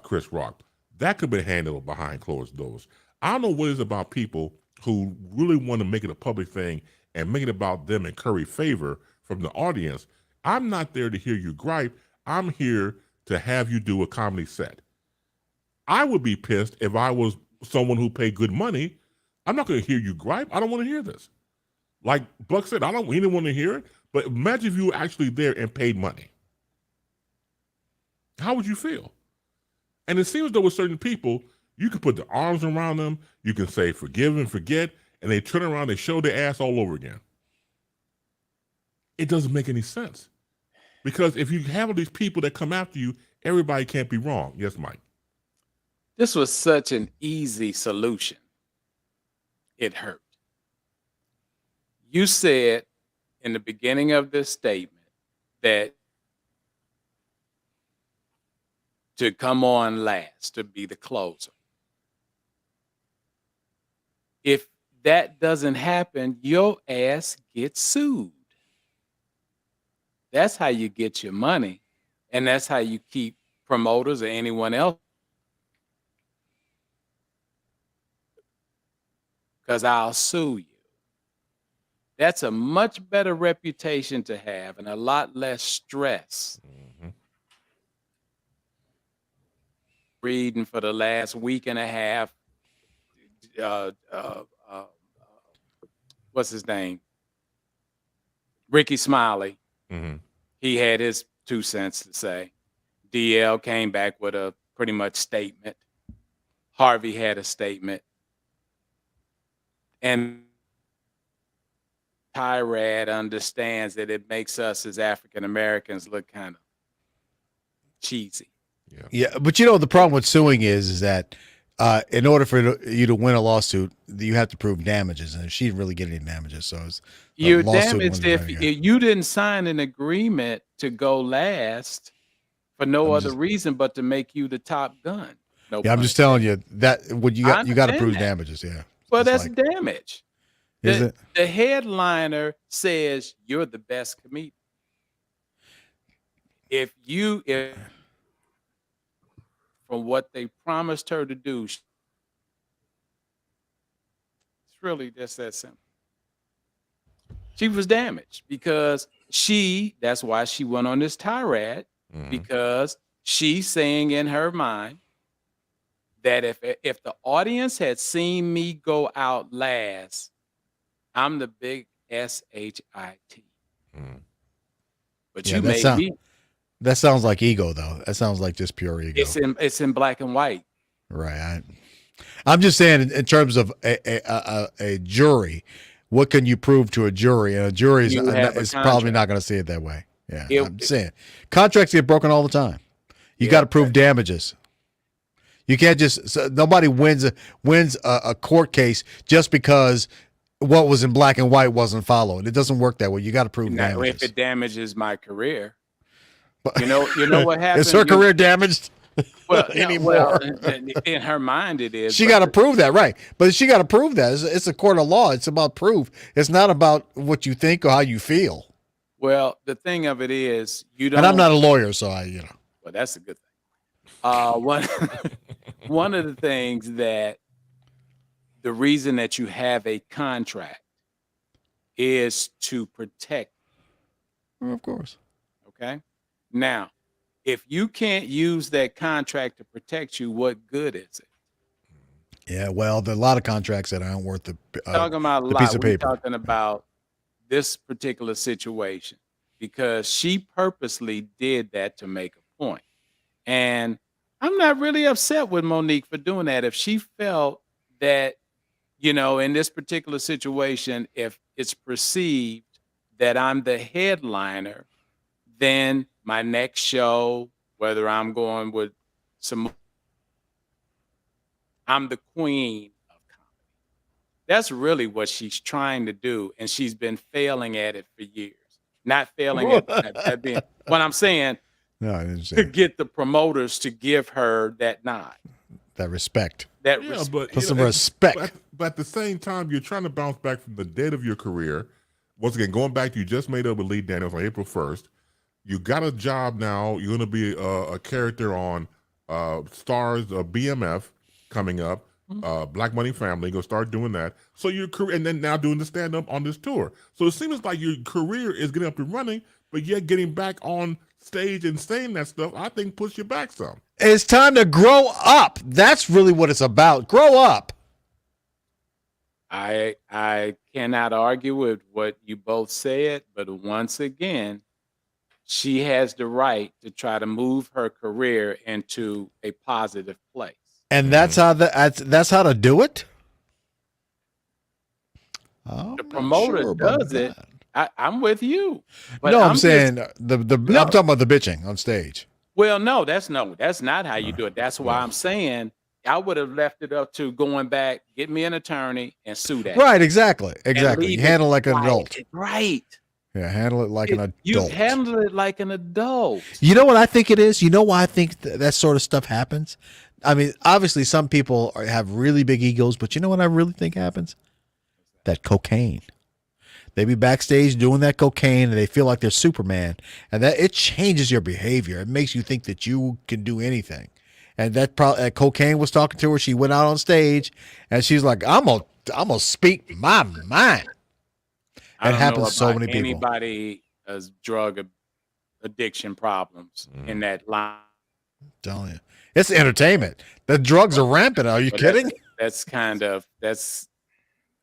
Speaker 1: Chris Rock. That could be handled behind closed doors. I don't know what it is about people who really want to make it a public thing and make it about them and curry favor from the audience, I'm not there to hear you gripe. I'm here to have you do a comedy set. I would be pissed if I was someone who paid good money. I'm not going to hear you gripe. I don't want to hear this. Like Buck said, we didn't want to hear it. But imagine if you were actually there and paid money. How would you feel? And it seems though with certain people, you can put the arms around them, you can say forgive and forget, and they turn around and show their ass all over again. It doesn't make any sense. Because if you have all these people that come after you, everybody can't be wrong. Yes, Mike.
Speaker 3: This was such an easy solution. It hurt. You said in the beginning of this statement that to come on last, to be the closer. If that doesn't happen, your ass gets sued. That's how you get your money, and that's how you keep promoters or anyone else. Because I'll sue you. That's a much better reputation to have and a lot less stress.
Speaker 1: Mm-hmm.
Speaker 3: Reading for the last week and a half, what's his name? Ricky Smiley.
Speaker 1: Mm-hmm.
Speaker 3: He had his 2 cents to say. DL came back with a pretty much statement. Harvey had a statement. And Tyrad understands that it makes us as African Americans look kind of cheesy.
Speaker 4: Yeah, but you know the problem with suing is that in order for you to win a lawsuit, you have to prove damages, and she didn't really get any damages. So it's
Speaker 3: you're damaged if you didn't sign an agreement to go last for no other reason but to make you the top gun. No,
Speaker 4: yeah, I'm just telling you that what you got to prove damages. Yeah,
Speaker 3: well, that's damage.
Speaker 4: Is it?
Speaker 3: The headliner says you're the best comedian. If from what they promised her to do, it's really just that simple. She was damaged because that's why she went on this tirade, because she's saying in her mind that if the audience had seen me go out last, I'm the big SHIT. But
Speaker 4: yeah,
Speaker 3: you made me.
Speaker 4: That sounds like ego, though. That sounds like just pure ego.
Speaker 3: It's in black and white.
Speaker 4: Right. I'm just saying in terms of a jury, what can you prove to a jury? And a jury is probably not going to see it that way. Yeah, I'm saying contracts get broken all the time. You got to prove damages. You can't nobody wins a court case just because what was in black and white wasn't followed. It doesn't work that way. You got to prove damages.
Speaker 3: If it damages my career, you know what happened.
Speaker 4: Is her career damaged?
Speaker 3: Well,
Speaker 4: anymore.
Speaker 3: In her mind, it is.
Speaker 4: She got to prove that, right? But she got to prove that. It's a court of law. It's about proof. It's not about what you think or how you feel.
Speaker 3: Well, the thing of it is, you don't.
Speaker 4: And I'm not a lawyer, so
Speaker 3: Well, that's a good thing. One of the things that the reason that you have a contract is to protect.
Speaker 4: Well, of course.
Speaker 3: Okay. Now, if you can't use that contract to protect you, what good is it?
Speaker 4: Yeah, well, there are a lot of contracts that aren't worth the
Speaker 3: talking about a lot.
Speaker 4: piece of paper.
Speaker 3: We're talking about this particular situation because she purposely did that to make a point. And I'm not really upset with Monique for doing that. If she felt that, in this particular situation, if it's perceived that I'm the headliner, then my next show, whether I'm going with I'm the queen of comedy. That's really what she's trying to do, and she's been failing at it for years. Not failing at being what I'm saying.
Speaker 4: No, I didn't say
Speaker 3: to get the promoters to give her that nod,
Speaker 4: that respect.
Speaker 1: But
Speaker 4: some respect.
Speaker 1: But at the same time, you're trying to bounce back from the dead of your career. Once again, going back to you just made up with Lee Daniels on April 1st. You got a job now. You're going to be a character on Stars BMF coming up. Black Money Family. Go start doing that. So your career, and then now doing the stand up on this tour. So it seems like your career is getting up and running, but yet getting back on stage and saying that stuff, I think puts you back some.
Speaker 5: It's time to grow up. That's really what it's about. Grow up.
Speaker 3: I cannot argue with what you both said, but once again, she has the right to try to move her career into a positive place.
Speaker 5: And that's how that's how to do it.
Speaker 3: The promoter does it. I'm with you. But
Speaker 5: No, I'm saying I'm talking about the bitching on stage.
Speaker 3: Well, that's not how you do it. That's why I'm saying I would have left it up to going back, get me an attorney, and sue that.
Speaker 5: Right, exactly. You handle it like an adult.
Speaker 3: Right.
Speaker 5: Yeah, handle it like an adult.
Speaker 3: You handle it like an adult.
Speaker 5: You know what I think it is? You know why I think that sort of stuff happens? I mean, obviously some people have really big egos, but you know what I really think happens? That cocaine. They be backstage doing that cocaine and they feel like they're Superman, and that it changes your behavior. It makes you think that you can do anything. And that cocaine was talking to her. She went out on stage and she's like, I'm gonna speak my mind. It happens to so many people.
Speaker 3: Anybody has drug addiction problems in that line.
Speaker 5: I'm telling you. It's entertainment. The drugs are rampant. Are you kidding?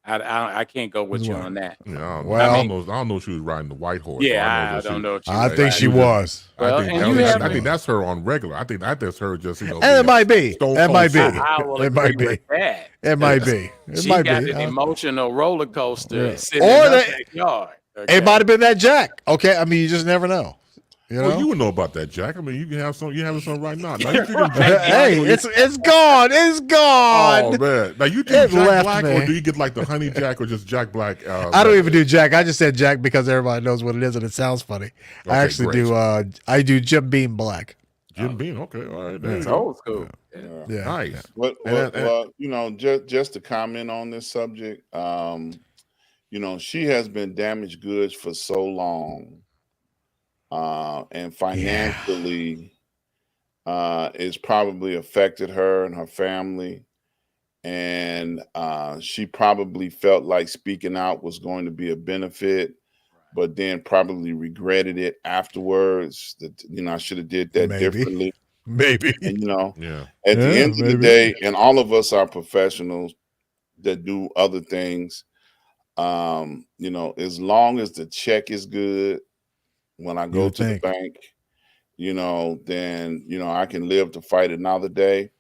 Speaker 3: I can't go with you on that.
Speaker 1: Yeah, I don't know if she was riding the white horse.
Speaker 3: Yeah, I don't know.
Speaker 5: I think she was.
Speaker 1: I think that's her on regular. I think that's her just,
Speaker 5: And it might be. It might be.
Speaker 3: It might be.
Speaker 5: It might be.
Speaker 3: She got an emotional roller coaster sitting in
Speaker 5: the
Speaker 3: her backyard.
Speaker 5: It might have been that Jack. Okay, I mean, you just never know. You know?
Speaker 1: Well, you would know about that, Jack. I mean, you can have some. You having some right now.
Speaker 5: Hey, it's gone. It's gone.
Speaker 1: Oh man! Now you drink Jack Black, or do you get like the Honey Jack, or just Jack Black?
Speaker 5: I don't even do Jack. I just said Jack because everybody knows what it is and it sounds funny. I actually do. I do Jim Beam Black.
Speaker 1: Jim Beam. Okay, all right.
Speaker 3: That's old school.
Speaker 5: Yeah.
Speaker 1: Nice.
Speaker 2: Well, just to comment on this subject, she has been damaged goods for so long. And financially, it's probably affected her and her family. And she probably felt like speaking out was going to be a benefit, but then probably regretted it afterwards. That I should have did that differently.
Speaker 5: Maybe.
Speaker 2: And at the end of the day, and all of us are professionals that do other things. As long as the check is good. When I go to the bank, then, I can live to fight another day.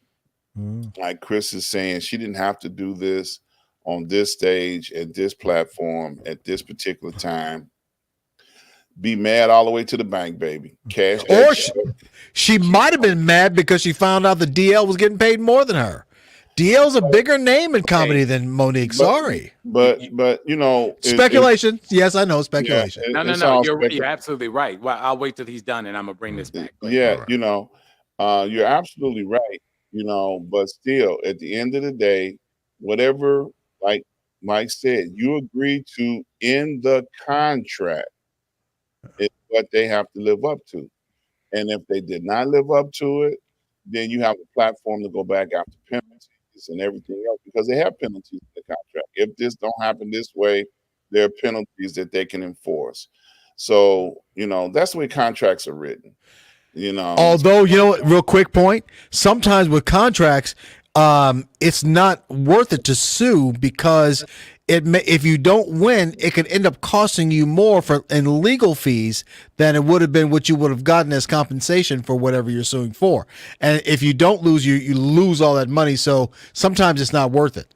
Speaker 2: Like Chris is saying, she didn't have to do this on this stage, at this platform, at this particular time. Be mad all the way to the bank, baby. Cash.
Speaker 5: Or she might have been mad because she found out the DL was getting paid more than her. DL's a bigger name in comedy than Monique. Sorry.
Speaker 2: But
Speaker 5: speculation. Yes, I know speculation.
Speaker 3: No. You're absolutely right. Well, I'll wait till he's done and I'm gonna bring this back.
Speaker 2: Yeah, you're absolutely right. But still, at the end of the day, whatever, like Mike said, you agree to in the contract is what they have to live up to. And if they did not live up to it, then you have a platform to go back after penalties and everything else, because they have penalties in the contract. If this don't happen this way, there are penalties that they can enforce. So, that's the way contracts are written.
Speaker 5: Although, real quick point, sometimes with contracts, it's not worth it to sue because if you don't win, it could end up costing you more in legal fees than it would have been what you would have gotten as compensation for whatever you're suing for. And if you don't lose, you lose all that money. So sometimes it's not worth it.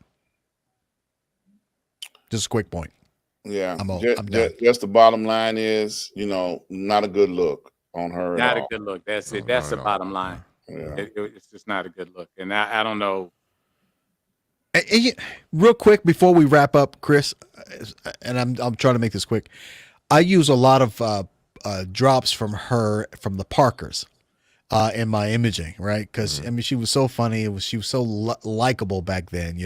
Speaker 5: Just a quick point.
Speaker 2: Yeah,
Speaker 5: I'm
Speaker 2: done. Just the bottom line is, not a good look on her.
Speaker 3: Not a good look. That's it. That's the bottom line. Yeah. It's just not a good look. And I don't know.
Speaker 5: Real quick before we wrap up, Chris, and I'm trying to make this quick. I use a lot of drops from the Parkers in my imaging, right? Because she was so funny. She was so likable back then,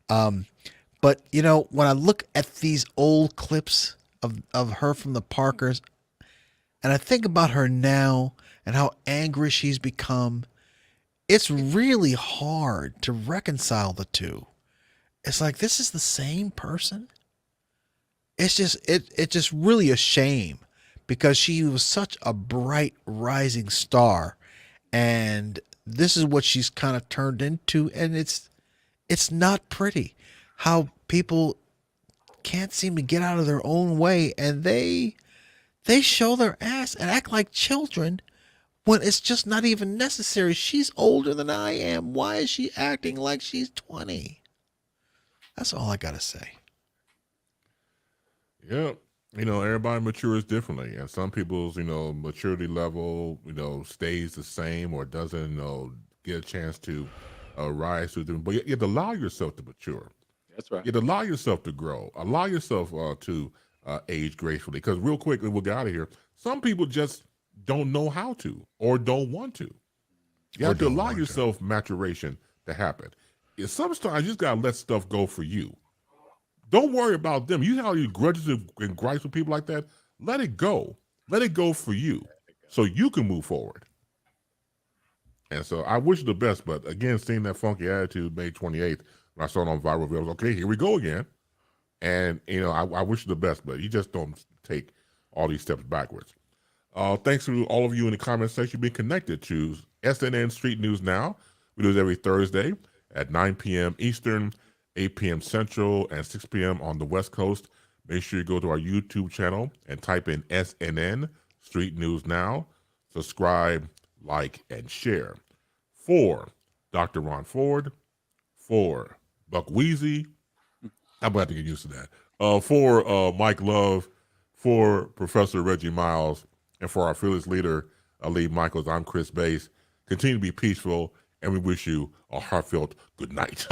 Speaker 5: But when I look at these old clips of her from the Parkers, and I think about her now and how angry she's become, it's really hard to reconcile the two. It's like, this is the same person. It's just really a shame because she was such a bright rising star, and this is what she's kind of turned into, and it's not pretty how people can't seem to get out of their own way, and they show their ass and act like children when it's just not even necessary. She's older than I am. Why is she acting like she's 20? That's all I got to say.
Speaker 1: Yeah. Everybody matures differently, and some people's, maturity level, stays the same or doesn't, get a chance to rise through them. But you have to allow yourself to mature.
Speaker 3: That's right.
Speaker 1: You have to allow yourself to grow. Allow yourself to age gracefully. Because real quickly, we'll get out of here. Some people just don't know how to or don't want to. You have to allow yourself maturation to happen. Sometimes you just got to let stuff go for you. Don't worry about them. You have your grudges and gripes with people like that. Let it go. Let it go for you so you can move forward. And so I wish you the best. But again, seeing that funky attitude May 28th, when I saw it on viral video, I was okay, here we go again. And, I wish you the best, but you just don't take all these steps backwards. Thanks to all of you in the comment section being connected to SNN Street News Now. We do this every Thursday at 9 p.m. Eastern, 8 p.m. Central, and 6 p.m. on the West Coast. Make sure you go to our YouTube channel and type in SNN Street News Now. Subscribe, like, and share. For Dr. Ron Ford, for Buck Wheezy, I'm about to get used to that. For Mike Love, for Professor Reggie Miles, and for our fearless leader, Ali Michaels, I'm Chris Bass. Continue to be peaceful, and we wish you a heartfelt good night.